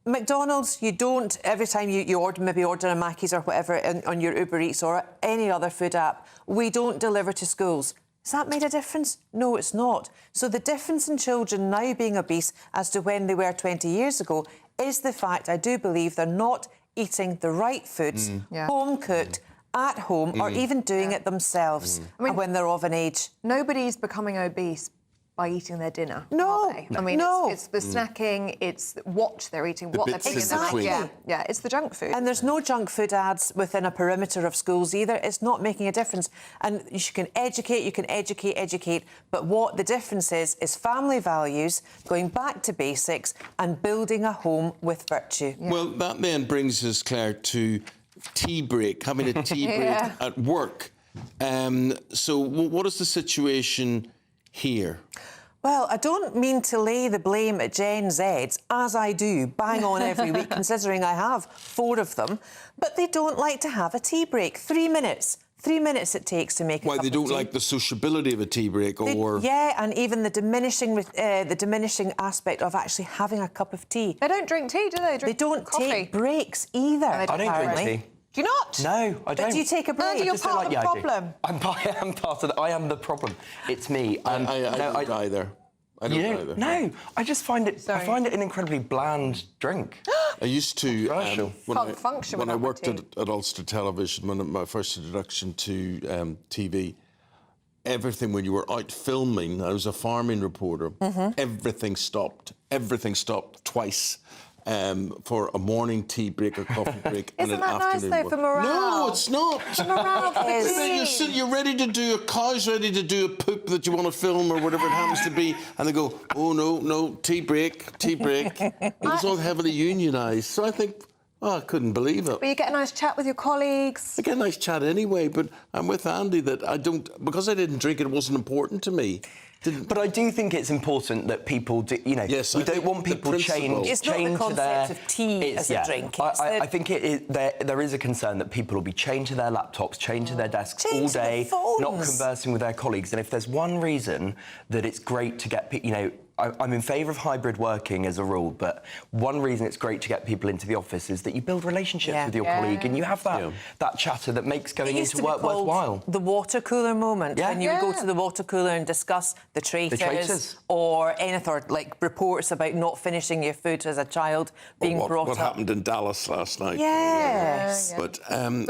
McDonald's, you don't, every time you order a Mackey's or whatever on your Uber Eats or any other food app, we don't deliver to schools. Has that made a difference? No, it's not. So the difference in children now being obese as to when they were 20 years ago is the fact, I do believe, they're not eating the right foods, home-cooked, at home, or even doing it themselves when they're of an age. Nobody's becoming obese by eating their dinner. No. I mean, it's the snacking, it's what they're eating, what they're putting in their mouth. Yeah, it's the junk food. And there's no junk food ads within a perimeter of schools either. It's not making a difference. And you can educate, but what the difference is family values, going back to basics and building a home with virtue. Well, that then brings us, Claire, to tea break, having a tea break at work. So what is the situation here? Well, I don't mean to lay the blame at Gen Zs, as I do, bang on every week, considering I have 4 of them, but they don't like to have a tea break. 3 minutes. 3 minutes it takes to make a cup Why, they don't of tea. like the sociability of a tea break, or... and even the diminishing aspect of actually having a cup of tea. They don't drink tea, do they? They don't take breaks either, I don't drink tea. Do you not? No, I don't. But do you take a break? Andy, you're part of the problem. I am part of I am the problem. It's me. I don't either. I don't either. No, I just find it. I find it an incredibly bland drink. I used to when I worked at Ulster Television, my first introduction to TV. Everything, when you were out filming, I was a farming reporter. Everything stopped. Everything stopped twice. For a morning tea break, a coffee break, and an afternoon Isn't that nice, though, for morale? No, it's not. Morale You're ready to do a cow's ready to do a poop that you want to film or whatever it happens to be, and they go, oh no, tea break. It was all heavily unionised, so I think, I couldn't believe it. But you get a nice chat with your colleagues. I get a nice chat anyway, but I'm with Andy that I don't, because I didn't drink it wasn't important to me. But I do think it's important that people do, we don't want people to change. It's not the concept of tea as a drink. I think there is a concern that people will be chained to their laptops, chained to their desks all day, not conversing with their colleagues. And if there's one reason that it's great to get people, I'm in favour of hybrid working as a rule, but one reason it's great to get people into the office is that you build relationships with your colleague and you have that chatter that makes going into work worthwhile. The water cooler moment, when you would go to the water cooler and discuss the traitors or anything, or like reports about not finishing your food as a child being brought up. What happened in Dallas last night? Yes. But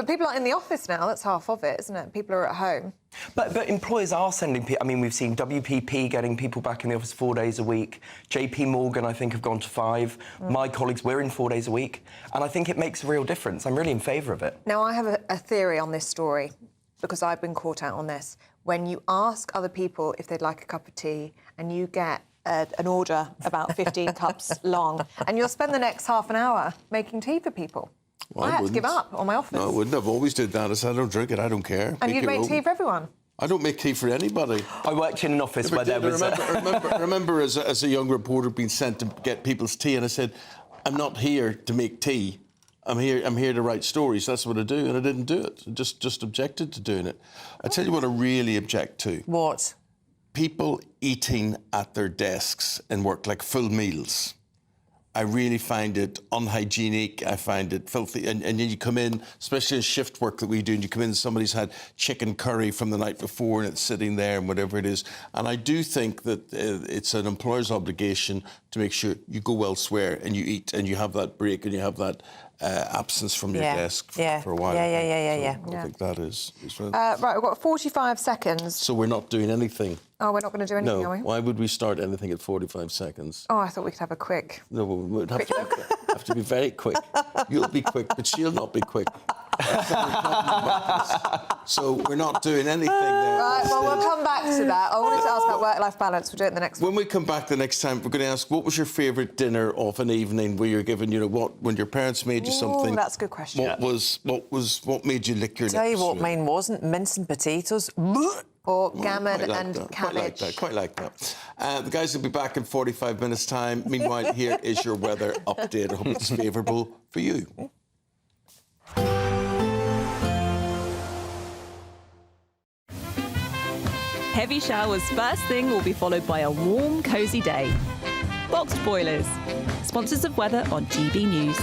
people aren't in the office now. That's half of it, isn't it? People are at home. But employers are sending people. I mean, we've seen WPP getting people back in the office 4 days a week. JP Morgan, I think, have gone to 5. My colleagues, we're in 4 days a week. And I think it makes a real difference. I'm really in favour of it. Now, I have a theory on this story, because I've been caught out on this. When you ask other people if they'd like a cup of tea and you get an order about 15 cups long, and you'll spend the next half an hour making tea for people. Well, I had to give up on my office. No, I wouldn't. I've always did that. I said, I don't drink it, I don't care. And you'd make tea for everyone? I don't make tea for anybody. I worked in an office where there was... I remember as a young reporter being sent to get people's tea, and I said, I'm not here to make tea. I'm here to write stories. That's what I do, and I didn't do it. I just objected to doing it. I tell you what I really object to. What? People eating at their desks in work, like full meals. I really find it unhygienic. I find it filthy. And then you come in, especially in shift work that we do, and you come in, somebody's had chicken curry from the night before and it's sitting there and whatever it is. And I do think that it's an employer's obligation to make sure you go elsewhere and you eat and you have that break and you have that absence from your desk for a while. Yeah. I think that is right. Right, we've got 45 seconds. So we're not doing anything. Oh, we're not going to do anything, No. are we? Why would we start anything at 45 seconds? Oh, I thought we could have a quick... No, we would have to be very quick. You'll be quick, but she'll not be quick. So we're not doing anything there. Right, well, we'll come back to that. I wanted to ask about work-life balance. We'll do it in the next one. When we come back the next time, we're going to ask, what was your favourite dinner of an evening where you're given, when your parents made you something? That's a good question. What made you lick your lips? Tell you what, mine wasn't mince and potatoes. Or gammon and cabbage. Quite like that. The guys will be back in 45 minutes' time. Meanwhile, here is your weather update. I hope it's favourable for you. Heavy showers first thing will be followed by a warm, cosy day. Boxed Boilers, sponsors of weather on GB News.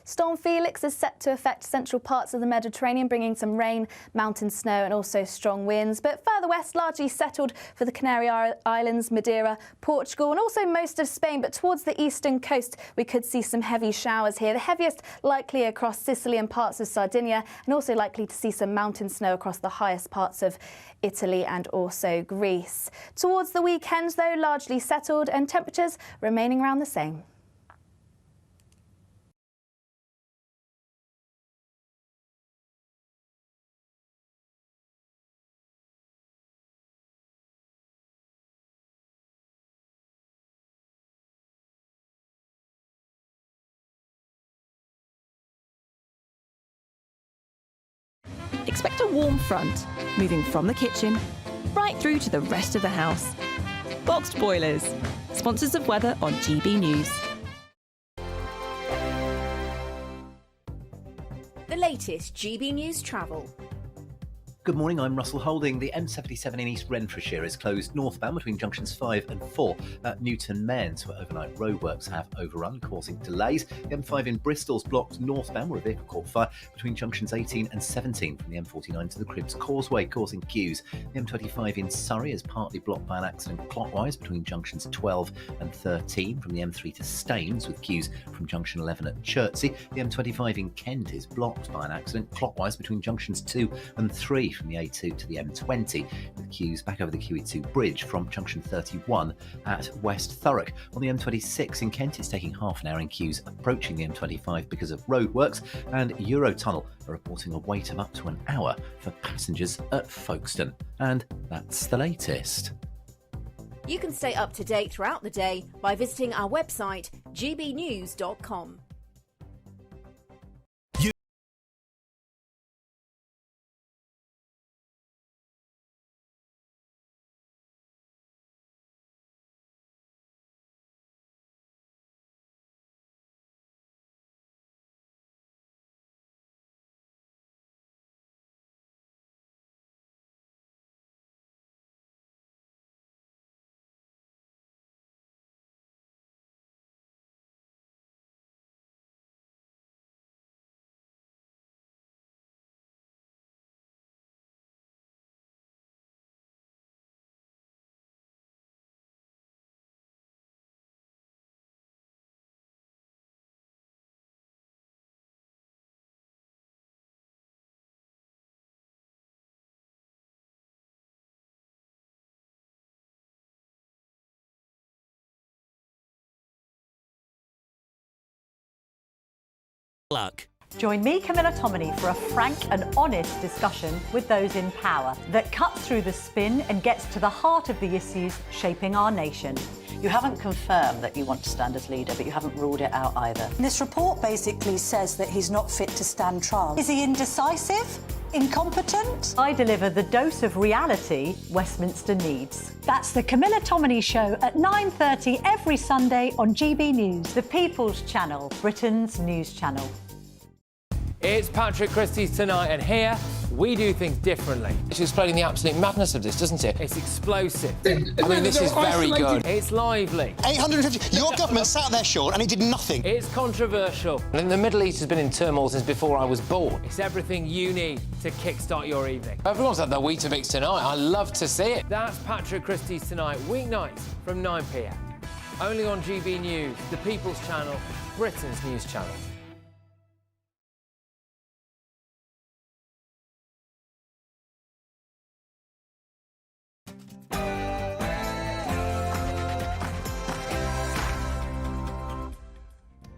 Storm Felix is set to affect central parts of the Mediterranean, bringing some rain, mountain snow and also strong winds. But further west, largely settled for the Canary Islands, Madeira, Portugal and also most of Spain. But towards the eastern coast, we could see some heavy showers here. The heaviest likely across Sicily and parts of Sardinia, and also likely to see some mountain snow across the highest parts of Italy and also Greece. Towards the weekend, though, largely settled and temperatures remaining around the same. Expect a warm front, moving from the kitchen right through to the rest of the house. Boxed Boilers, sponsors of weather on GB News. The latest GB News travel. Good morning, I'm Russell Holding. The M77 in East Renfrewshire is closed northbound between junctions 5 and 4 at Newton Mains, where overnight roadworks have overrun, causing delays. The M5 in Bristol's blocked northbound, where a vehicle caught fire between junctions 18 and 17 from the M49 to the Cribbs Causeway, causing queues. The M25 in Surrey is partly blocked by an accident clockwise between junctions 12 and 13 from the M3 to Staines, with queues from junction 11 at Chertsey. The M25 in Kent is blocked by an accident clockwise between junctions 2 and 3 from the A2 to the M20, with queues back over the QE2 bridge from junction 31 at West Thurrock. On the M26 in Kent, it's taking half an hour in queues approaching the M25 because of roadworks, and Eurotunnel are reporting a wait of up to an hour for passengers at Folkestone. And that's the latest. You can stay up to date throughout the day by visiting our website gbnews.com. Luck. Join me, Camilla Tominey, for a frank and honest discussion with those in power that cuts through the spin and gets to the heart of the issues shaping our nation. You haven't confirmed that you want to stand as leader, but you haven't ruled it out either. This report basically says that he's not fit to stand trial. Is he indecisive? Incompetent? I deliver the dose of reality Westminster needs. That's the Camilla Tominey Show at 9:30 every Sunday on GB News, the People's Channel, Britain's news channel. It's Patrick Christie's Tonight, and here we do things differently. It's explaining the absolute madness of this, doesn't it? It's explosive. I mean, this is very good. It's lively. 850. Your government sat there, Sean, and it did nothing. It's controversial. And the Middle East has been in turmoil since before I was born. It's everything you need to kickstart your evening. Everyone's had their Weetabix tonight. I love to see it. That's Patrick Christie's Tonight, weeknights from 9 p.m. Only on GB News, the People's Channel, Britain's news channel.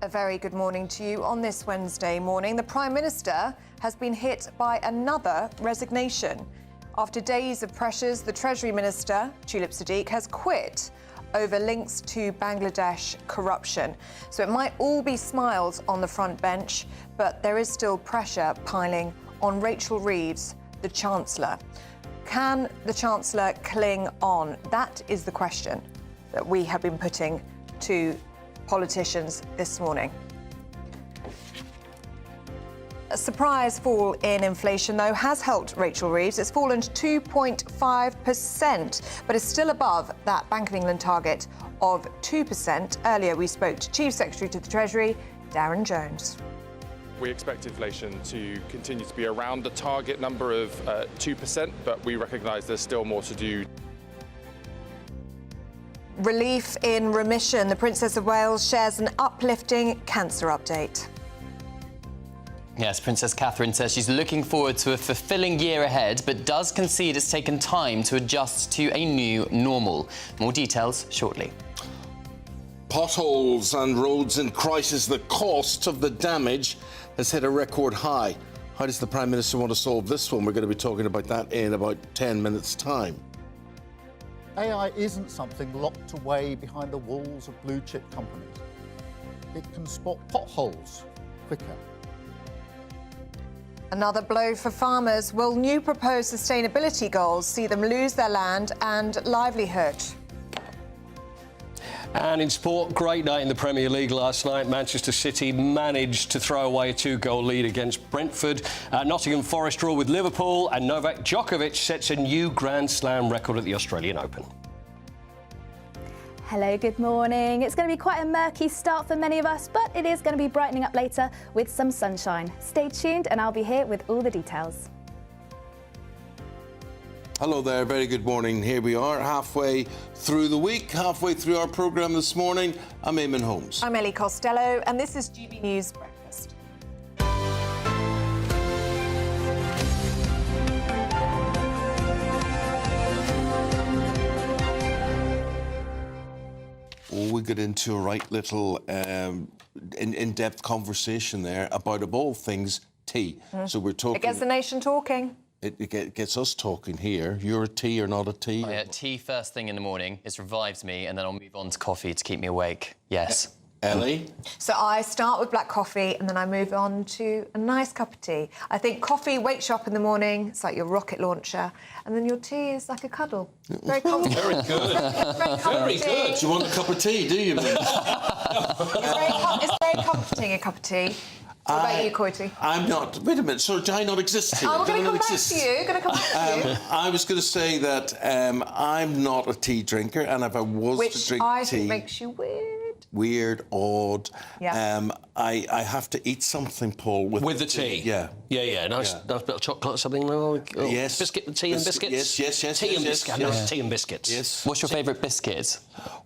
A very good morning to you on this Wednesday morning. The Prime Minister has been hit by another resignation. After days of pressures, the Treasury Minister, Tulip Siddiq, has quit over links to Bangladesh corruption. So it might all be smiles on the front bench, but there is still pressure piling on Rachel Reeves, the Chancellor. Can the Chancellor cling on? That is the question that we have been putting to politicians this morning. A surprise fall in inflation, though, has helped Rachel Reeves. It's fallen to 2.5%, but is still above that Bank of England target of 2%. Earlier, we spoke to Chief Secretary to the Treasury, Darren Jones. We expect inflation to continue to be around the target number of 2%, but we recognise there's still more to do. Relief in remission. The Princess of Wales shares an uplifting cancer update. Yes, Princess Catherine says she's looking forward to a fulfilling year ahead, but does concede it's taken time to adjust to a new normal. More details shortly. Potholes and roads in crisis. The cost of the damage has hit a record high. How does the Prime Minister want to solve this one? We're going to be talking about that in about 10 minutes' time. AI isn't something locked away behind the walls of blue-chip companies. It can spot potholes quicker. Another blow for farmers. Will new proposed sustainability goals see them lose their land and livelihood? And in sport, great night in the Premier League last night. Manchester City managed to throw away a 2-goal lead against Brentford. Nottingham Forest draw with Liverpool, and Novak Djokovic sets a new Grand Slam record at the Australian Open. Hello, good morning. It's going to be quite a murky start for many of us, but it is going to be brightening up later with some sunshine. Stay tuned and I'll be here with all the details. Hello there, very good morning. Here we are, halfway through the week, halfway through our programme this morning. I'm Eamonn Holmes. I'm Ellie Costello, and this is GB News Breakfast. Oh, we got into a right little in-depth conversation there about, of all things, tea. So we're talking... It gets the nation talking. It gets us talking here. You're a tea or not a tea? Oh, yeah, tea first thing in the morning. It revives me, and then I'll move on to coffee to keep me awake. Yes. Ellie? So I start with black coffee and then I move on to a nice cup of tea. I think coffee wakes you up in the morning. It's like your rocket launcher. And then your tea is like a cuddle. Very comfortable. Very good. Very good. Do you want a cup of tea, do you? It's very comforting, a cup of tea. What about you, Coity? I'm not. Wait a minute. So do I not exist here? Oh, we're going to come back to you. I was going to say that I'm not a tea drinker, and if I was to drink I tea, think makes you weird, odd. Yeah. I have to eat something, Paul, with the tea. Yeah. Yeah. Nice bit of chocolate or something. Oh, yes. Biscuit, tea and biscuits. Yes. Tea and biscuits. Yes. Tea and biscuits. Yes. What's your favourite biscuit?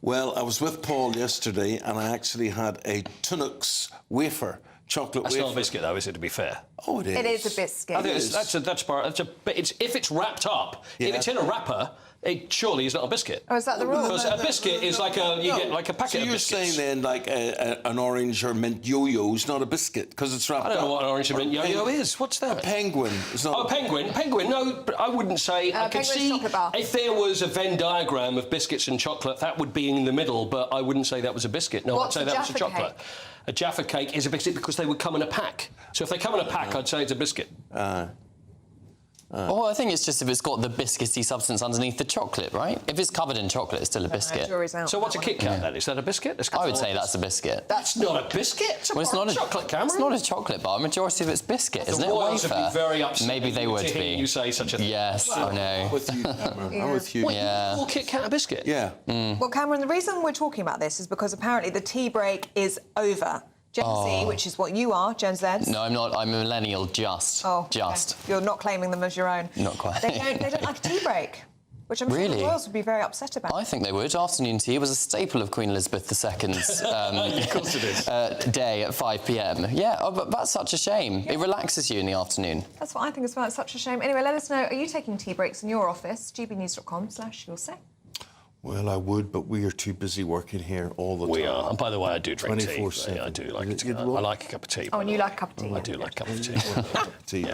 Well, I was with Paul yesterday, and I actually had a Tunnocks wafer. Chocolate That's wafer. not a biscuit, though, is it, to be fair? Oh, it is. It is a biscuit. I think that's part. If it's wrapped up, if it's in a wrapper, it surely is not a biscuit. Oh, is that the rule? Because a biscuit is like get like a packet of biscuits. So you're saying then like an orange or mint yo-yo's not a biscuit because it's wrapped up? I don't know what an orange or mint yo-yo is. What's that? A penguin. It's not a penguin. Penguin. No, but I wouldn't say. I could see if there was a Venn diagram of biscuits and chocolate, that would be in the middle. But I wouldn't say that was a biscuit. No, I'd say that was a chocolate. A Jaffa cake is a biscuit because they would come in a pack. So if they come in a pack, I'd say it's a biscuit. Oh, I think it's just if it's got the biscuity substance underneath the chocolate, right? If it's covered in chocolate, it's still a biscuit. So what's a Kit Kat then? Is that a biscuit? I would say that's a biscuit. That's not a biscuit. It's a chocolate, Cameron. It's not a chocolate bar. A majority of it's biscuit, isn't it? The Royals would be very upset. Maybe they would be. You say such a thing. Yes, I know. I'm with you, Cameron. I'm with you. What, you call Kit Kat a biscuit? Yeah. Well, Cameron, the reason we're talking about this is because apparently the tea break is over. Gen Z, which is what you are, Gen Z. No, I'm not. I'm a millennial, just. Oh, just. Okay. You're not claiming them as your own. Not quite. They don't like a tea break. Which I'm sure the royals would be very upset about. I think they would. Afternoon tea was a staple of Queen Elizabeth II's of course it is. Day at 5 p.m. Yeah, but that's such a shame. It relaxes you in the afternoon. That's what I think as well. It's such a shame. Anyway, let us know, are you taking tea breaks in your office? gbnews.com/you'll say. Well, I would, but we are too busy working here all the time. We are. And by the way, I do drink tea. 24/7. I do like it. I like a cup of tea. Oh, and you like a cup of tea? I do like a cup of tea.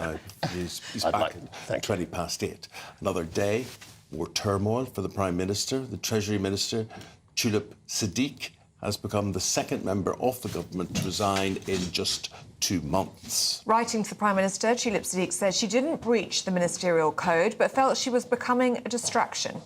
He's back at 20 past 8. Another day, more turmoil for the Prime Minister. The Treasury Minister, Tulip Siddiq, has become the second member of the government to resign in just 2 months. Writing to the Prime Minister, Tulip Siddiq says she didn't breach the ministerial code, but felt she was becoming a distraction.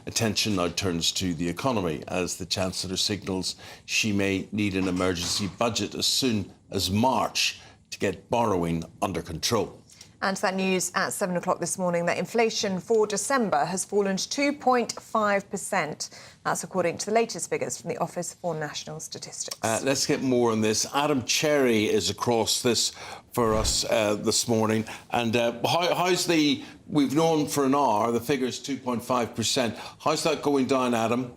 Attention now turns to the economy as the Chancellor signals she may need an emergency budget as soon as March to get borrowing under control. And to that news at 7 o'clock this morning that inflation for December has fallen to 2.5%. That's according to the latest figures from the Office for National Statistics. Let's get more on this. Adam Cherry is across this for us this morning. And how's the... We've known for an hour the figure's 2.5%. How's that going down, Adam?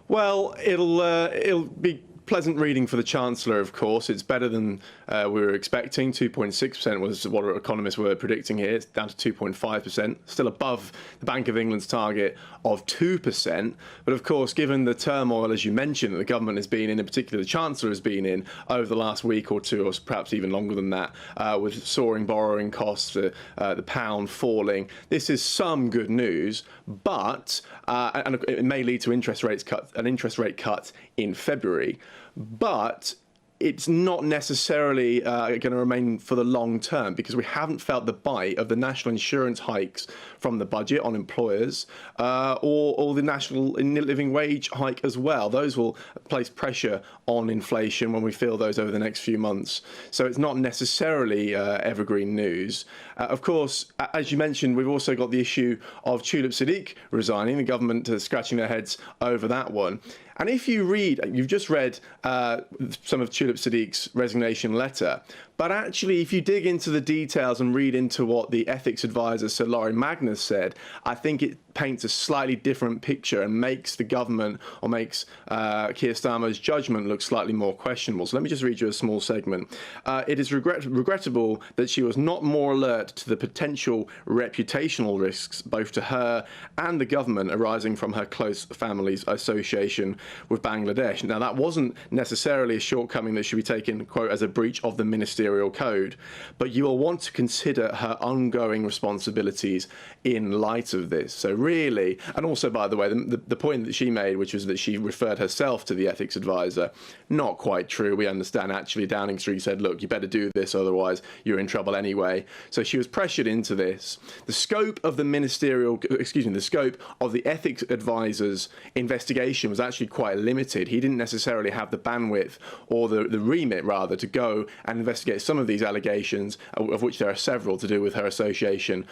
Well, it'll be pleasant reading for the Chancellor, of course. It's better than we were expecting. 2.6% was what our economists were predicting here. It's down to 2.5%, still above the Bank of England's target of 2%. But of course, given the turmoil, as you mentioned, that the government has been in particular the Chancellor has been in over the last week or two, or perhaps even longer than that, with soaring borrowing costs, the pound falling, this is some good news, but and it may lead to an interest rate cut in February. But it's not necessarily going to remain for the long term, because we haven't felt the bite of the national insurance hikes from the budget on employers or the national living wage hike as well. Those will place pressure on inflation when we feel those over the next few months. So it's not necessarily evergreen news. Of course, as you mentioned, we've also got the issue of Tulip Siddiq resigning, the government scratching their heads over that one. And if you read, you've just read some of Tulip Siddiq's resignation letter, but actually if you dig into the details and read into what the ethics advisor, Sir Laurie Magnus, said, I think it paints a slightly different picture and makes the government, or makes Keir Starmer's judgment look slightly more questionable. So let me just read you a small segment. It is regrettable that she was not more alert to the potential reputational risks, both to her and the government, arising from her close family's association with Bangladesh. Now, that wasn't necessarily a shortcoming that should be taken, quote, as a breach of the ministerial code, but you will want to consider her ongoing responsibilities in light of this. So really, and also, by the way, the point that she made, which was that she referred herself to the ethics advisor, not quite true. We understand actually Downing Street said, look, you better do this, otherwise you're in trouble anyway. So she was pressured into this. The scope of the scope of the ethics advisor's investigation was actually quite limited. He didn't necessarily have the bandwidth, or the remit rather, to go and investigate some of these allegations, of which there are several to do with her association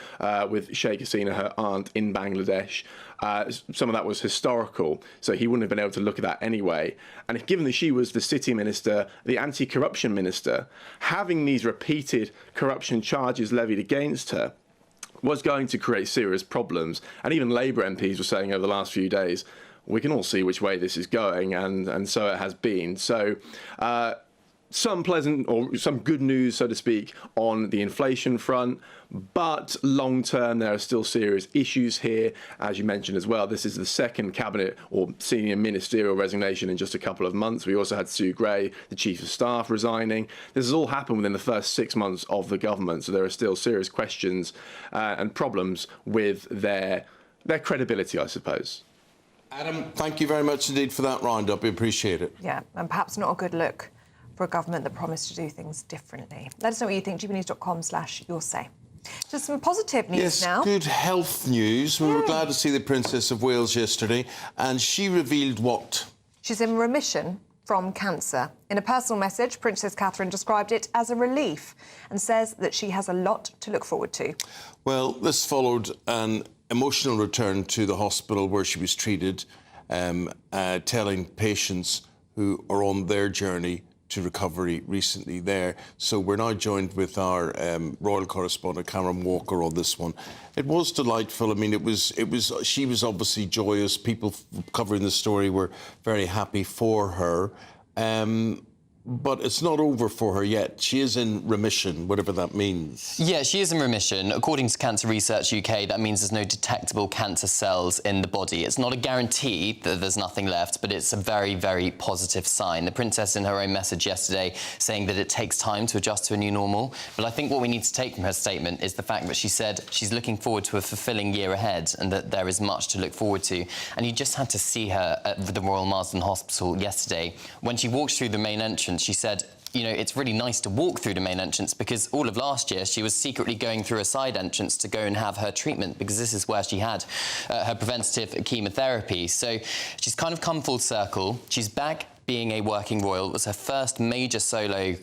with Sheikh Hasina, her aunt, in Bangladesh. Some of that was historical, so he wouldn't have been able to look at that anyway. And given that she was the city minister, the anti-corruption minister, having these repeated corruption charges levied against her was going to create serious problems. And even Labour MPs were saying over the last few days, we can all see which way this is going, and so it has been. So some pleasant, or some good news, so to speak, on the inflation front, but long term there are still serious issues here. As you mentioned as well, this is the second cabinet or senior ministerial resignation in just a couple of months. We also had Sue Gray, the chief of staff, resigning. This has all happened within the first 6 months of the government, so there are still serious questions and problems with their credibility, I suppose. Adam, thank you very much indeed for that roundup. We appreciate it. Yeah, and perhaps not a good look for a government that promised to do things differently. Let us know what you think. gbnews.com/you'll say. Just some positive news now. Yes, good health news. We were glad to see the Princess of Wales yesterday, and she revealed what? She's in remission from cancer. In a personal message, Princess Catherine described it as a relief and says that she has a lot to look forward to. Well, this followed an emotional return to the hospital where she was treated, telling patients who are on their journey to recovery recently there. So we're now joined with our royal correspondent Cameron Walker on this one. It was delightful. I mean, she was obviously joyous. People covering the story were very happy for her. But it's not over for her yet. She is in remission, whatever that means. Yeah, she is in remission. According to Cancer Research UK, that means there's no detectable cancer cells in the body. It's not a guarantee that there's nothing left, but it's a very, very positive sign. The Princess, in her own message yesterday, saying that it takes time to adjust to a new normal. But I think what we need to take from her statement is the fact that she said she's looking forward to a fulfilling year ahead and that there is much to look forward to. And you just had to see her at the Royal Marsden Hospital yesterday. When she walked through the main entrance, she said, you know, it's really nice to walk through the main entrance because all of last year she was secretly going through a side entrance to go and have her treatment because this is where she had her preventative chemotherapy. So she's kind of come full circle. She's back being a working royal. It was her first major solo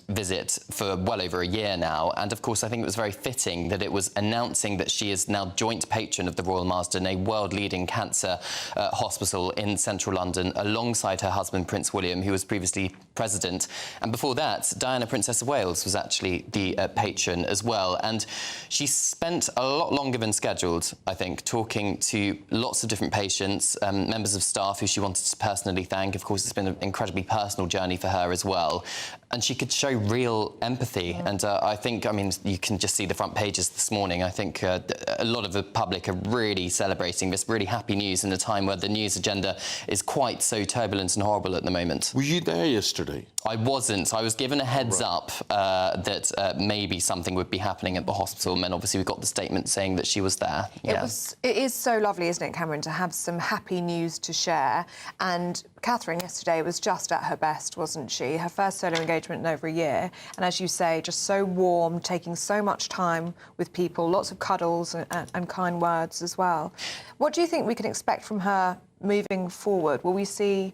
visit for well over a year now. And of course, I think it was very fitting that it was announcing that she is now joint patron of the Royal Marsden, a world-leading cancer hospital in central London, alongside her husband, Prince William, who was previously president. And before that, Diana, Princess of Wales, was actually the patron as well. And she spent a lot longer than scheduled, I think, talking to lots of different patients, members of staff who she wanted to personally thank. Of course, it's been an incredibly personal journey for her as well. And she could show real empathy. And I think, I mean, you can just see the front pages this morning. I think a lot of the public are really celebrating this really happy news in a time where the news agenda is quite so turbulent and horrible at the moment. Were you there yesterday? I wasn't. I was given a heads up that maybe something would be happening at the hospital, and then obviously we got the statement saying that she was there. Yeah. It is so lovely, isn't it, Cameron, to have some happy news to share. And Catherine yesterday was just at her best, wasn't she? Her first solo engagement in over a year. And as you say, just so warm, taking so much time with people, lots of cuddles and kind words as well. What do you think we can expect from her moving forward? Will we see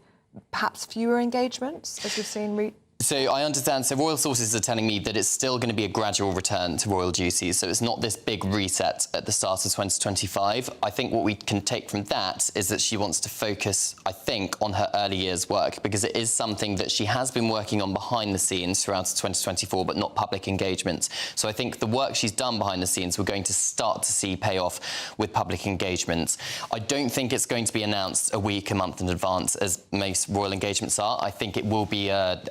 perhaps fewer engagements, as we've seen? So I understand, so royal sources are telling me that it's still going to be a gradual return to royal duties, so it's not this big reset at the start of 2025. I think what we can take from that is that she wants to focus, I think, on her early years work, because it is something that she has been working on behind the scenes throughout 2024, but not public engagement. So I think the work she's done behind the scenes, we're going to start to see pay off with public engagement. I don't think it's going to be announced a week, a month in advance, as most royal engagements are. I think it will be a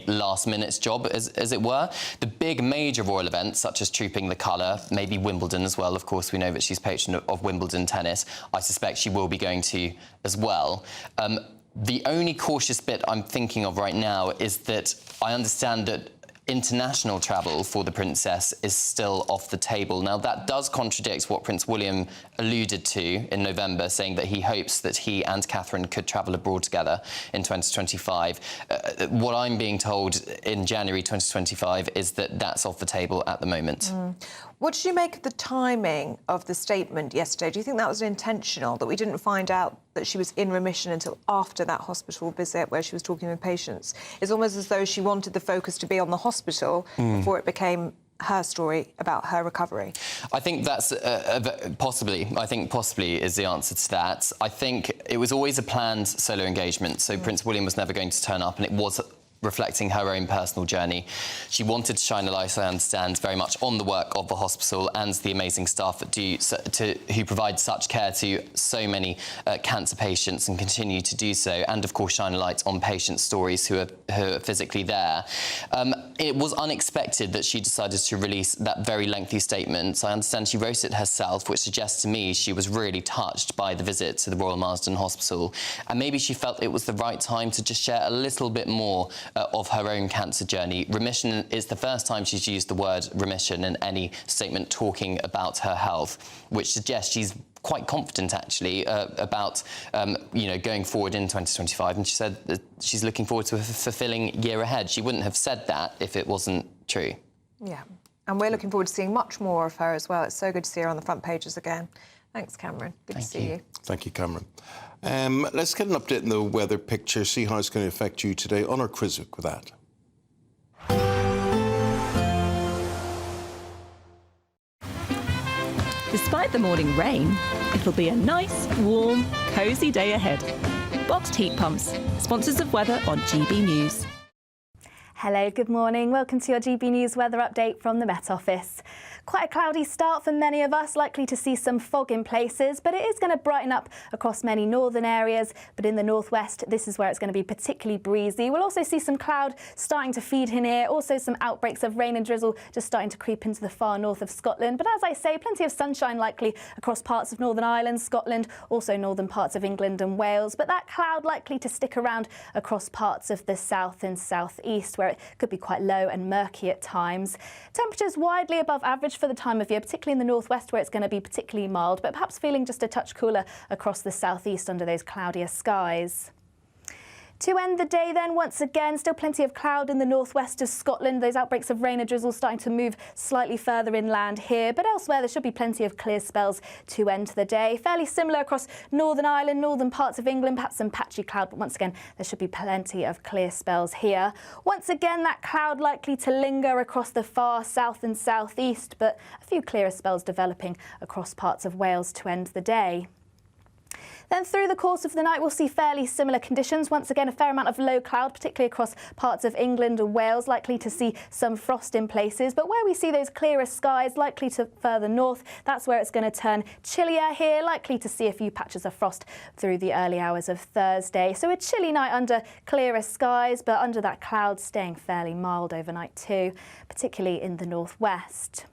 last-minute job, as it were. The big major royal events, such as Trooping the Colour, maybe Wimbledon as well. Of course, we know that she's patron of Wimbledon tennis. I suspect she will be going to as well. The only cautious bit I'm thinking of right now is that I understand that international travel for the princess is still off the table. Now, that does contradict what Prince William alluded to in November, saying that he hopes that he and Catherine could travel abroad together in 2025. What I'm being told in January 2025 is that that's off the table at the moment. What did you make of the timing of the statement yesterday? Do you think that was intentional, that we didn't find out that she was in remission until after that hospital visit where she was talking with patients? It's almost as though she wanted the focus to be on the hospital before it became her story about her recovery. I think that's possibly. I think possibly is the answer to that. I think it was always a planned solo engagement, so Prince William was never going to turn up, and it was reflecting her own personal journey. She wanted to shine a light, I understand, very much on the work of the hospital and the amazing staff that who provide such care to so many cancer patients and continue to do so, and of course shine a light on patient stories who are physically there. It was unexpected that she decided to release that very lengthy statement. I understand she wrote it herself, which suggests to me she was really touched by the visit to the Royal Marsden Hospital, and maybe she felt it was the right time to just share a little bit more of her own cancer journey. Remission is the first time she's used the word remission in any statement talking about her health, which suggests she's quite confident, actually, about going forward in 2025. And she said that she's looking forward to a fulfilling year ahead. She wouldn't have said that if it wasn't true. Yeah, and we're looking forward to seeing much more of her as well. It's so good to see her on the front pages again. Thanks, Cameron. Good to see you. Thank you, Cameron. Let's get an update in the weather picture, see how it's going to affect you today. On our Chiswick with that. Despite the morning rain, it'll be a nice, warm, cosy day ahead. Boxed heat pumps, sponsors of weather on GB News. Hello, good morning. Welcome to your GB News weather update from the Met Office. Quite a cloudy start for many of us, likely to see some fog in places, but it is going to brighten up across many northern areas. But in the northwest, this is where it's going to be particularly breezy. We'll also see some cloud starting to feed in here, also some outbreaks of rain and drizzle just starting to creep into the far north of Scotland. But as I say, plenty of sunshine likely across parts of Northern Ireland, Scotland, also northern parts of England and Wales. But that cloud likely to stick around across parts of the south and southeast, where it could be quite low and murky at times. Temperatures widely above average for the time of year, particularly in the northwest where it's going to be particularly mild, but perhaps feeling just a touch cooler across the southeast under those cloudier skies. To end the day then, once again, still plenty of cloud in the northwest of Scotland. Those outbreaks of rain and drizzle starting to move slightly further inland here, but elsewhere there should be plenty of clear spells to end the day. Fairly similar across Northern Ireland, northern parts of England, perhaps some patchy cloud, but once again there should be plenty of clear spells here. Once again, that cloud likely to linger across the far south and southeast, but a few clearer spells developing across parts of Wales to end the day. Then through the course of the night, we'll see fairly similar conditions. Once again, a fair amount of low cloud, particularly across parts of England and Wales, likely to see some frost in places. But where we see those clearer skies, likely to further north, that's where it's going to turn chillier here, likely to see a few patches of frost through the early hours of Thursday. So a chilly night under clearer skies, but under that cloud staying fairly mild overnight too, particularly in the northwest.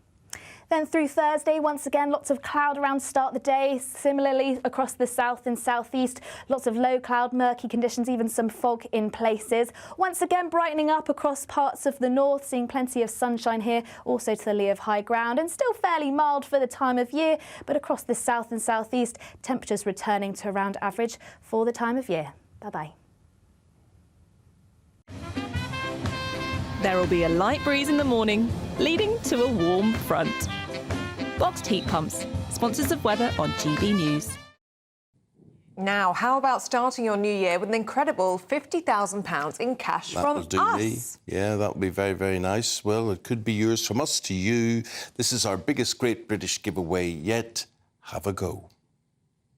Then through Thursday, once again, lots of cloud around to start the day. Similarly, across the south and southeast, lots of low cloud, murky conditions, even some fog in places. Once again, brightening up across parts of the north, seeing plenty of sunshine here, also to the lee of high ground, and still fairly mild for the time of year. But across the south and southeast, temperatures returning to around average for the time of year. Bye-bye. There will be a light breeze in the morning, leading to a warm front. Boxed heat pumps, sponsors of weather on GB News. Now, how about starting your new year with an incredible £50,000 in cash from us? Yeah, that would be very, very nice. Well, it could be yours from us to you. This is our biggest Great British giveaway yet. Have a go.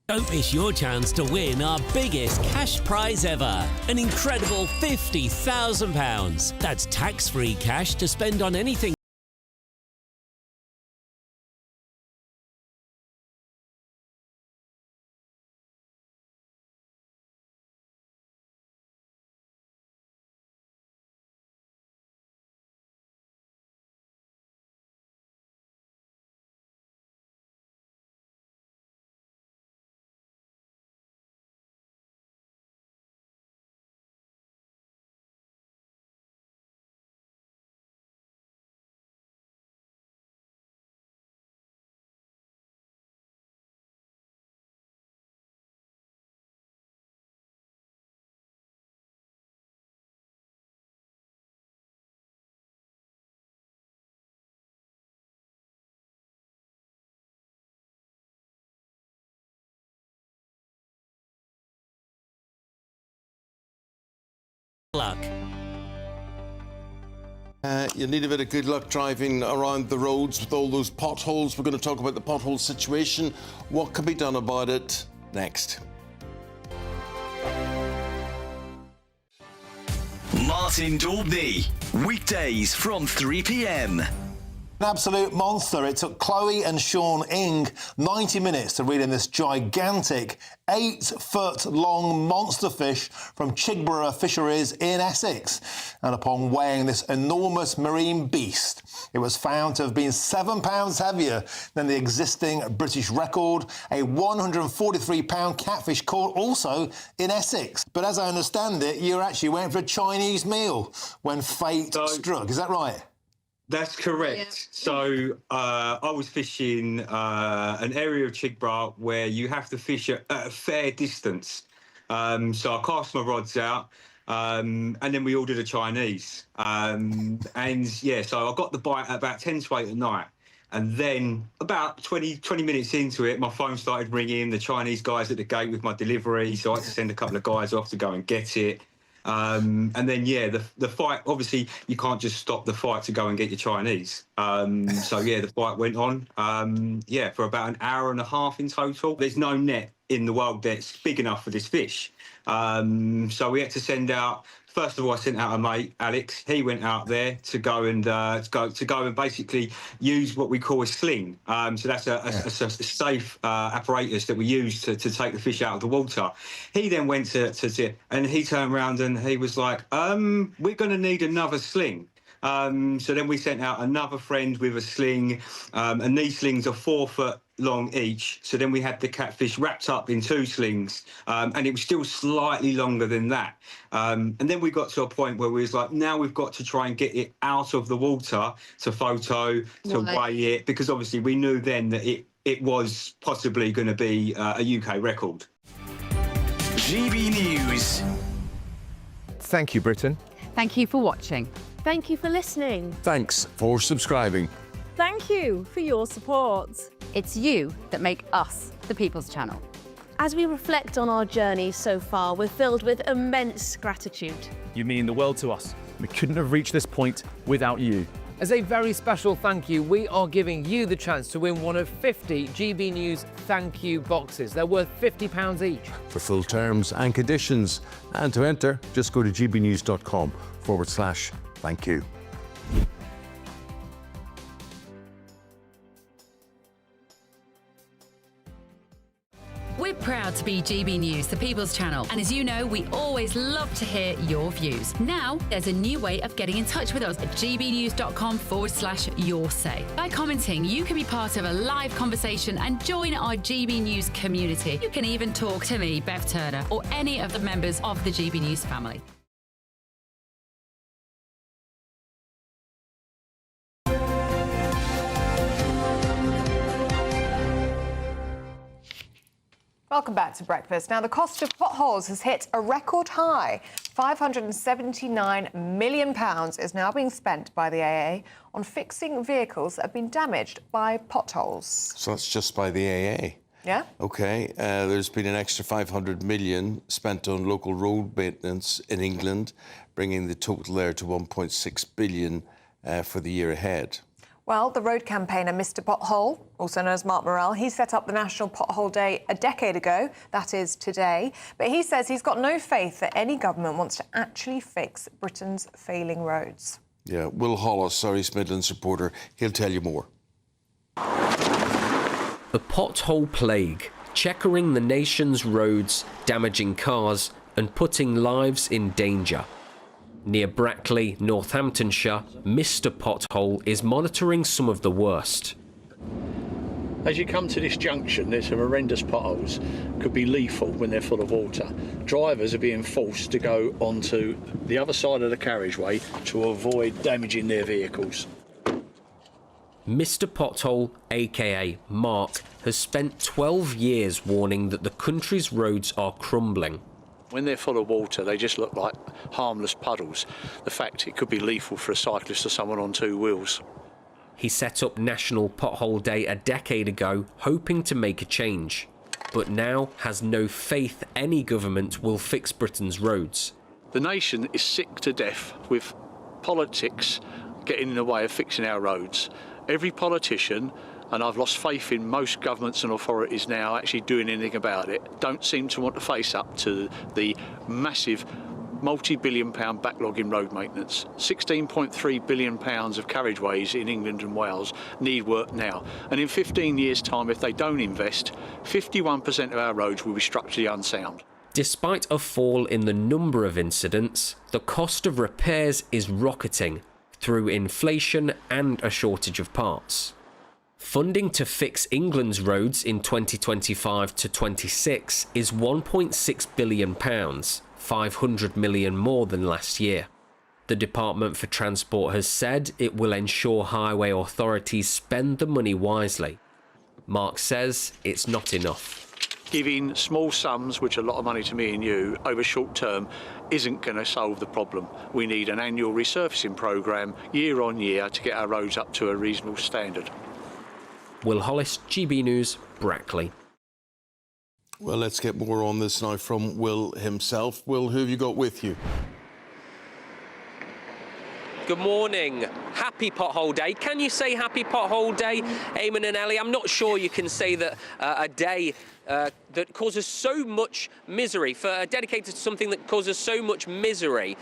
Don't miss your chance to win our biggest cash prize ever. An incredible £50,000. That's tax-free cash to spend on anything. Luck. You need a bit of good luck driving around the roads with all those potholes. We're going to talk about the pothole situation. What can be done about it next? Martin Daubney, weekdays from 3 p.m. An absolute monster. It took Chloe and Sean Ing 90 minutes to reel in this gigantic 8-foot-long monster fish from Chigborough Fisheries in Essex. And upon weighing this enormous marine beast, it was found to have been 7 pounds heavier than the existing British record, a 143-pound catfish caught also in Essex. But as I understand it, you actually went for a Chinese meal when fate struck. Is that right? That's correct. Yeah. So I was fishing an area of Chigborough where you have to fish at a fair distance. So I cast my rods out and then we ordered a Chinese. And yeah, so I got the bite at about 10 to 8 at night. And then about 20 minutes into it, my phone started ringing, the Chinese guys at the gate with my delivery. So I had to send a couple of guys off to go and get it. And then, yeah, the fight, obviously, you can't just stop the fight to go and get your Chinese. So, yeah, the fight went on, for about an hour and a half in total. There's no net in the world that's big enough for this fish. So we had to send out. First of all, I sent out a mate, Alex. He went out there to go and basically use what we call a sling. So that's a safe apparatus that we use to take the fish out of the water. He then went and he turned around and he was like, "We're going to need another sling." So then we sent out another friend with a sling, and these slings are 4 foot long each. So then we had the catfish wrapped up in 2 slings, and it was still slightly longer than that. And then we got to a point where we was like, now we've got to try and get it out of the water to photo, to weigh it, because obviously we knew then that it was possibly going to be a UK record. GB News. Thank you, Britain. Thank you for watching. Thank you for listening. Thanks for subscribing. Thank you for your support. It's you that make us the People's Channel. As we reflect on our journey so far, we're filled with immense gratitude. You mean the world to us. We couldn't have reached this point without you. As a very special thank you, we are giving you the chance to win one of 50 GB News thank you boxes. They're worth £50 each. For full terms and conditions, and to enter, just go to gbnews.com/thank you. We're proud to be GB News, the People's Channel. And as you know, we always love to hear your views. Now, there's a new way of getting in touch with us at gbnews.com/yoursay. By commenting, you can be part of a live conversation and join our GB News community. You can even talk to me, Bev Turner, or any of the members of the GB News family. Welcome back to Breakfast. Now, the cost of potholes has hit a record high. £579 million is now being spent by the AA on fixing vehicles that have been damaged by potholes. So that's just by the AA? Yeah. OK. There's been an extra 500 million spent on local road maintenance in England, bringing the total there to 1.6 billion for the year ahead. Well, the road campaigner Mr Pothole, also known as Mark Morrell, he set up the National Pothole Day a decade ago, that is today. But he says he's got no faith that any government wants to actually fix Britain's failing roads. Yeah, Will Hollis, our East Midlands reporter, he'll tell you more. The pothole plague, checkering the nation's roads, damaging cars and putting lives in danger. Near Brackley, Northamptonshire, Mr Pothole is monitoring some of the worst. As you come to this junction, there's some horrendous potholes. Could be lethal when they're full of water. Drivers are being forced to go onto the other side of the carriageway to avoid damaging their vehicles. Mr Pothole, aka Mark, has spent 12 years warning that the country's roads are crumbling. When they're full of water, they just look like harmless puddles. The fact it could be lethal for a cyclist or someone on 2 wheels. He set up National Pothole Day a decade ago, hoping to make a change, but now has no faith any government will fix Britain's roads. The nation is sick to death with politics getting in the way of fixing our roads. Every politician, and I've lost faith in most governments and authorities now actually doing anything about it, don't seem to want to face up to the massive multi-billion-pound backlog in road maintenance. £16.3 billion of carriageways in England and Wales need work now. And in 15 years' time, if they don't invest, 51% of our roads will be structurally unsound. Despite a fall in the number of incidents, the cost of repairs is rocketing through inflation and a shortage of parts. Funding to fix England's roads in 2025 to 26 is £1.6 billion, £500 million more than last year. The Department for Transport has said it will ensure highway authorities spend the money wisely. Mark says it's not enough. Giving small sums, which are a lot of money to me and you, over short term isn't going to solve the problem. We need an annual resurfacing programme year on year to get our roads up to a reasonable standard. Will Hollis, GB News, Brackley. Well, let's get more on this now from Will himself. Will, who have you got with you? Good morning. Happy Pothole Day. Can you say Happy Pothole Day, Eamonn and Ellie? I'm not sure you can say that a day that causes so much misery, dedicated to something that causes so much misery,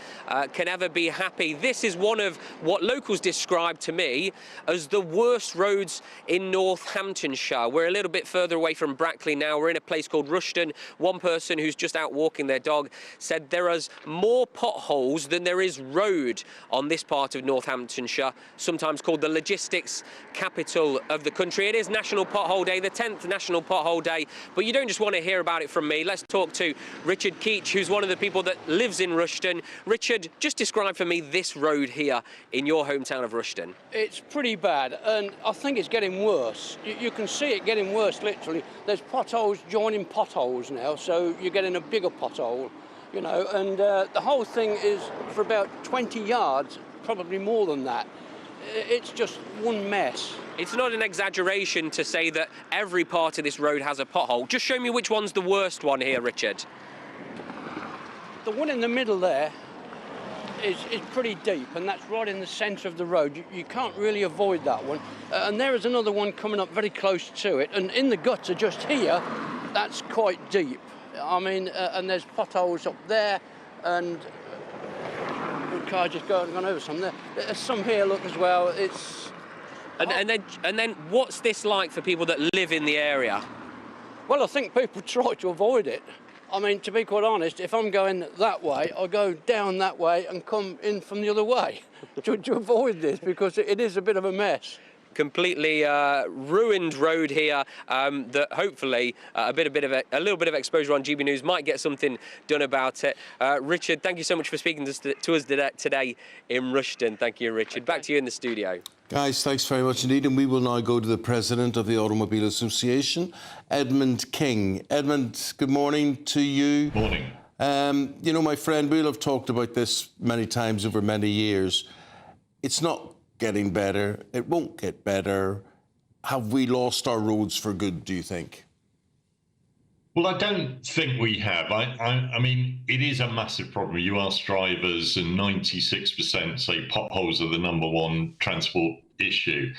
can ever be happy. This is one of what locals describe to me as the worst roads in Northamptonshire. We're a little bit further away from Brackley now. We're in a place called Rushden. One person who's just out walking their dog said there is more potholes than there is road on this part of Northamptonshire, sometimes called the logistics capital of the country. It is National Pothole Day, the 10th National Pothole Day, but you don't just want to hear about it from me. Let's talk to Richard Keach, who's one of the people that lives in Rushden. Richard, just describe for me this road here in your hometown of Rushden. It's pretty bad, and I think it's getting worse. You can see it getting worse, literally. There's potholes joining potholes now, so you're getting a bigger pothole, you know, and the whole thing is for about 20 yards, probably more than that. It's just one mess. It's not an exaggeration to say that every part of this road has a pothole. Just show me which one's the worst one here, Richard. The one in the middle there is pretty deep, and that's right in the centre of the road. You can't really avoid that one. And there is another one coming up very close to it, and in the gutter just here, that's quite deep. I mean, and there's potholes up there, and car just gone over some there. There's some here, look, as well. It's and then what's this like for people that live in the area? Well, I think people try to avoid it. I mean, to be quite honest, if I'm going that way, I'll go down that way and come in from the other way to avoid this, because it is a bit of a mess. Completely ruined road here that hopefully a little bit of exposure on GB News might get something done about it. Richard, thank you so much for speaking to us today in Rushden. Thank you, Richard. Back to you in the studio. Guys, thanks very much indeed. And we will now go to the President of the Automobile Association, Eamonn King. Eamonn, good morning to you. Morning. You know, my friend, we'll have talked about this many times over many years. It's not getting better. It won't get better. Have we lost our roads for good, do you think? Well, I don't think we have. I mean, it is a massive problem. You ask drivers and 96% say potholes are the #1 transport issue.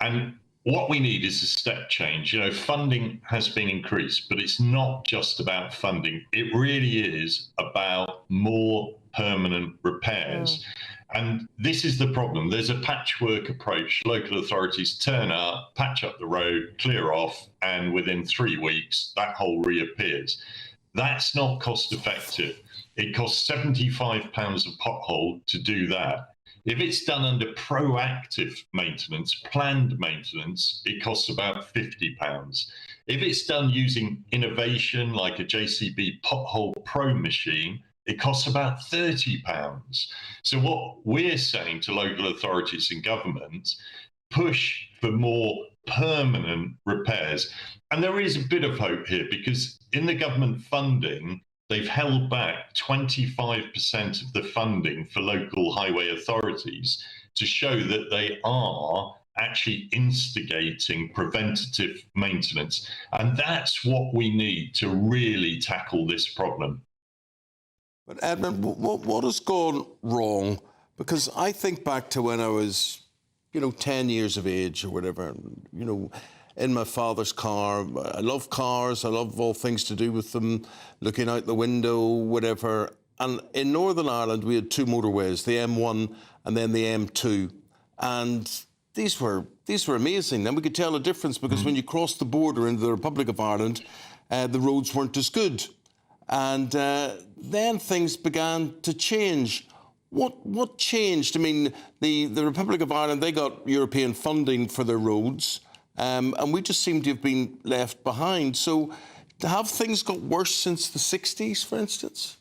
And what we need is a step change. You know, funding has been increased, but it's not just about funding. It really is about more permanent repairs. And this is the problem. There's a patchwork approach. Local authorities turn up, patch up the road, clear off, and within 3 weeks, that hole reappears. That's not cost effective. It costs £75 a pothole to do that. If it's done under proactive maintenance, planned maintenance, it costs about £50. If it's done using innovation like a JCB Pothole Pro machine, it costs about £30. So what we're saying to local authorities and government, push for more permanent repairs. And there is a bit of hope here, because in the government funding, they've held back 25% of the funding for local highway authorities to show that they are actually instigating preventative maintenance. And that's what we need to really tackle this problem. But Eamonn, what has gone wrong? Because I think back to when I was, 10 years of age or whatever, in my father's car. I love cars. I love all things to do with them, looking out the window, whatever. And in Northern Ireland, we had 2 motorways, the M1 and then the M2. And these were amazing. And we could tell a difference because when you crossed the border into the Republic of Ireland, the roads weren't as good. And then things began to change. What changed? I mean, the Republic of Ireland, they got European funding for their roads, and we just seem to have been left behind. So have things got worse since the 60s, for instance?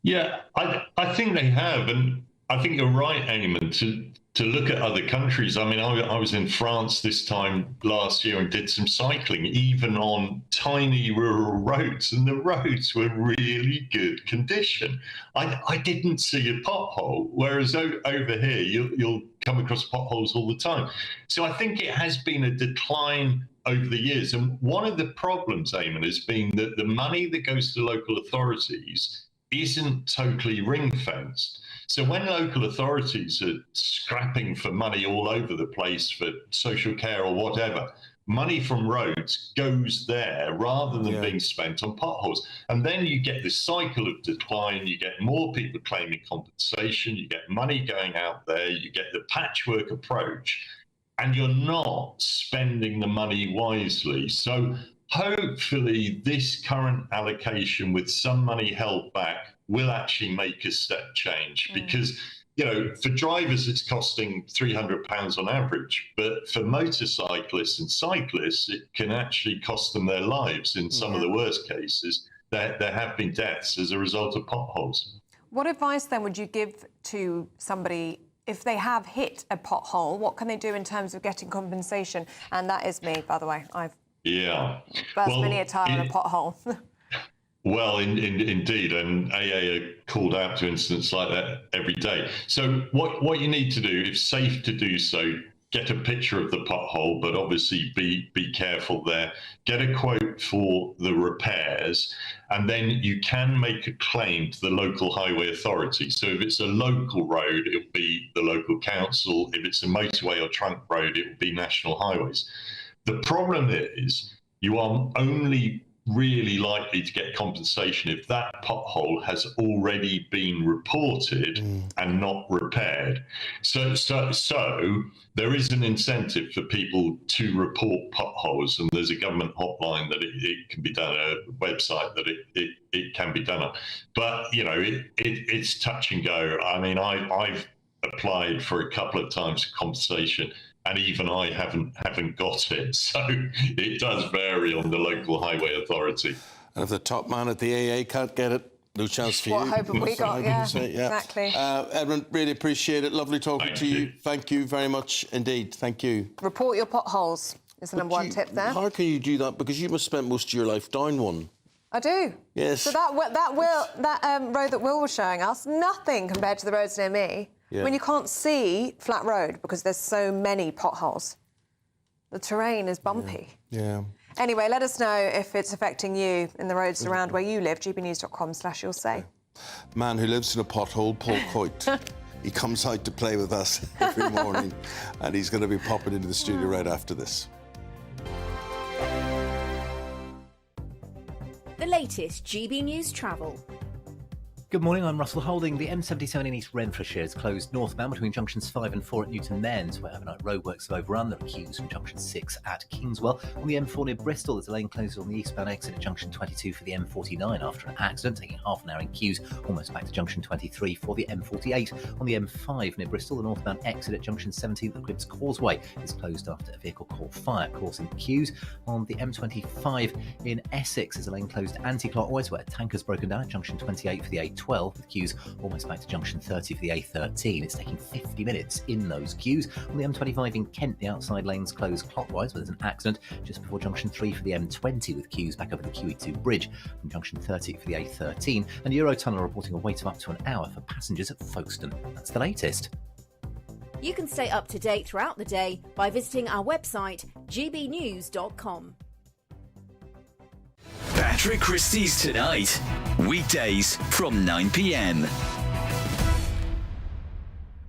Yeah, I think they have. And I think you're right, Eamonn, to look at other countries. I mean, I was in France this time last year and did some cycling, even on tiny rural roads, and the roads were really good condition. I didn't see a pothole, whereas over here, you'll come across potholes all the time. So I think it has been a decline over the years. And one of the problems, Eamonn, has been that the money that goes to local authorities isn't totally ring-fenced. So when local authorities are scrapping for money all over the place for social care or whatever, money from roads goes there rather than being spent on potholes. And then you get this cycle of decline, you get more people claiming compensation, you get money going out there, you get the patchwork approach, and you're not spending the money wisely. So hopefully this current allocation with some money held back will actually make a step change, because for drivers, it's costing £300 on average, but for motorcyclists and cyclists, it can actually cost them their lives. In some of the worst cases, there have been deaths as a result of potholes. What advice then would you give to somebody if they have hit a pothole? What can they do in terms of getting compensation? And that is me, by the way. I've burst many a tire on a pothole. Well, indeed, and AA are called out to incidents like that every day. So what you need to do, if safe to do so, get a picture of the pothole, but obviously be careful there. Get a quote for the repairs, and then you can make a claim to the local highway authority. So if it's a local road, it'll be the local council. If it's a motorway or trunk road, it will be National Highways. The problem is you are only really likely to get compensation if that pothole has already been reported and not repaired. So there is an incentive for people to report potholes, and there's a government hotline that it can be done, a website that it can be done on. But it's touch and go. I mean, I've applied for a couple of times for compensation, and even I haven't got it. So it does vary on the local highway authority. And if the top man at the AA can't get it, no chance for you. What hope have we got? Yeah, exactly. Eamonn, really appreciate it. Lovely talking to you. Thank you very much indeed. Thank you. Report your potholes is the number one tip there. How can you do that? Because you must spend most of your life down one. I do. Yes. So that road that Will was showing us, nothing compared to the roads near me. Yeah. When you can't see flat road because there's so many potholes. The terrain is bumpy. Yeah. Anyway, let us know if it's affecting you in the roads around where you live. gbnews.com/you'll say. Man who lives in a pothole, Paul Coit. He comes out to play with us every morning, and he's going to be popping into the studio right after this. The latest GB News travel. Good morning, I'm Russell Holding. The M77 in East Renfrewshire is closed northbound between junctions 5 and 4 at Newton Mearns, where overnight roadworks have overrun. There are queues from junction 6 at Kingswell. On the M4 near Bristol, there's a lane closed on the eastbound exit at junction 22 for the M49 after an accident, taking half an hour in queues, almost back to junction 23 for the M48. On the M5 near Bristol, the northbound exit at junction 17 at the Cribbs Causeway is closed after a vehicle caught fire, causing queues. On the M25 in Essex, there's a lane closed anti-clockwise where a tanker's broken down at junction 28 for the A12, with queues almost back to junction 30 for the A13. It's taking 50 minutes in those queues. On the M25 in Kent, the outside lanes closed clockwise, where there's an accident just before junction 3 for the M20, with queues back over the QE2 bridge from junction 30 for the A13. And Eurotunnel reporting a wait of up to an hour for passengers at Folkestone. That's the latest. You can stay up to date throughout the day by visiting our website, gbnews.com. Patrick Christie's Tonight. Weekdays from 9 p.m.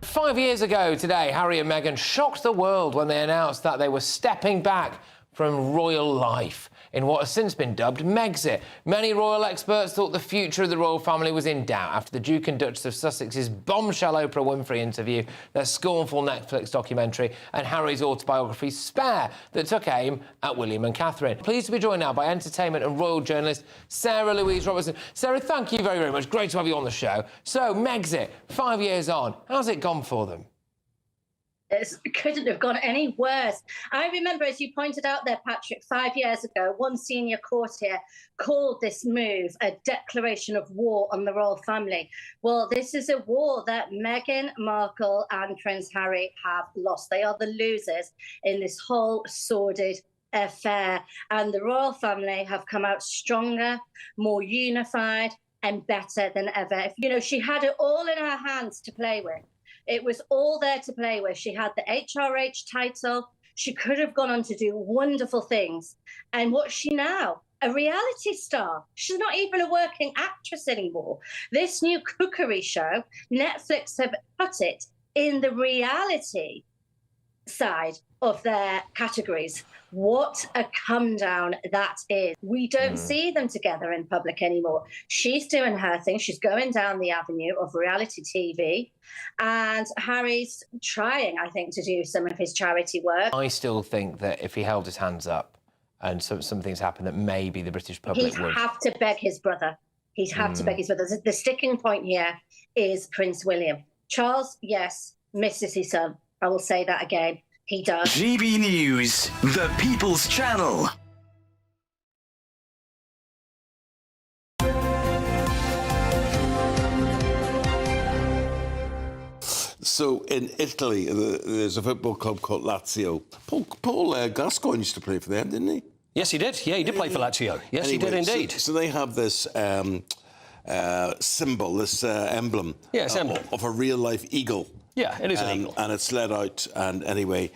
5 years ago today, Harry and Meghan shocked the world when they announced that they were stepping back from royal life in what has since been dubbed Megxit. Many royal experts thought the future of the royal family was in doubt after the Duke and Duchess of Sussex's bombshell Oprah Winfrey interview, their scornful Netflix documentary, and Harry's autobiography Spare that took aim at William and Catherine. Pleased to be joined now by entertainment and royal journalist Sarah Louise Robertson. Sarah, thank you very, very much. Great to have you on the show. So, Megxit, 5 years on, how's it gone for them? It couldn't have gone any worse. I remember, as you pointed out there, Patrick, 5 years ago, one senior courtier called this move a declaration of war on the royal family. Well, this is a war that Meghan Markle and Prince Harry have lost. They are the losers in this whole sordid affair. And the royal family have come out stronger, more unified and better than ever. You know, she had it all in her hands to play with. It was all there to play with. She had the HRH title. She could have gone on to do wonderful things. And what's she now? A reality star. She's not even a working actress anymore. This new cookery show, Netflix have put it in the reality side of their categories. What a come down that is. We don't see them together in public anymore. She's doing her thing. She's going down the avenue of reality TV. And Harry's trying, I think, to do some of his charity work. I still think that if he held his hands up and some things happened, that maybe the British public He'd would. have to beg his brother. He'd have to beg his brother. The sticking point here is Prince William. Charles, yes, misses his son. I will say that again. He does. GB News, the People's Channel. So in Italy, there's a football club called Lazio. Paul Gascoigne used to play for them, didn't he? Yes, he did. Yeah, he did play for Lazio. Yes, he did indeed. So they have this symbol, this emblem, of a real-life eagle. Yeah, it is an eagle. And it's let out, and anyway,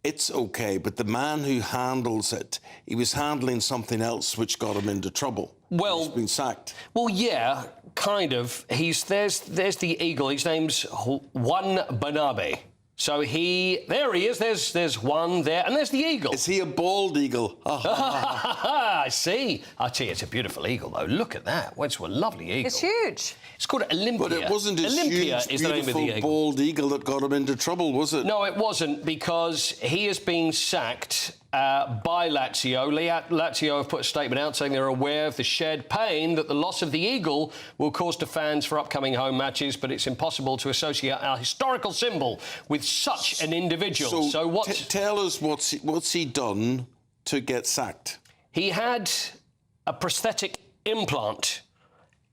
it's okay. But the man who handles it, he was handling something else which got him into trouble. Well, he's been sacked. Well, yeah, kind of. There's the eagle. His name's Juan Bernabe. So there he is. There's one there, and there's the eagle. Is he a bald eagle? I see. I tell you, it's a beautiful eagle, though. Look at that. Well, it's a lovely eagle. It's huge. It's called Olympia. But it wasn't his Olympia huge, is the name of the beautiful eagle. bald eagle that got him into trouble, was it? No, it wasn't, because he has been sacked by Lazio. Lazio have put a statement out saying they're aware of the shared pain that the loss of the eagle will cause to fans for upcoming home matches, but it's impossible to associate our historical symbol with such an individual. So what? Tell us what's he done to get sacked? He had a prosthetic implant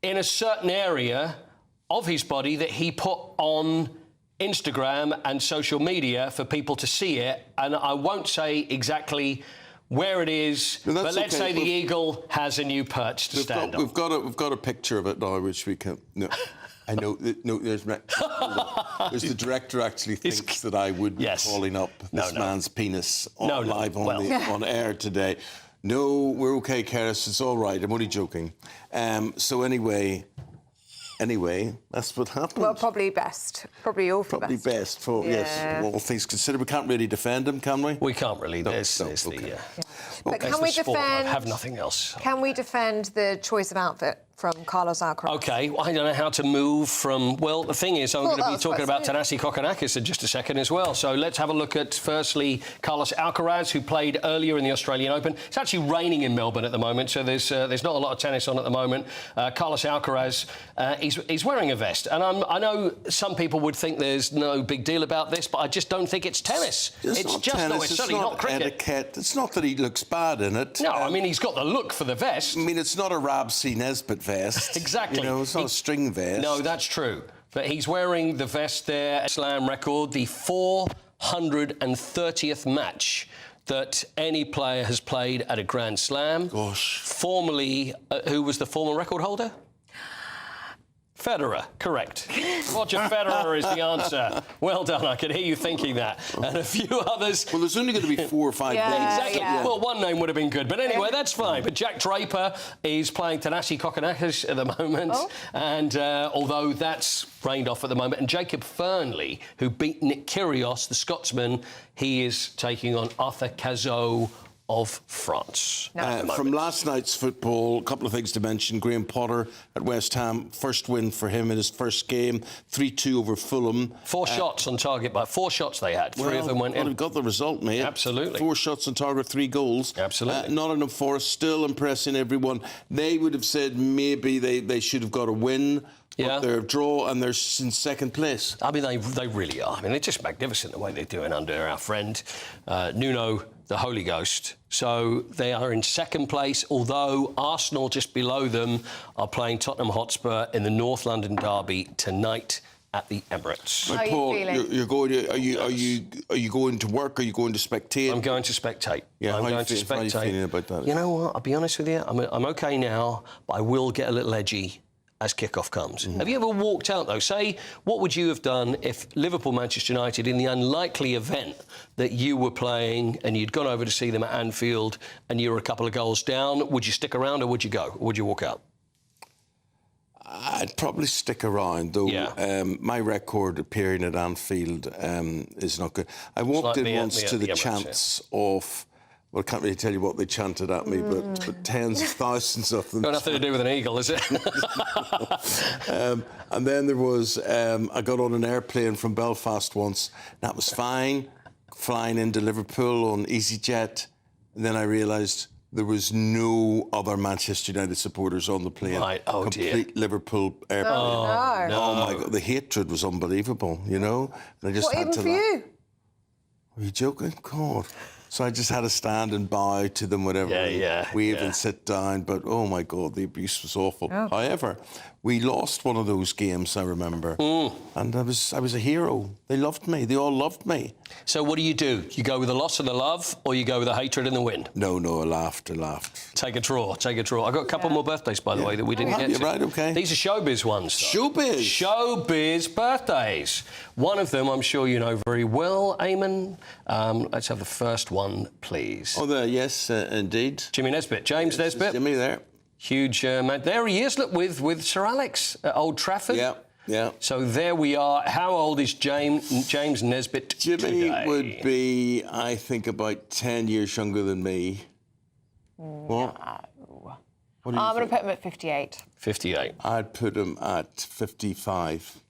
in a certain area of his body that he put on Instagram and social media for people to see it, and I won't say exactly where it is, but let's say the eagle has a new perch to stand on. We've got a picture of it now, which we can. No, I know. No, there's the director actually thinks that I would be calling up this man's penis live on air today. No, we're okay, Keris. It's all right. I'm only joking. So anyway, that's what happened. Well, probably best. Probably all for Probably best for, yes, all things considered. We can't really defend him, can we? We can't really. There's okay. But can we defend... I have nothing else. Can we defend the choice of outfit from Carlos Alcaraz? OK, well, I don't know how to move from... Well, the thing is, I'm going to be talking about Thanasi Kokkinakis in just a second as well. So let's have a look at, firstly, Carlos Alcaraz, who played earlier in the Australian Open. It's actually raining in Melbourne at the moment, so there's not a lot of tennis on at the moment. Carlos Alcaraz, he's wearing a vest. And I know some people would think there's no big deal about this, but I just don't think it's tennis. It's just tennis. not. It's certainly not cricket. Etiquette. It's not that he looks bad in it. No, I mean, he's got the look for the vest. I mean, it's not a Rab C. Nesbitt vest. Exactly. You know, it's not a string vest. No, that's true. But he's wearing the vest there. Slam record, the 430th match that any player has played at a Grand Slam. Gosh. Formerly, who was the former record holder? Federer, correct. Roger Federer is the answer. Well done, I can hear you thinking that. And a few others. Well, there's only going to be 4 or 5 names. Exactly. Yeah. Well, one name would have been good. But anyway, that's fine. But Jack Draper is playing Thanasi Kokkinakis at the moment. Oh. And although that's rained off at the moment. And Jacob Fernley, who beat Nick Kyrgios, the Scotsman, he is taking on Arthur Cazot of France. From last night's football, a couple of things to mention. Graham Potter at West Ham, first win for him in his first game, 3-2 over Fulham. 4 shots on target, but 4 shots they had. 3 of them went in. Well, we've got the result, mate. Absolutely. 4 shots on target, 3 goals. Absolutely. Nottingham Forest still impressing everyone. They would have said maybe they should have got a win. But they're a draw and they're in second place. I mean, they really are. I mean, they're just magnificent the way they're doing under our friend Nuno, the Holy Ghost. So they are in second place, although Arsenal just below them are playing Tottenham Hotspur in the North London derby tonight at the Emirates. How Paul, you're going to, are you going to work? Are you going to spectate? I'm going to spectate. Yeah, I'm going to spectate. How are you feeling about that? You know what? I'll be honest with you. I'm okay now, but I will get a little edgy as kick-off comes. Have you ever walked out, though? Say, what would you have done if Liverpool-Manchester United, in the unlikely event that you were playing and you'd gone over to see them at Anfield and you were a couple of goals down, would you stick around or would you go? Or would you walk out? I'd probably stick around, though. Yeah. My record appearing at Anfield is not good. I walked in once to the chants of... Well, I can't really tell you what they chanted at me, but tens of thousands of them. Got nothing to do with an eagle, is it? And then there was... I got on an airplane from Belfast once. That was fine, flying into Liverpool on EasyJet. And then I realised there was no other Manchester United supporters on the plane. Right, oh Complete dear. Liverpool airplane. Oh, no. Oh, my God, the hatred was unbelievable, you know? And I just What, had even to for you? Are you joking? God. So I just had to stand and bow to them, whatever, wave and sit down. But, oh, my God, the abuse was awful. Oh. However, we lost one of those games, I remember. And I was a hero. They loved me. They all loved me. So what do? You go with the loss and the love, or you go with the hatred and the win? No, I laughed. Take a draw. I got a couple more birthdays, by the way, that we didn't get to. Right, OK. These are showbiz ones, though. Showbiz birthdays. One of them I'm sure you know very well, Eamonn. Let's have the first one, please. Oh, yes, indeed. Jimmy Nesbitt. James Nesbitt. Jimmy there. Huge man. There he is, look, with Sir Alex at Old Trafford. Yeah. So there we are. How old is James Nesbitt Jimmy today? would be, I think, about 10 years younger than me. What? I'm going to put him at 58. 58. I'd put him at 55.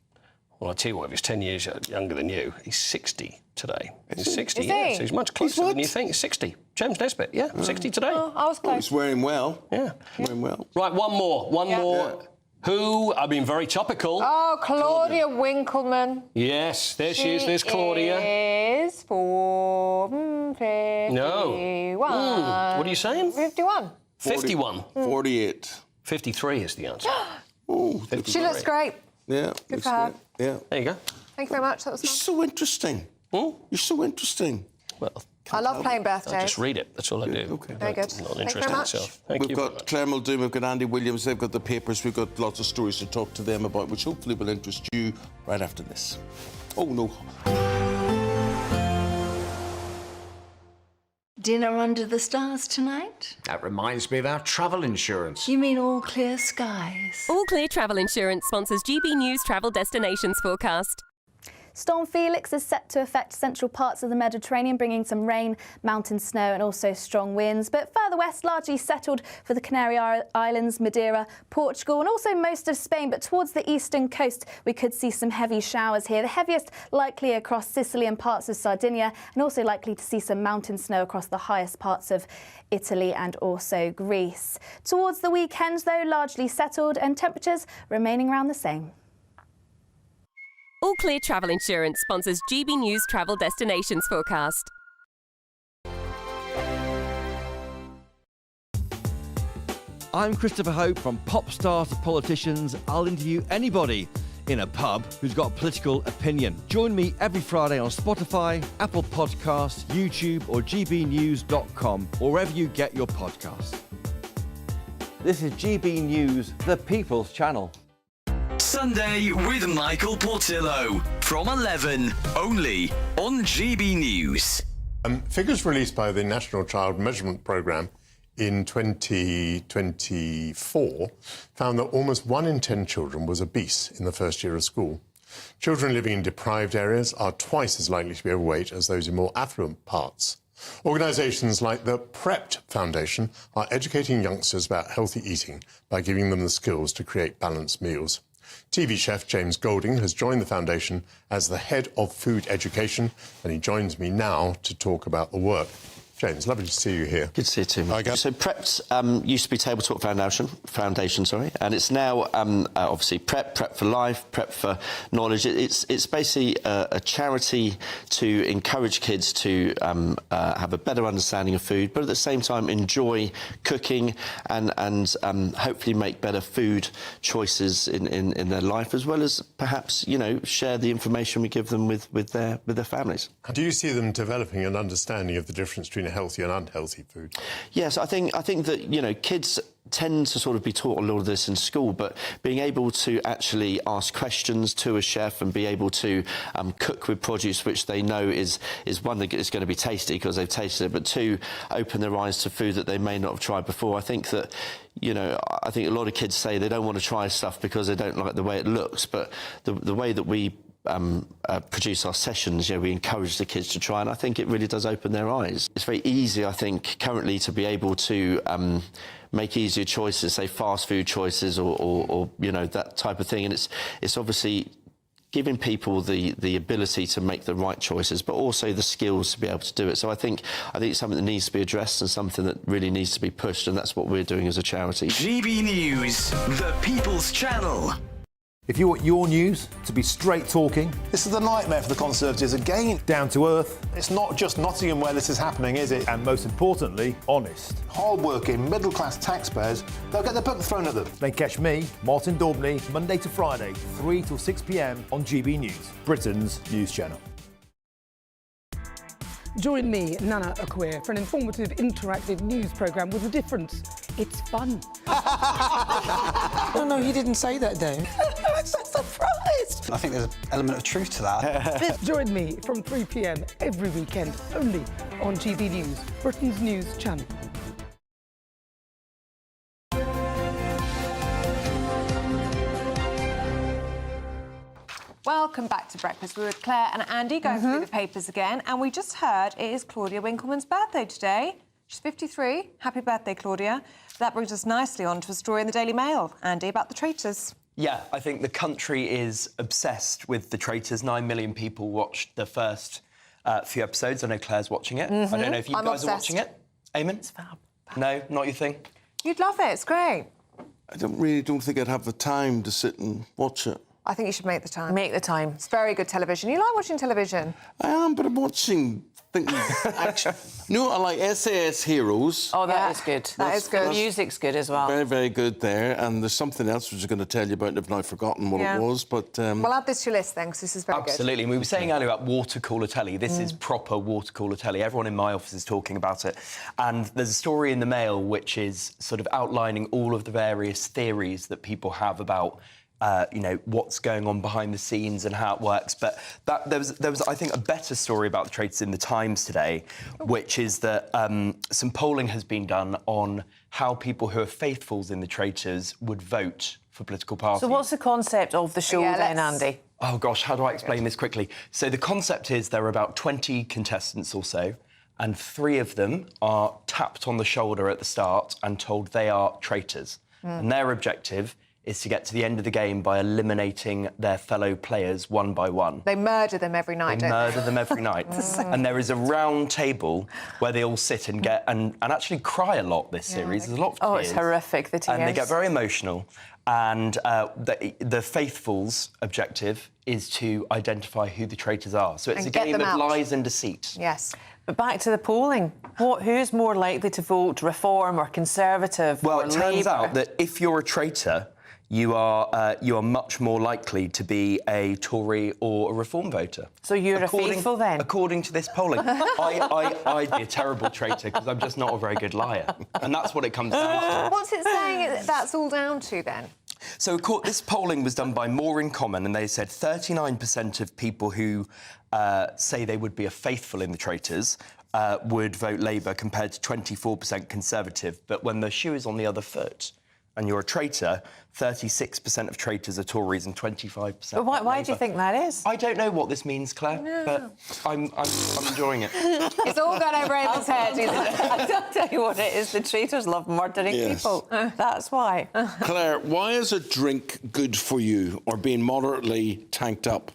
Well, I'll tell you what, if he's 10 years younger than you, he's 60 today. He's 60, Is yeah. he? So he's much closer than you think. He's 60. James Nesbitt, 60 today. Oh, I was close. He's wearing well. Yeah. Wearing well. Right, one more. Who, I've been very topical. Oh, Claudia Winkleman. Yes, there she is. There's Claudia. Is 51. No. What are you saying? 51. 51. 48. 53 is the answer. She looks great. Yeah. Good for her. Yeah. There you go. Thank you very much. That was You're fun. so interesting. You're so interesting. Well, I love playing birthdays. I just read it. That's all I do. Okay. Very good. Not Thank you interested very in much. myself. We've got Claire Muldoon, we've got Andy Williams, they've got the papers, we've got lots of stories to talk to them about, which hopefully will interest you right after this. Oh, no. Dinner under the stars tonight? That reminds me of our travel insurance. You mean all clear skies? All Clear Travel Insurance sponsors GB News Travel Destinations forecast. Storm Felix is set to affect central parts of the Mediterranean, bringing some rain, mountain snow and also strong winds. But further west, largely settled for the Canary Islands, Madeira, Portugal and also most of Spain. But towards the eastern coast, we could see some heavy showers here. The heaviest likely across Sicily and parts of Sardinia, and also likely to see some mountain snow across the highest parts of Italy and also Greece. Towards the weekend, though, largely settled and temperatures remaining around the same. All Clear Travel Insurance sponsors GB News Travel Destinations forecast. I'm Christopher Hope. From pop stars to politicians, I'll interview anybody in a pub who's got a political opinion. Join me every Friday on Spotify, Apple Podcasts, YouTube or gbnews.com, or wherever you get your podcasts. This is GB News, the People's Channel. Sunday with Michael Portillo from 11, only on GB News. Figures released by the National Child Measurement Programme in 2024 found that almost 1 in 10 children was obese in the first year of school. Children living in deprived areas are twice as likely to be overweight as those in more affluent parts. Organisations like the Prepped Foundation are educating youngsters about healthy eating by giving them the skills to create balanced meals. TV chef James Golding has joined the foundation as the head of food education, and he joins me now to talk about the work. James, lovely to see you here. Good to see you too. So Prepped used to be Table Talk Foundation, and it's now obviously Prep for Life, Prep for Knowledge. It's basically a charity to encourage kids to have a better understanding of food, but at the same time enjoy cooking and hopefully make better food choices in their life, as well as perhaps share the information we give them with their families. Do you see them developing an understanding of the difference between a healthy and unhealthy food? Yes, I think that kids tend to sort of be taught a lot of this in school, but being able to actually ask questions to a chef and be able to cook with produce which they know is one, that it's going to be tasty because they've tasted it, but two, open their eyes to food that they may not have tried before. I think that, you know, I think a lot of kids say they don't want to try stuff because they don't like the way it looks, but the way that we produce our sessions, you know, we encourage the kids to try, and I think it really does open their eyes. It's very easy, I think, currently to be able to make easier choices, say fast food choices or you know, that type of thing, and it's obviously giving people the ability to make the right choices, but also the skills to be able to do it. So I think it's something that needs to be addressed and something that really needs to be pushed, and that's what we're doing as a charity. GB News, the People's Channel. If you want your news to be straight talking... This is a nightmare for the Conservatives again. Down to earth. It's not just Nottingham where this is happening, is it? And most importantly, honest. Hard-working, middle-class taxpayers, they'll get their book thrown at them. Then catch me, Martin Daubney, Monday to Friday, 3 till 6 p.m. on GB News, Britain's news channel. Join me, Nana Akwe, for an informative, interactive news programme with a difference. It's fun. No, he didn't say that, Dave. I'm so surprised. I think there's an element of truth to that. Join me from 3 p.m. every weekend, only on GB News, Britain's news channel. Welcome back to Breakfast. We're with Claire and Andy going through the papers again, and we just heard it is Claudia Winkleman's birthday today. She's 53. Happy birthday, Claudia. That brings us nicely on to a story in the Daily Mail, Andy, about the traitors. Yeah, I think the country is obsessed with the traitors. 9 million people watched the first few episodes. I know Claire's watching it. I don't know if you guys are watching it. Eamonn? It's fab. No, not your thing? You'd love it. It's great. I don't think I'd have the time to sit and watch it. I think you should make the time. Make the time. It's very good television. You like watching television? I am, but I'm watching things. No, I like SAS Heroes. Oh, that is good. That is good. The music's good as well. Very, very good there. And there's something else which I was going to tell you about, and I've now forgotten what it was. But we'll add this to your list then, because this is very good. Absolutely. And we were saying earlier about water cooler telly. This is proper water cooler telly. Everyone in my office is talking about it. And there's a story in the Mail which is sort of outlining all of the various theories that people have about you know, what's going on behind the scenes and how it works. But there was, I think, a better story about the traitors in the Times today, which is that some polling has been done on how people who are faithfuls in the traitors would vote for political parties. So what's the concept of the show then, Andy? Oh, gosh, how do I explain this quickly? So the concept is there are about 20 contestants or so, and 3 of them are tapped on the shoulder at the start and told they are traitors. And their objective is to get to the end of the game by eliminating their fellow players one by one. They murder them every night, don't they? Murder them every night. And there is a round table where they all sit and get and actually cry a lot this series. There's a lot of tears. Oh, it's horrific, the tears. And they get very emotional. And the faithfuls' objective is to identify who the traitors are. So it's a game of lies and deceit. Yes. But back to the polling. Who's more likely to vote Reform or Conservative or Well, it turns Labour? out that if you're a traitor, you are much more likely to be a Tory or a Reform voter. So you're a faithful then? According to this polling. I'd be a terrible traitor because I'm just not a very good liar. And that's what it comes down to. What's it saying that's all down to then? So this polling was done by More in Common, and they said 39% of people who say they would be a faithful in the traitors would vote Labour compared to 24% Conservative. But when the shoe is on the other foot and you're a traitor, 36% of traitors are Tories and 25%. But why do you think that is? I don't know what this means, Claire, but I'm enjoying it. It's all gone over Eamonn's head. I'll tell you what it is. The traitors love murdering people. That's why. Claire, why is a drink good for you or being moderately tanked up?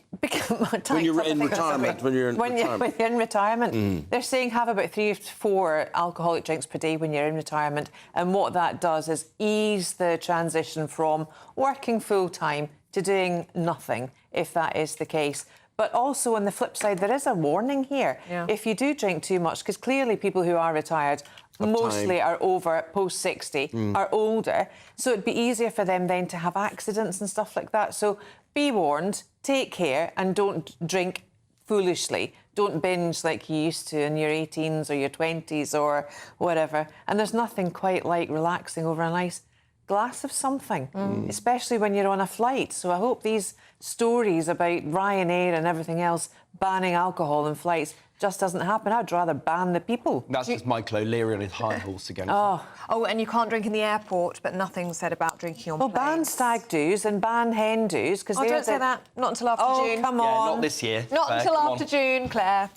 When you're in retirement. When you're in retirement. They're saying have about 3 to 4 alcoholic drinks per day when you're in retirement. And what that does is ease the transition from working full-time to doing nothing, if that is the case. But also, on the flip side, there is a warning here. Yeah. If you do drink too much, because clearly people who are retired mostly are over post-60, are older, so it'd be easier for them then to have accidents and stuff like that. So be warned, take care, and don't drink foolishly. Don't binge like you used to in your 18s or your 20s or whatever. And there's nothing quite like relaxing over a nice glass of something, especially when you're on a flight. So I hope these stories about Ryanair and everything else banning alcohol in flights just doesn't happen. I'd rather ban the people. That's just Michael O'Leary on his high horse again. Oh, and you can't drink in the airport, but nothing's said about drinking on planes. Well, ban stag do's and ban hen do's. Don't say that. Not until after June. Come on. Yeah, not this year. Not Claire, until come after on. June, Claire.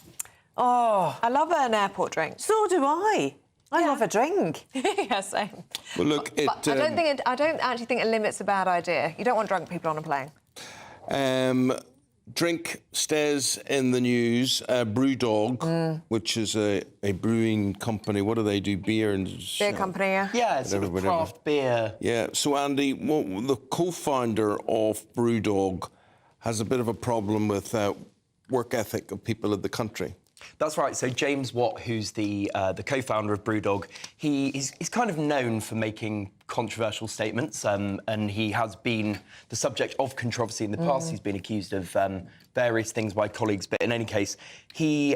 Oh. I love an airport drink. So do I. I love a drink. Yeah, same. Well, look, But I don't actually think a limit's a bad idea. You don't want drunk people on a plane. Drink stays in the news. Brewdog, which is a brewing company. What do they do? Beer and... Beer company, yeah. Yeah, it's sort of craft beer. Yeah, so Andy, the co-founder of Brewdog has a bit of a problem with work ethic of people in the country. That's right. So James Watt, who's the co-founder of Brewdog, he's kind of known for making controversial statements, and he has been the subject of controversy in the past. He's been accused of various things by colleagues, but in any case, he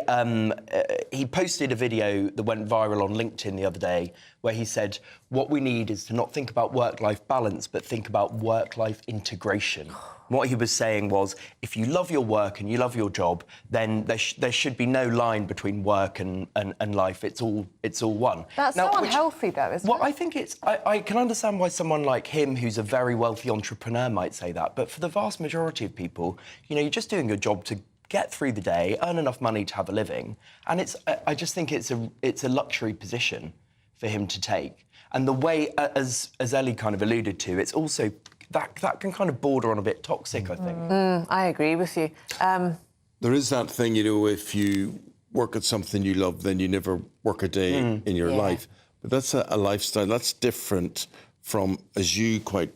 posted a video that went viral on LinkedIn the other day where he said, what we need is to not think about work-life balance, but think about work-life integration. What he was saying was, if you love your work and you love your job, then there should be no line between work and life. It's all one. That's so unhealthy, though, isn't it? Well, I think it's... I can understand why someone like him, who's a very wealthy entrepreneur, might say that. But for the vast majority of people, you're just doing your job to get through the day, earn enough money to have a living. And I just think it's a luxury position for him to take. And the way, as Ellie kind of alluded to, it's also... That can kind of border on a bit toxic, I think. I agree with you. There is that thing, if you work at something you love, then you never work a day in your life. But that's a lifestyle. That's different from, as you quite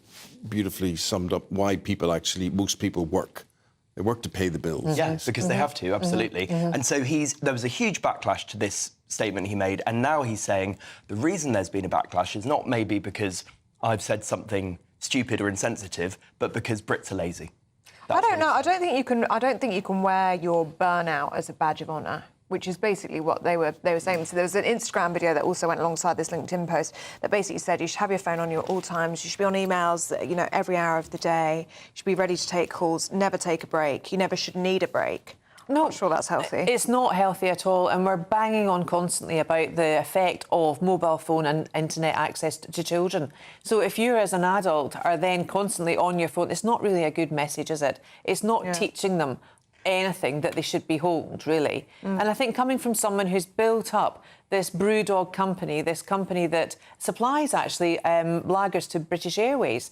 beautifully summed up, why most people work. They work to pay the bills. Yeah, because they have to, absolutely. And so there was a huge backlash to this statement he made, and now he's saying the reason there's been a backlash is not maybe because I've said something stupid or insensitive, but because Brits are lazy. I don't know. I don't think you can wear your burnout as a badge of honour, which is basically what they were saying. So there was an Instagram video that also went alongside this LinkedIn post that basically said you should have your phone on you at all times. You should be on emails, every hour of the day. You should be ready to take calls. Never take a break. You never should need a break. I'm not sure that's healthy. It's not healthy at all, and we're banging on constantly about the effect of mobile phone and internet access to children. So if you as an adult are then constantly on your phone, it's not really a good message, is it? It's not teaching them anything that they should be hold, really. And I think coming from someone who's built up this Brewdog company, this company that supplies, actually, lagers to British Airways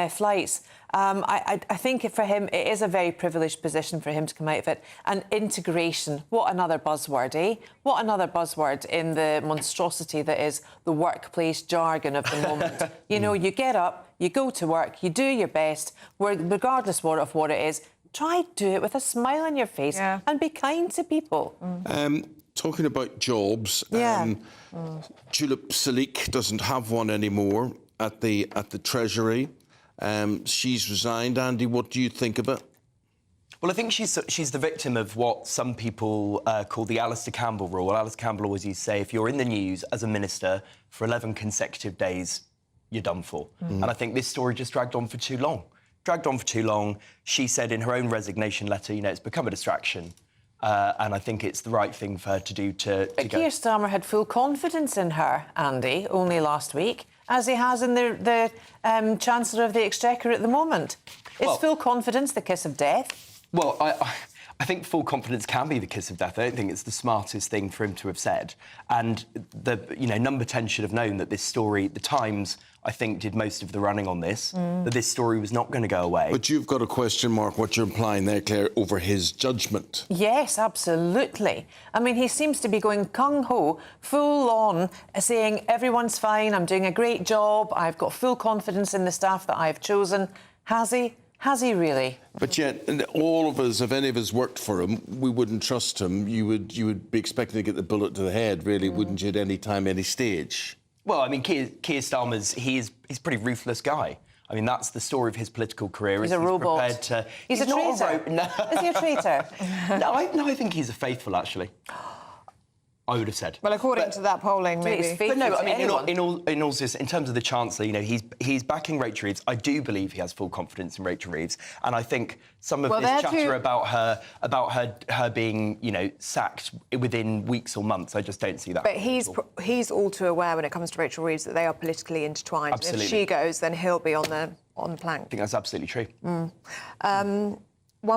flights, I think for him, it is a very privileged position for him to come out of it. And integration, what another buzzword, eh? What another buzzword in the monstrosity that is the workplace jargon of the moment. You get up, you go to work, you do your best, regardless of what it is. Try to do it with a smile on your face and be kind to people. Talking about jobs, Tulip Salik doesn't have one anymore at the Treasury. She's resigned. Andy, what do you think of it? Well, I think she's the victim of what some people call the Alistair Campbell rule. Alistair Campbell always used to say, if you're in the news as a minister for 11 consecutive days, you're done for. And I think this story just dragged on for too long. She said in her own resignation letter, it's become a distraction. And I think it's the right thing for her to do to go. Keir Starmer had full confidence in her, Andy, only last week, as he has in the Chancellor of the Exchequer at the moment. Is full confidence the kiss of death? Well, I think full confidence can be the kiss of death. I don't think it's the smartest thing for him to have said. And Number 10 should have known that this story, the Times, I think, did most of the running on this, that this story was not going to go away. But you've got a question mark, what you're implying there, Claire, over his judgment. Yes, absolutely. I mean, he seems to be going gung-ho, full on, saying, everyone's fine, I'm doing a great job, I've got full confidence in the staff that I've chosen. Has he? Has he really? But yet, all of us, if any of us worked for him, we wouldn't trust him. You would be expecting to get the bullet to the head, really, wouldn't you, at any time, any stage? Well, I mean, Keir Starmer's, he's a pretty ruthless guy. I mean, that's the story of his political career. He's a robot. Prepared to... He's a not traitor. No. Is he a traitor? No, I think he's a faithful, actually. I would have said. Well, according to that polling, maybe. But no, I mean, in all seriousness, in terms of the Chancellor, you know, he's backing Rachel Reeves. I do believe he has full confidence in Rachel Reeves, and I think some of this chatter about her being, you know, sacked within weeks or months, I just don't see that. But he's all too aware when it comes to Rachel Reeves that they are politically intertwined. Absolutely. If she goes, then he'll be on the plank. I think that's absolutely true. 1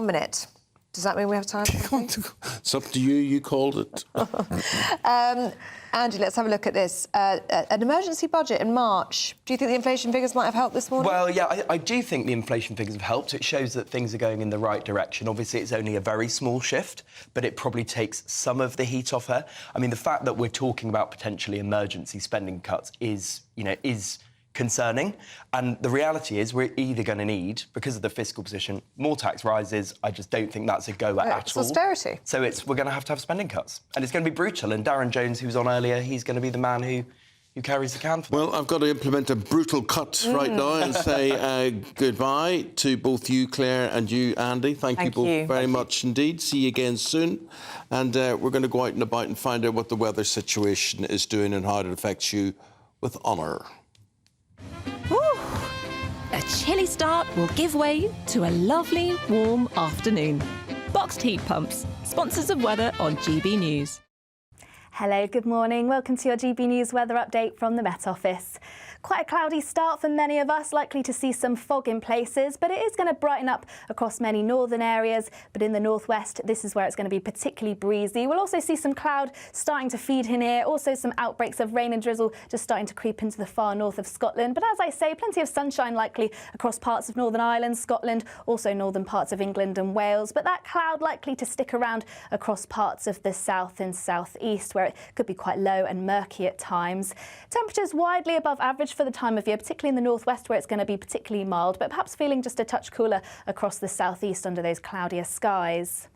minute. Does that mean we have time? It's up to you. You called it. Andy, let's have a look at this. An emergency budget in March. Do you think the inflation figures might have helped this morning? Well, yeah, I do think the inflation figures have helped. It shows that things are going in the right direction. Obviously, it's only a very small shift, but it probably takes some of the heat off her. I mean, the fact that we're talking about potentially emergency spending cuts is concerning. And the reality is we're either going to need, because of the fiscal position, more tax rises. I just don't think that's a go at all. It's austerity. So we're going to have spending cuts. And it's going to be brutal. And Darren Jones, who was on earlier, he's going to be the man who carries the can for that. Well, I've got to implement a brutal cut right now and say goodbye to both you, Claire, and you, Andy. Thank you both very much indeed. See you again soon. And we're going to go out and about and find out what the weather situation is doing and how it affects you with honour. A chilly start will give way to a lovely, warm afternoon. Boxed heat pumps, sponsors of weather on GB News. Hello, good morning. Welcome to your GB News weather update from the Met Office. Quite a cloudy start for many of us, likely to see some fog in places, but it is going to brighten up across many northern areas. But in the northwest, this is where it's going to be particularly breezy. We'll also see some cloud starting to feed in here, also some outbreaks of rain and drizzle just starting to creep into the far north of Scotland. But as I say, plenty of sunshine likely across parts of Northern Ireland, Scotland, also northern parts of England and Wales. But that cloud likely to stick around across parts of the south and southeast, where it could be quite low and murky at times. Temperatures widely above average for the time of year, particularly in the northwest where it's going to be particularly mild, but perhaps feeling just a touch cooler across the southeast under those cloudier skies.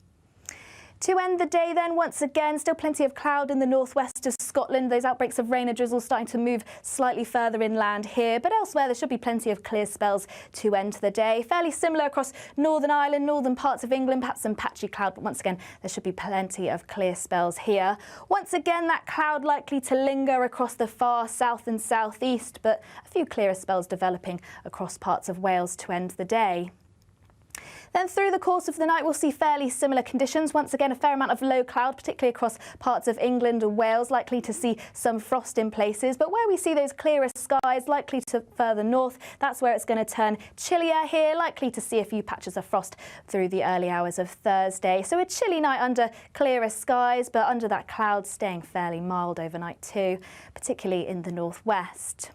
To end the day then, once again, still plenty of cloud in the northwest of Scotland. Those outbreaks of rain and drizzle starting to move slightly further inland here, but elsewhere there should be plenty of clear spells to end the day. Fairly similar across Northern Ireland, northern parts of England, perhaps some patchy cloud, but once again there should be plenty of clear spells here. Once again, that cloud likely to linger across the far south and southeast, but a few clearer spells developing across parts of Wales to end the day. Then through the course of the night, we'll see fairly similar conditions. Once again, a fair amount of low cloud, particularly across parts of England and Wales, likely to see some frost in places. But where we see those clearer skies, likely to further north, that's where it's going to turn chillier here, likely to see a few patches of frost through the early hours of Thursday. So a chilly night under clearer skies, but under that cloud staying fairly mild overnight too, particularly in the northwest.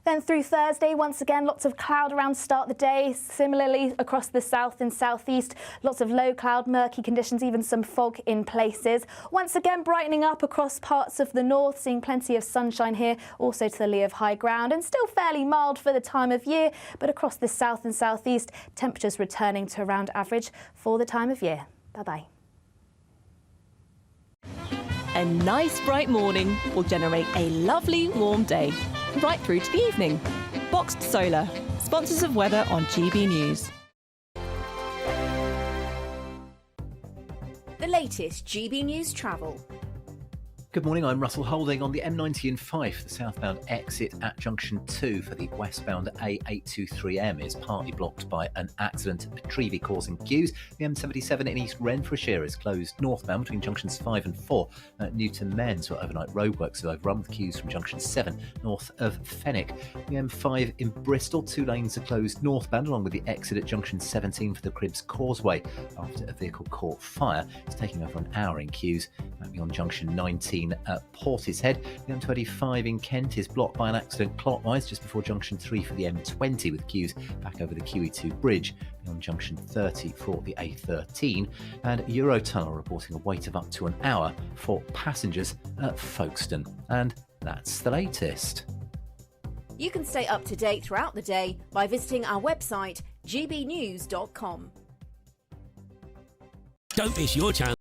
Then through Thursday, once again, lots of cloud around to start the day. Similarly, across the south and southeast, lots of low cloud, murky conditions, even some fog in places. Once again, brightening up across parts of the north, seeing plenty of sunshine here, also to the lee of high ground, and still fairly mild for the time of year. But across the south and southeast, temperatures returning to around average for the time of year. Bye-bye. A nice bright morning will generate a lovely warm day, right through to the evening. Boxed Solar, sponsors of weather on GB News. The latest GB News travel. Good morning, I'm Russell Holding on the M90 in Fife. The southbound exit at junction 2 for the westbound A823M is partly blocked by an accident at Petrevey, causing queues. The M77 in East Renfrewshire is closed northbound between junctions 5 and 4. Newton Men's, where overnight roadworks have overrun with queues from junction 7 north of Fenwick. The M5 in Bristol, 2 lanes are closed northbound along with the exit at junction 17 for the Cribbs Causeway after a vehicle caught fire. It's taking over an hour in queues. Beyond junction 19 at Portishead. The M25 in Kent is blocked by an accident clockwise just before junction 3 for the M20 with queues back over the QE2 bridge. Beyond junction 30 for the A13, and Eurotunnel reporting a wait of up to an hour for passengers at Folkestone. And that's the latest. You can stay up to date throughout the day by visiting our website gbnews.com. Don't miss your chance.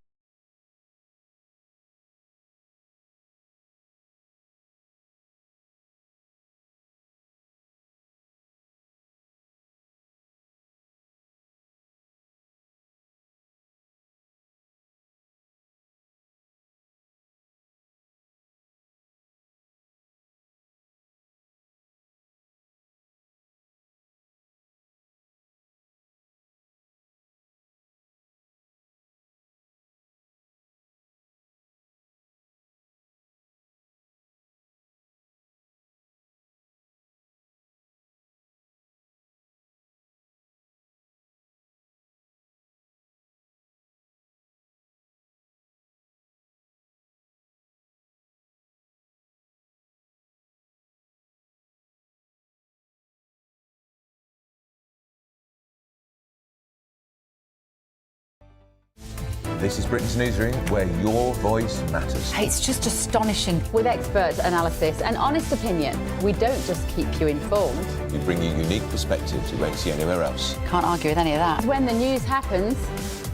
This is Britain's Newsroom, where your voice matters. It's just astonishing. With expert analysis and honest opinion, we don't just keep you informed. We bring you unique perspectives you won't see anywhere else. Can't argue with any of that. When the news happens,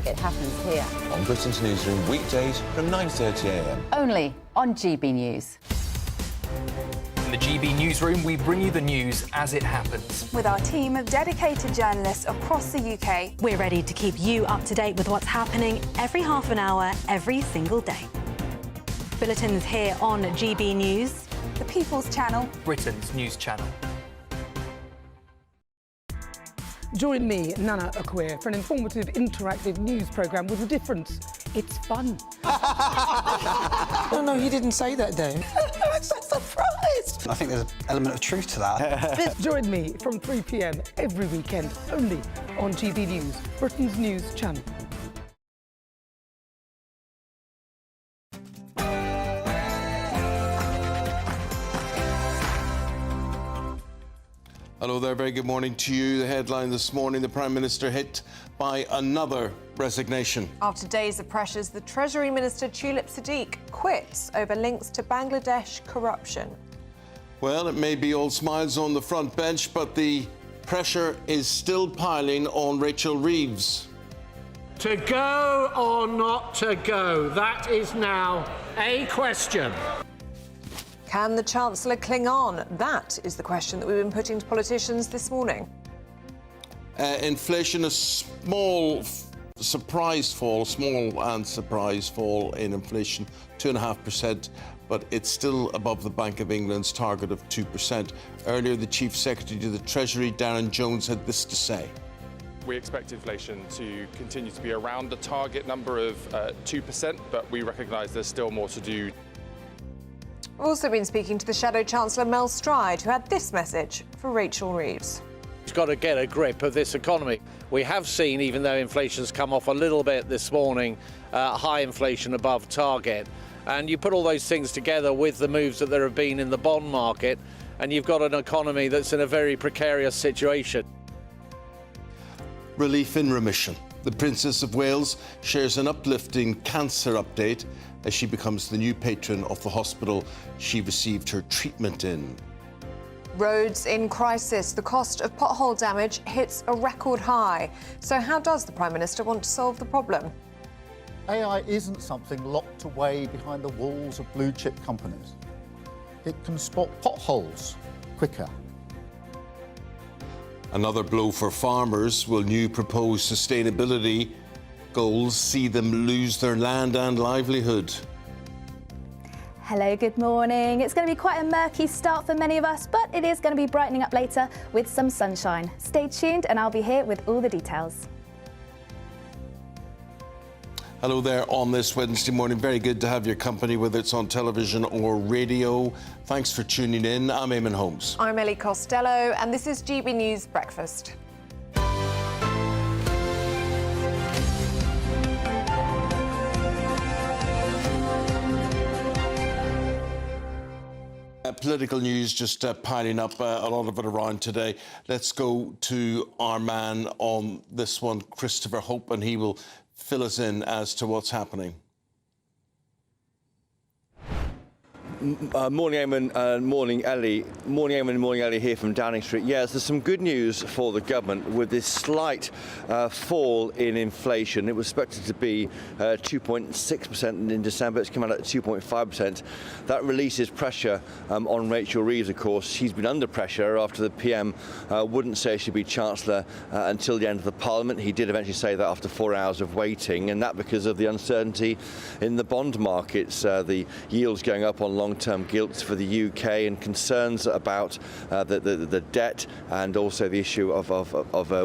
it happens here. On Britain's Newsroom, weekdays from 9:30 a.m. Only on GB News. In the GB Newsroom, we bring you the news as it happens. With our team of dedicated journalists across the UK. We're ready to keep you up to date with what's happening every half an hour, every single day. Bulletins here on GB News. The People's Channel. Britain's news channel. Join me, Nana Akweer, for an informative, interactive news programme with a difference. It's fun. No, he didn't say that, Dave. I'm so surprised. I think there's an element of truth to that. Join me from 3 p.m. every weekend, only on GB News, Britain's news channel. Hello there, very good morning to you. The headline this morning, the Prime Minister hit by another resignation. After days of pressures, the Treasury Minister Tulip Siddiq quits over links to Bangladesh corruption. Well, it may be all smiles on the front bench, but the pressure is still piling on Rachel Reeves. To go or not to go, that is now a question. Can the Chancellor cling on? That is the question that we've been putting to politicians this morning. Inflation, a small surprise fall in inflation, 2.5%, but it's still above the Bank of England's target of 2%. Earlier, the Chief Secretary to the Treasury, Darren Jones, had this to say. We expect inflation to continue to be around the target number of 2%, but we recognise there's still more to do. We've also been speaking to the Shadow Chancellor Mel Stride, who had this message for Rachel Reeves. It's got to get a grip of this economy. We have seen, even though inflation's come off a little bit this morning, high inflation above target. And you put all those things together with the moves that there have been in the bond market, and you've got an economy that's in a very precarious situation. Relief in remission. The Princess of Wales shares an uplifting cancer update as she becomes the new patron of the hospital she received her treatment in. Roads in crisis. The cost of pothole damage hits a record high. So how does the Prime Minister want to solve the problem? AI isn't something locked away behind the walls of blue-chip companies. It can spot potholes quicker. Another blow for farmers. Will new proposed sustainability goals see them lose their land and livelihood? Hello, good morning. It's going to be quite a murky start for many of us, but it is going to be brightening up later with some sunshine. Stay tuned and I'll be here with all the details. Hello there on this Wednesday morning. Very good to have your company, whether it's on television or radio. Thanks for tuning in. I'm Eamonn Holmes. I'm Ellie Costello, and this is GB News Breakfast. Political news just piling up, a lot of it around today. Let's go to our man on this one, Christopher Hope, and he will fill us in as to what's happening. Morning, Eamonn, morning, Ellie. Morning, Eamonn, morning, Ellie here from Downing Street. Yes, there's some good news for the government with this slight fall in inflation. It was expected to be 2.6% in December. It's come out at 2.5%. That releases pressure on Rachel Reeves, of course. She's been under pressure after the PM wouldn't say she'd be Chancellor until the end of the Parliament. He did eventually say that after 4 hours of waiting, and that because of the uncertainty in the bond markets, the yields going up on long-term gilts for the UK, and concerns about the debt, and also the issue of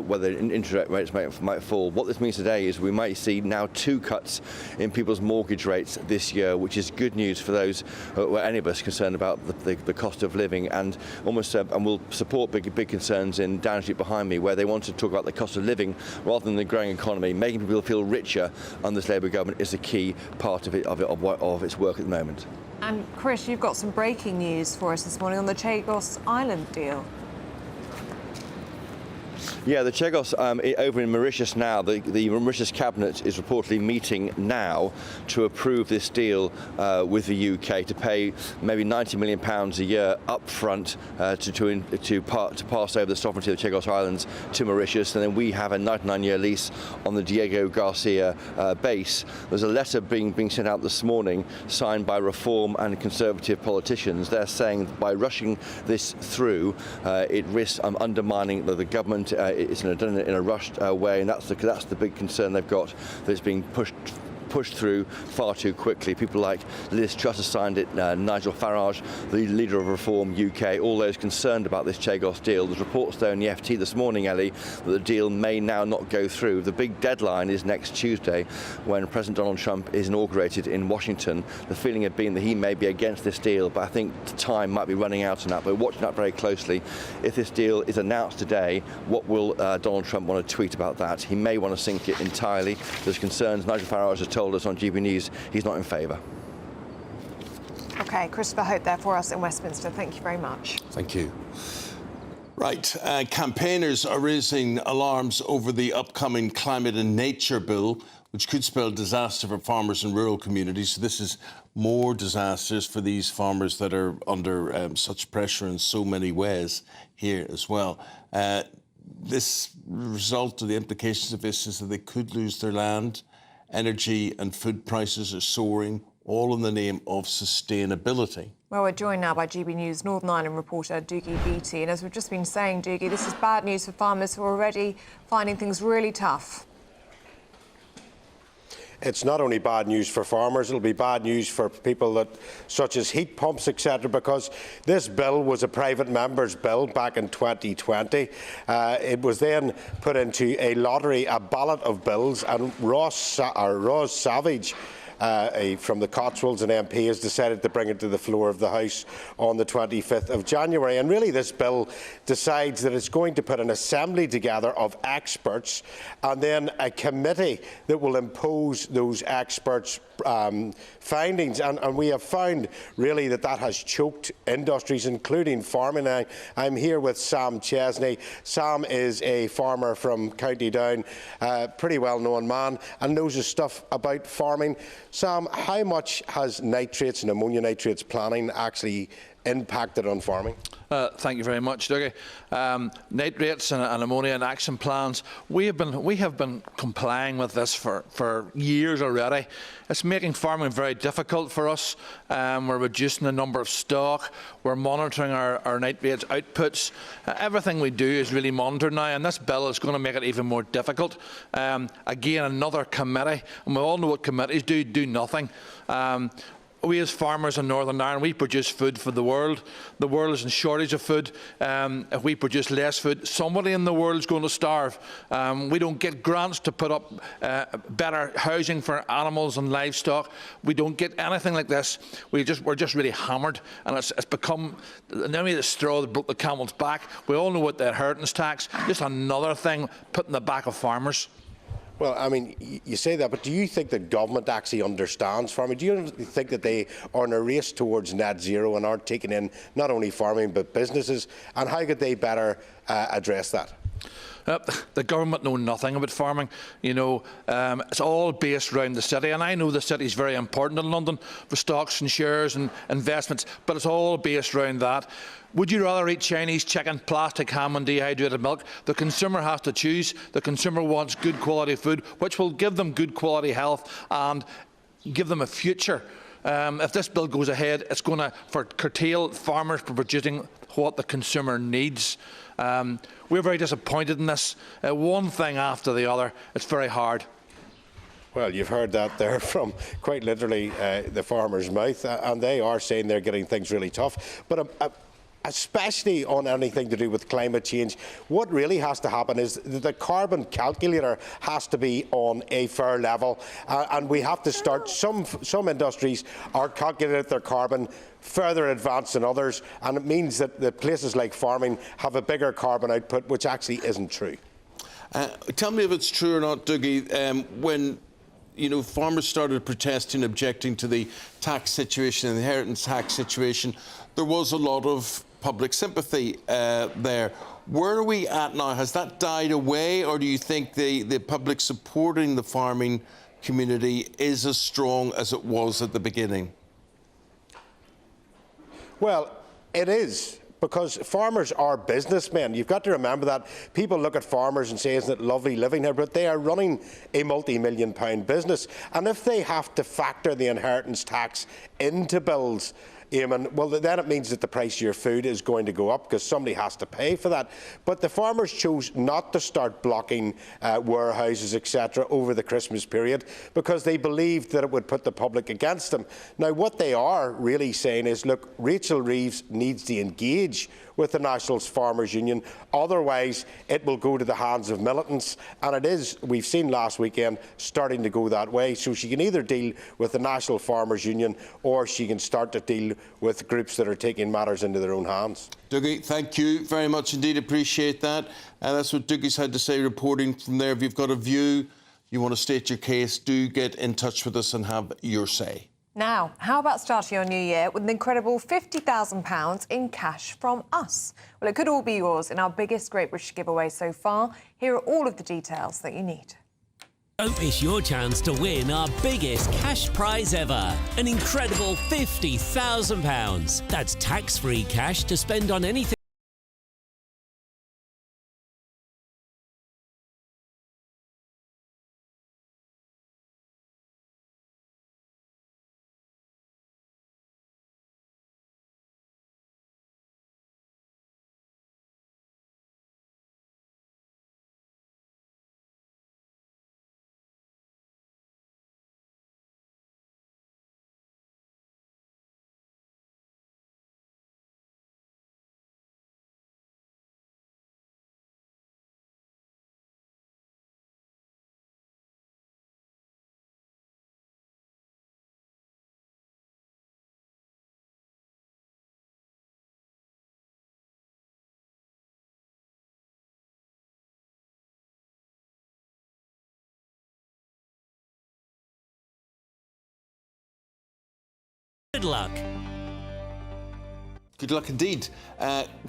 whether interest rates might fall. What this means today is we might see now 2 cuts in people's mortgage rates this year, which is good news for those any of us concerned about the cost of living, and almost and will support big concerns in Downing Street behind me, where they want to talk about the cost of living rather than the growing economy. Making people feel richer on this Labour government is a key part of its work at the moment. And Chris, you've got some breaking news for us this morning on the Chagos Island deal. Yeah, the Chagos over in Mauritius now, the Mauritius cabinet is reportedly meeting now to approve this deal with the UK to pay maybe £90 million a year up front to pass over the sovereignty of the Chagos Islands to Mauritius, and then we have a 99-year lease on the Diego Garcia base. There's a letter being sent out this morning signed by Reform and Conservative politicians. They're saying that by rushing this through, it risks undermining the government. It's done in a rushed way, and that's the big concern they've got, that it's being pushed through far too quickly. People like Liz Truss has signed it, Nigel Farage, the leader of Reform UK, all those concerned about this Chagos deal. There's reports though in the FT this morning, Ellie, that the deal may now not go through. The big deadline is next Tuesday when President Donald Trump is inaugurated in Washington. The feeling had been that he may be against this deal, but I think the time might be running out on that. But we're watching that very closely. If this deal is announced today, what will Donald Trump want to tweet about that? He may want to sink it entirely. There's concerns. Nigel Farage has told us on GB News he's not in favour. OK, Christopher Hope there for us in Westminster. Thank you very much. Thank you. Right, campaigners are raising alarms over the upcoming Climate and Nature Bill, which could spell disaster for farmers in rural communities. So this is more disasters for these farmers that are under such pressure in so many ways here as well. This result, of the implications of this, is that they could lose their land. Energy and food prices are soaring, all in the name of sustainability. Well, we're joined now by GB News Northern Ireland reporter Doogie Beattie. And as we've just been saying, Doogie, this is bad news for farmers who are already finding things really tough. It's not only bad news for farmers, it'll be bad news for people such as heat pumps, etc., because this bill was a private member's bill back in 2020. It was then put into a lottery, a ballot of bills, and Ross Savage from the Cotswolds, an MP, has decided to bring it to the floor of the House on the 25th of January. And really this bill decides that it's going to put an assembly together of experts and then a committee that will impose those experts' findings. And we have found really that has choked industries, including farming. I'm here with Sam Chesney. Sam is a farmer from County Down, pretty well-known man, and knows his stuff about farming. Sam, how much has nitrates and ammonia nitrates planning actually impacted on farming? Thank you very much, Dougie. Nitrates and ammonia and action plans, we have been complying with this for years already. It's making farming very difficult for us. We're reducing the number of stock. We're monitoring our nitrates outputs. Everything we do is really monitored now, and this bill is going to make it even more difficult. Again, another committee, and we all know what committees do nothing. We as farmers in Northern Ireland, we produce food for the world. The world is in shortage of food. If we produce less food, somebody in the world is going to starve. We don't get grants to put up better housing for animals and livestock. We don't get anything like this. We're just really hammered, and it's become nearly the straw that broke the camel's back. We all know what the inheritance tax, just another thing put in the back of farmers. Well, I mean, you say that, but do you think the government actually understands farming? Do you think that they are in a race towards net zero and aren't taking in not only farming but businesses? And how could they better address that? The government know nothing about farming. You know, it's all based around the city, and I know the city is very important in London for stocks and shares and investments, but it's all based around that. Would you rather eat Chinese chicken, plastic ham and dehydrated milk? The consumer has to choose. The consumer wants good quality food, which will give them good quality health and give them a future. If this bill goes ahead, it's going to curtail farmers from producing what the consumer needs. We're very disappointed in this. One thing after the other, it's very hard. Well, you've heard that there from quite literally the farmer's mouth, and they are saying they're getting things really tough. But especially on anything to do with climate change, what really has to happen is that the carbon calculator has to be on a fair level, and we have to start. Some industries are calculating their carbon further advanced than others, and it means that places like farming have a bigger carbon output, which actually isn't true. Tell me if it's true or not, Dougie. When farmers started protesting, objecting to the tax situation, the inheritance tax situation, there was a lot of public sympathy there. Where are we at now? Has that died away, or do you think the public supporting the farming community is as strong as it was at the beginning? Well, it is, because farmers are businessmen. You've got to remember that. People look at farmers and say, isn't it lovely living here? But they are running a multi-million-pound business. And if they have to factor the inheritance tax into bills, Eamonn, well, then it means that the price of your food is going to go up because somebody has to pay for that. But the farmers chose not to start blocking warehouses, etc., over the Christmas period because they believed that it would put the public against them. Now, what they are really saying is, look, Rachel Reeves needs to engage with the National Farmers Union, otherwise it will go to the hands of militants, and it is, we've seen last weekend, starting to go that way. So she can either deal with the National Farmers Union or she can start to deal with groups that are taking matters into their own hands. Dougie, thank you very much indeed, appreciate that. And that's what Dougie's had to say, reporting from there. If you've got a view, you want to state your case, do get in touch with us and have your say. Now, how about starting your new year with an incredible £50,000 in cash from us? Well, it could all be yours in our biggest Great British giveaway so far. Here are all of the details that you need. Don't miss your chance to win our biggest cash prize ever. An incredible £50,000. That's tax-free cash to spend on anything. Good luck. Good luck indeed.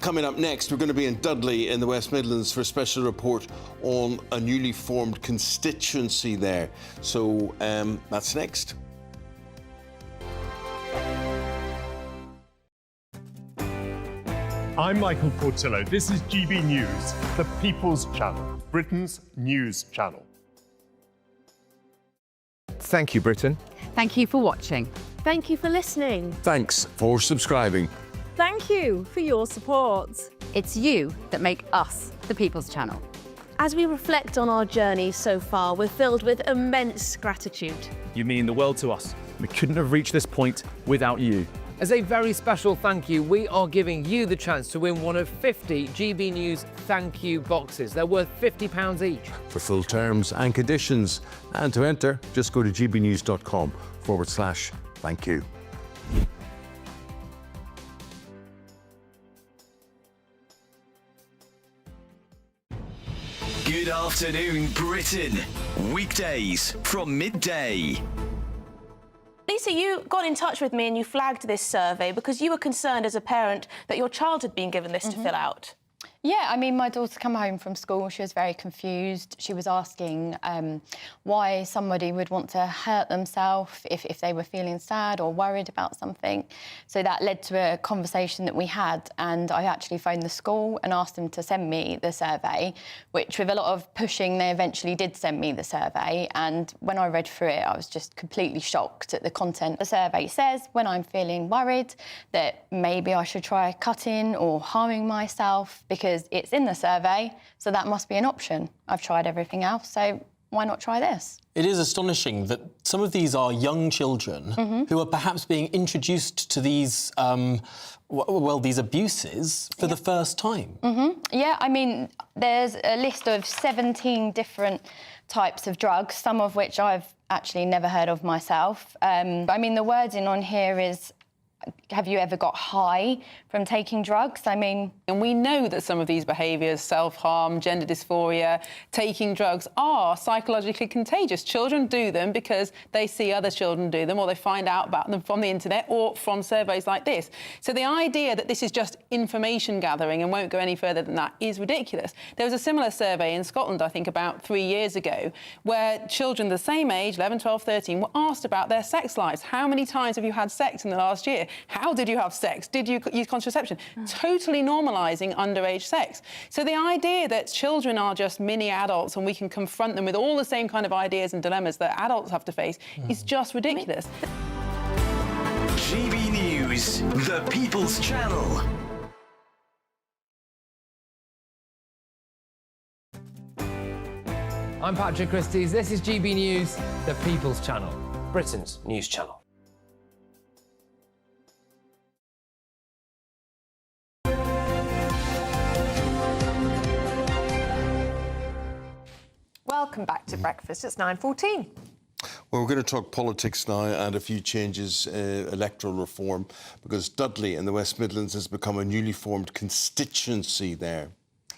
Coming up next, we're going to be in Dudley in the West Midlands for a special report on a newly formed constituency there. So that's next. I'm Michael Portillo. This is GB News, the People's Channel, Britain's news channel. Thank you, Britain. Thank you for watching. Thank you for listening. Thanks for subscribing. Thank you for your support. It's you that make us the People's Channel. As we reflect on our journey so far, we're filled with immense gratitude. You mean the world to us. We couldn't have reached this point without you. As a very special thank you, we are giving you the chance to win one of 50 GB News thank you boxes. They're worth £50 each. For full terms and conditions, and to enter, just go to gbnews.com/thank you. Good afternoon, Britain. Weekdays from midday. Lisa, you got in touch with me and you flagged this survey because you were concerned as a parent that your child had been given this to fill out. Yeah, I mean, my daughter came home from school. She was very confused. She was asking why somebody would want to hurt themselves if they were feeling sad or worried about something. So that led to a conversation that we had, and I actually phoned the school and asked them to send me the survey, which with a lot of pushing, they eventually did send me the survey. And when I read through it, I was just completely shocked at the content. The survey says when I'm feeling worried that maybe I should try cutting or harming myself, because it's in the survey, so that must be an option. I've tried everything else, so why not try this? It is astonishing that some of these are young children who are perhaps being introduced to these, these abuses for the first time. Yeah, I mean, there's a list of 17 different types of drugs, some of which I've actually never heard of myself. I mean, the wording on here is have you ever got high from taking drugs? I mean... And we know that some of these behaviours, self-harm, gender dysphoria, taking drugs, are psychologically contagious. Children do them because they see other children do them, or they find out about them from the internet or from surveys like this. So the idea that this is just information gathering and won't go any further than that is ridiculous. There was a similar survey in Scotland, I think, about 3 years ago, where children the same age, 11, 12, 13, were asked about their sex lives. How many times have you had sex in the last year? How did you have sex? Did you use contraception? Totally normalising underage sex. So the idea that children are just mini adults and we can confront them with all the same kind of ideas and dilemmas that adults have to face is just ridiculous. GB News, the People's Channel. I'm Patrick Christie's. This is GB News, the People's Channel. Britain's news channel. Welcome back to Breakfast. It's 9:14. Well, we're going to talk politics now and a few changes, electoral reform, because Dudley in the West Midlands has become a newly formed constituency there.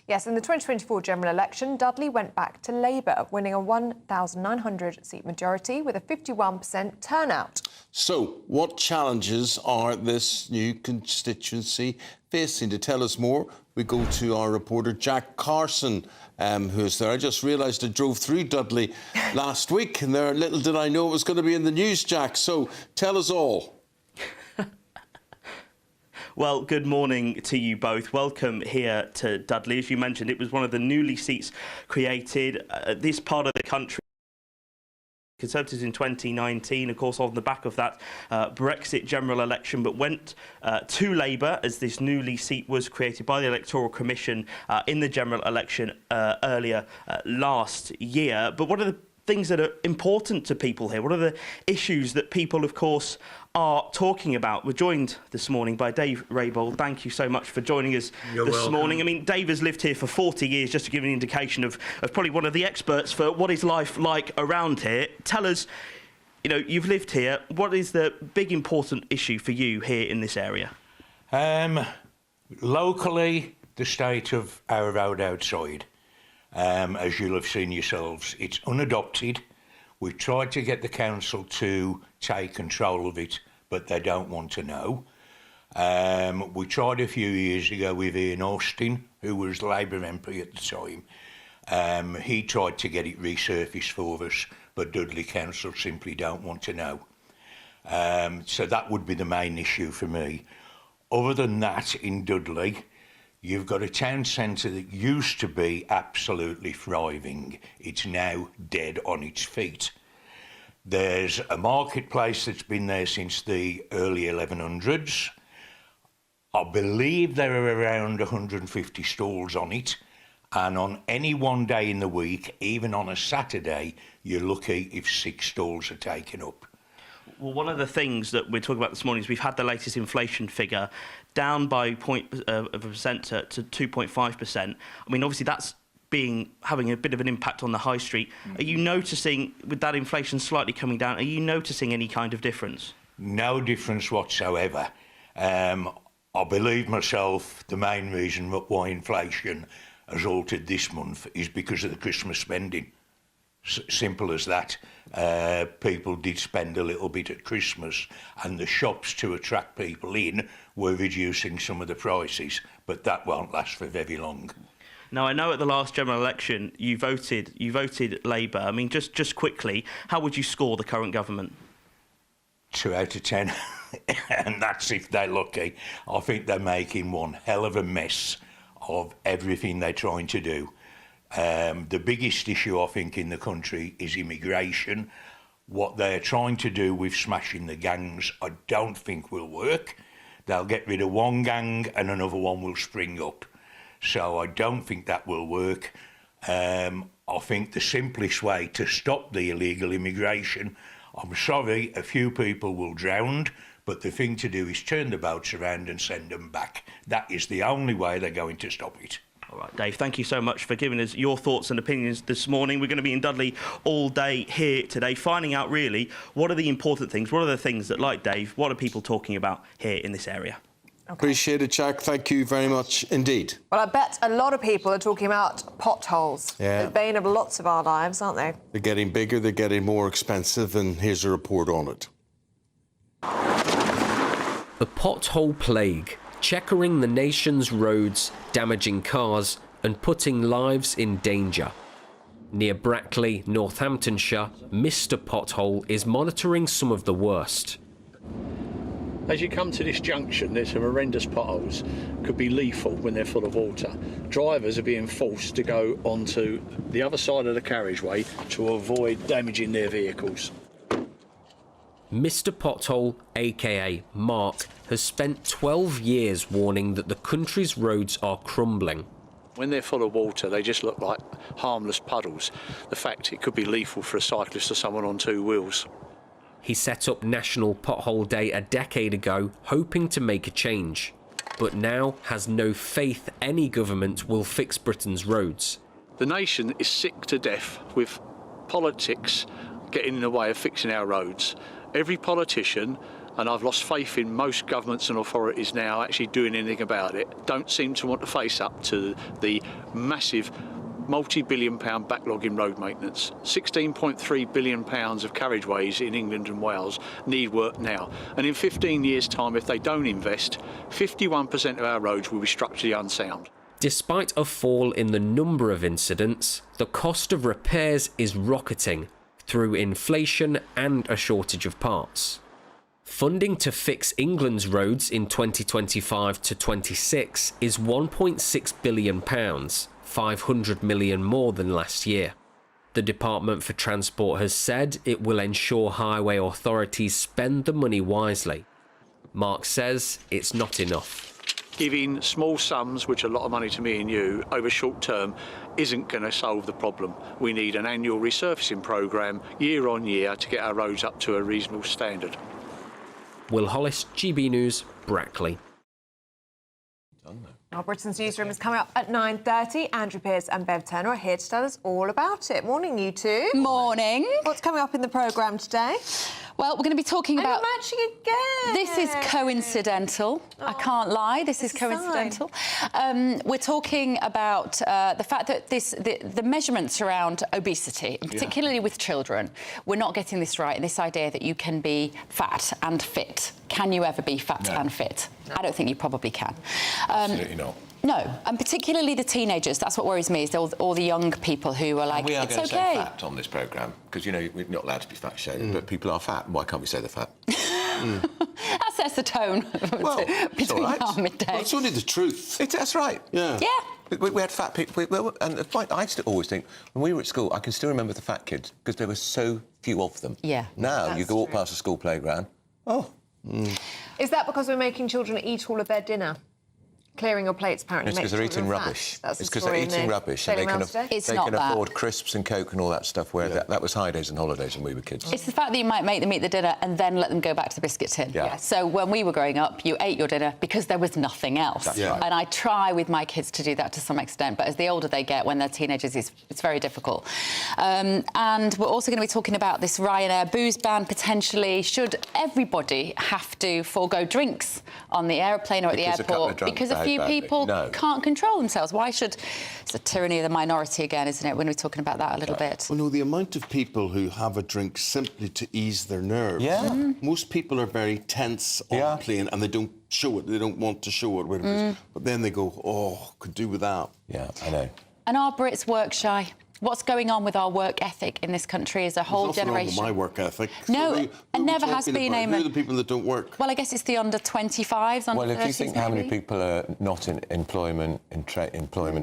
Yes, in the 2024 general election, Dudley went back to Labour, winning a 1,900-seat majority with a 51% turnout. So, what challenges are this new constituency facing? To tell us more, we go to our reporter Jack Carson, who's there. I just realised I drove through Dudley last week, and there, little did I know it was going to be in the news, Jack. So, tell us all. Well, good morning to you both. Welcome here to Dudley. As you mentioned, it was one of the newly seats created. This part of the country, Conservatives in 2019, of course, on the back of that Brexit general election, but went to Labour as this newly seat was created by the Electoral Commission in the general election earlier last year. But what are the things that are important to people here? What are the issues that people, of course, are talking about? We're joined this morning by Dave Raybould. Thank you so much for joining us this morning. I mean, Dave has lived here for 40 years, just to give an indication of probably one of the experts for what is life like around here. Tell us, you know, you've lived here. What is the big important issue for you here in this area? Locally, the state of our road outside. As you'll have seen yourselves, it's unadopted. We've tried to get the council to take control of it, but they don't want to know. We tried a few years ago with Ian Austin, who was Labour MP at the time. He tried to get it resurfaced for us, but Dudley Council simply don't want to know. So that would be the main issue for me. Other than that, in Dudley, you've got a town centre that used to be absolutely thriving. It's now dead on its feet. There's a marketplace that's been there since the early 1100s. I believe there are around 150 stalls on it. And on any one day in the week, even on a Saturday, you're lucky if 6 stalls are taken up. Well, one of the things that we're talking about this morning is we've had the latest inflation figure down by 0.1% to 2.5%. I mean, obviously that's having a bit of an impact on the high street. Are you noticing, with that inflation slightly coming down, are you noticing any kind of difference? No difference whatsoever. I believe myself the main reason why inflation has altered this month is because of the Christmas spending. Simple as that. People did spend a little bit at Christmas, and the shops, to attract people in, were reducing some of the prices, but that won't last for very long. Now, I know at the last general election you voted Labour. I mean, just quickly, how would you score the current government? 2 out of 10, and that's if they're lucky. I think they're making one hell of a mess of everything they're trying to do. The biggest issue, I think, in the country is immigration. What they're trying to do with smashing the gangs, I don't think will work. They'll get rid of one gang and another one will spring up. So I don't think that will work. I think the simplest way to stop the illegal immigration, I'm sorry, a few people will drown, but the thing to do is turn the boats around and send them back. That is the only way they're going to stop it. All right, Dave, thank you so much for giving us your thoughts and opinions this morning. We're going to be in Dudley all day here today, finding out really what are the important things, what are the things that, like Dave, what are people talking about here in this area? Appreciate it, Jack. Thank you very much indeed. Well, I bet a lot of people are talking about potholes. Yeah. The bane of lots of our lives, aren't they? They're getting bigger, they're getting more expensive, and here's a report on it. The pothole plague, checkering the nation's roads, damaging cars and putting lives in danger. Near Brackley, Northamptonshire, Mr. Pothole is monitoring some of the worst. As you come to this junction, there's some horrendous potholes. Could be lethal when they're full of water. Drivers are being forced to go onto the other side of the carriageway to avoid damaging their vehicles. Mr. Pothole, aka Mark, has spent 12 years warning that the country's roads are crumbling. When they're full of water, they just look like harmless puddles. The fact it could be lethal for a cyclist or someone on two wheels. He set up National Pothole Day a decade ago, hoping to make a change, but now has no faith any government will fix Britain's roads. The nation is sick to death with politics getting in the way of fixing our roads. Every politician, and I've lost faith in most governments and authorities now actually doing anything about it, don't seem to want to face up to the massive multi-billion-pound backlog in road maintenance. £16.3 billion of carriageways in England and Wales need work now. And in 15 years' time, if they don't invest, 51% of our roads will be structurally unsound. Despite a fall in the number of incidents, the cost of repairs is rocketing through inflation and a shortage of parts. Funding to fix England's roads in 2025 to 26 is £1.6 billion, 500 million more than last year. The Department for Transport has said it will ensure highway authorities spend the money wisely. Mark says it's not enough. Giving small sums, which are a lot of money to me and you, over short term isn't going to solve the problem. We need an annual resurfacing programme year on year to get our roads up to a reasonable standard. Will Hollis, GB News, Brackley. Our Britain's newsroom is coming up at 9:30. Andrew Pearce and Bev Turner are here to tell us all about it. Morning, you two. Morning. What's coming up in the programme today? Well, we're going to be talking about... you're matching again. This is coincidental. I can't lie. This is coincidental. We're talking about the fact that the measurements around obesity, and particularly with children, we're not getting this right. And this idea that you can be fat and fit. Can you ever be fat and fit? No. I don't think you probably can. Absolutely not. No, and particularly the teenagers. That's what worries me, is all the young people who are like, we are it's going to okay. say fat on this programme, because, you know, we're not allowed to be fat shaming, but people are fat. Why can't we say they're fat? That sets the tone between now and midday. Well, it's only the truth. That's right. Yeah. Yeah. We had fat people, and I still always think, when we were at school, I can still remember the fat kids, because there were so few of them. Yeah. Now, you go walk past a school playground, Is that because we're making children eat all of their dinner? Clearing your plates, apparently. It's because they're eating rubbish. It's because they're eating rubbish, and they can afford crisps and Coke and all that stuff, where that was high days and holidays when we were kids. It's the fact that you might make them eat the dinner and then let them go back to the biscuit tin. Yeah. So when we were growing up, you ate your dinner because there was nothing else. That's right. And I try with my kids to do that to some extent, but as the older they get, when they're teenagers, it's very difficult. And we're also going to be talking about this Ryanair booze ban, potentially. Should everybody have to forego drinks on the aeroplane or at the airport because a few people can't control themselves? Why should... It's the tyranny of the minority again, isn't it? We're going to be talking about that a little bit. Well, no, the amount of people who have a drink simply to ease their nerves. Yeah. Most people are very tense on a plane and they don't show it. They don't want to show it, whatever it is. But then they go, oh, could do without. Yeah, I know. And are Brits work shy? What's going on with our work ethic in this country as a whole generation? Wrong with my work ethic. No, it never has been, Eamonn. Who are the people that don't work? Well, I guess it's the under 25s, under 30s. Well, if you think how many maybe. people are not in employment,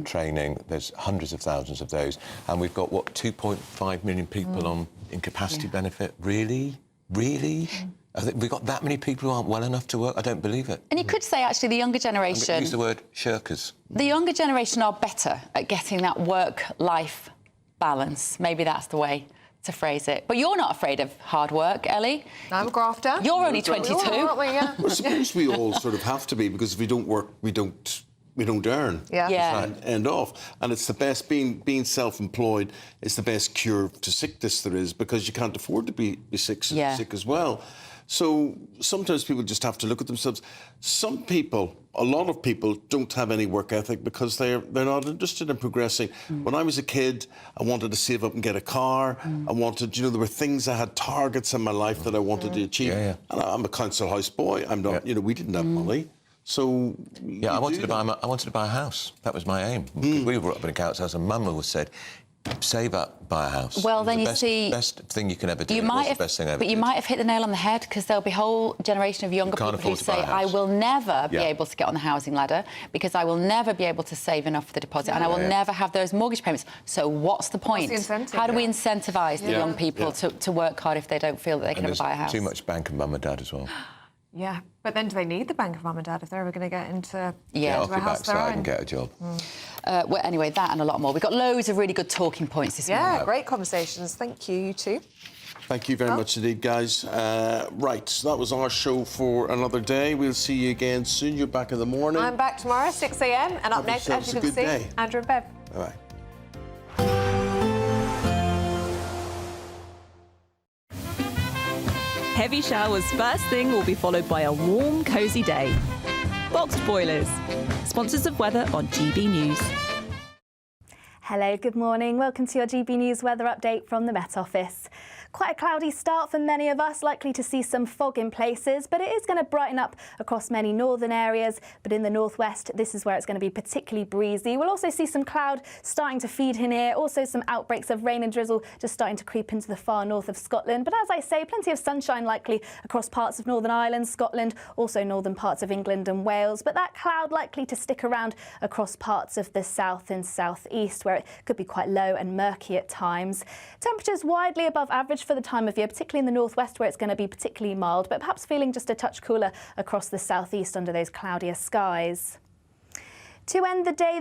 training, there's hundreds of thousands of those, and we've got, what, 2.5 million people on incapacity benefit? Really? Really? I think we've got that many people who aren't well enough to work? I don't believe it. And you could say, actually, the younger generation... Use the word shirkers. The younger generation are better at getting that work-life balance. Maybe that's the way to phrase it. But you're not afraid of hard work, Ellie. I'm a grafter. You're only 22. Aren't we? Yeah. Well, I suppose we all sort of have to be, because if we don't work, we don't we don't earn. Yeah. End off. And it's the best, being self-employed is the best cure to sickness there is, because you can't afford to be sick as well. So sometimes people just have to look at themselves. Some people, a lot of people, don't have any work ethic because they're not interested in progressing. When I was a kid, I wanted to save up and get a car. I wanted, there were things, I had targets in my life that I wanted to achieve. And I'm a council house boy. I'm not, we didn't have money. So I wanted to buy a house. That was my aim. We were brought up in a council house, and Mum always said, save up, buy a house. Well, then best thing you can ever do. The best thing I ever but you did. might have hit the nail on the head, because there'll be a whole generation of younger people who say, I will never be able to get on the housing ladder because I will never be able to save enough for the deposit and I will never have those mortgage payments. So what's the point? What's the incentive? How do we incentivise the young people to work hard if they don't feel that they can ever buy a house? Too much bank of mum and dad as well. Yeah, but then do they need the bank of mum and dad if they're ever going to get into Get off a your house of their backside own? and get a job. Well, anyway, that and a lot more. We've got loads of really good talking points this morning. Yeah, great conversations. Thank you, you two. Thank you very much indeed, guys. Right, so that was our show for another day. We'll see you again soon. You're back in the morning. I'm back tomorrow, 6 a.m. And up next, as you can see, Andrew and Bev. Bye-bye. Heavy showers first thing will be followed by a warm, cosy day. Boxed boilers, sponsors of weather on GB News. Hello, good morning. Welcome to your GB News weather update from the Met Office. Quite a cloudy start for many of us, likely to see some fog in places, but it is going to brighten up across many northern areas. But in the northwest, this is where it's going to be particularly breezy. We'll also see some cloud starting to feed in here, also some outbreaks of rain and drizzle just starting to creep into the far north of Scotland. But as I say, plenty of sunshine likely across parts of Northern Ireland, Scotland, also northern parts of England and Wales. But that cloud likely to stick around across parts of the south and southeast, where it could be quite low and murky at times. Temperatures widely above average for the time of year, particularly in the northwest where it's going to be particularly mild, but perhaps feeling just a touch cooler across the southeast under those cloudier skies. To end the day,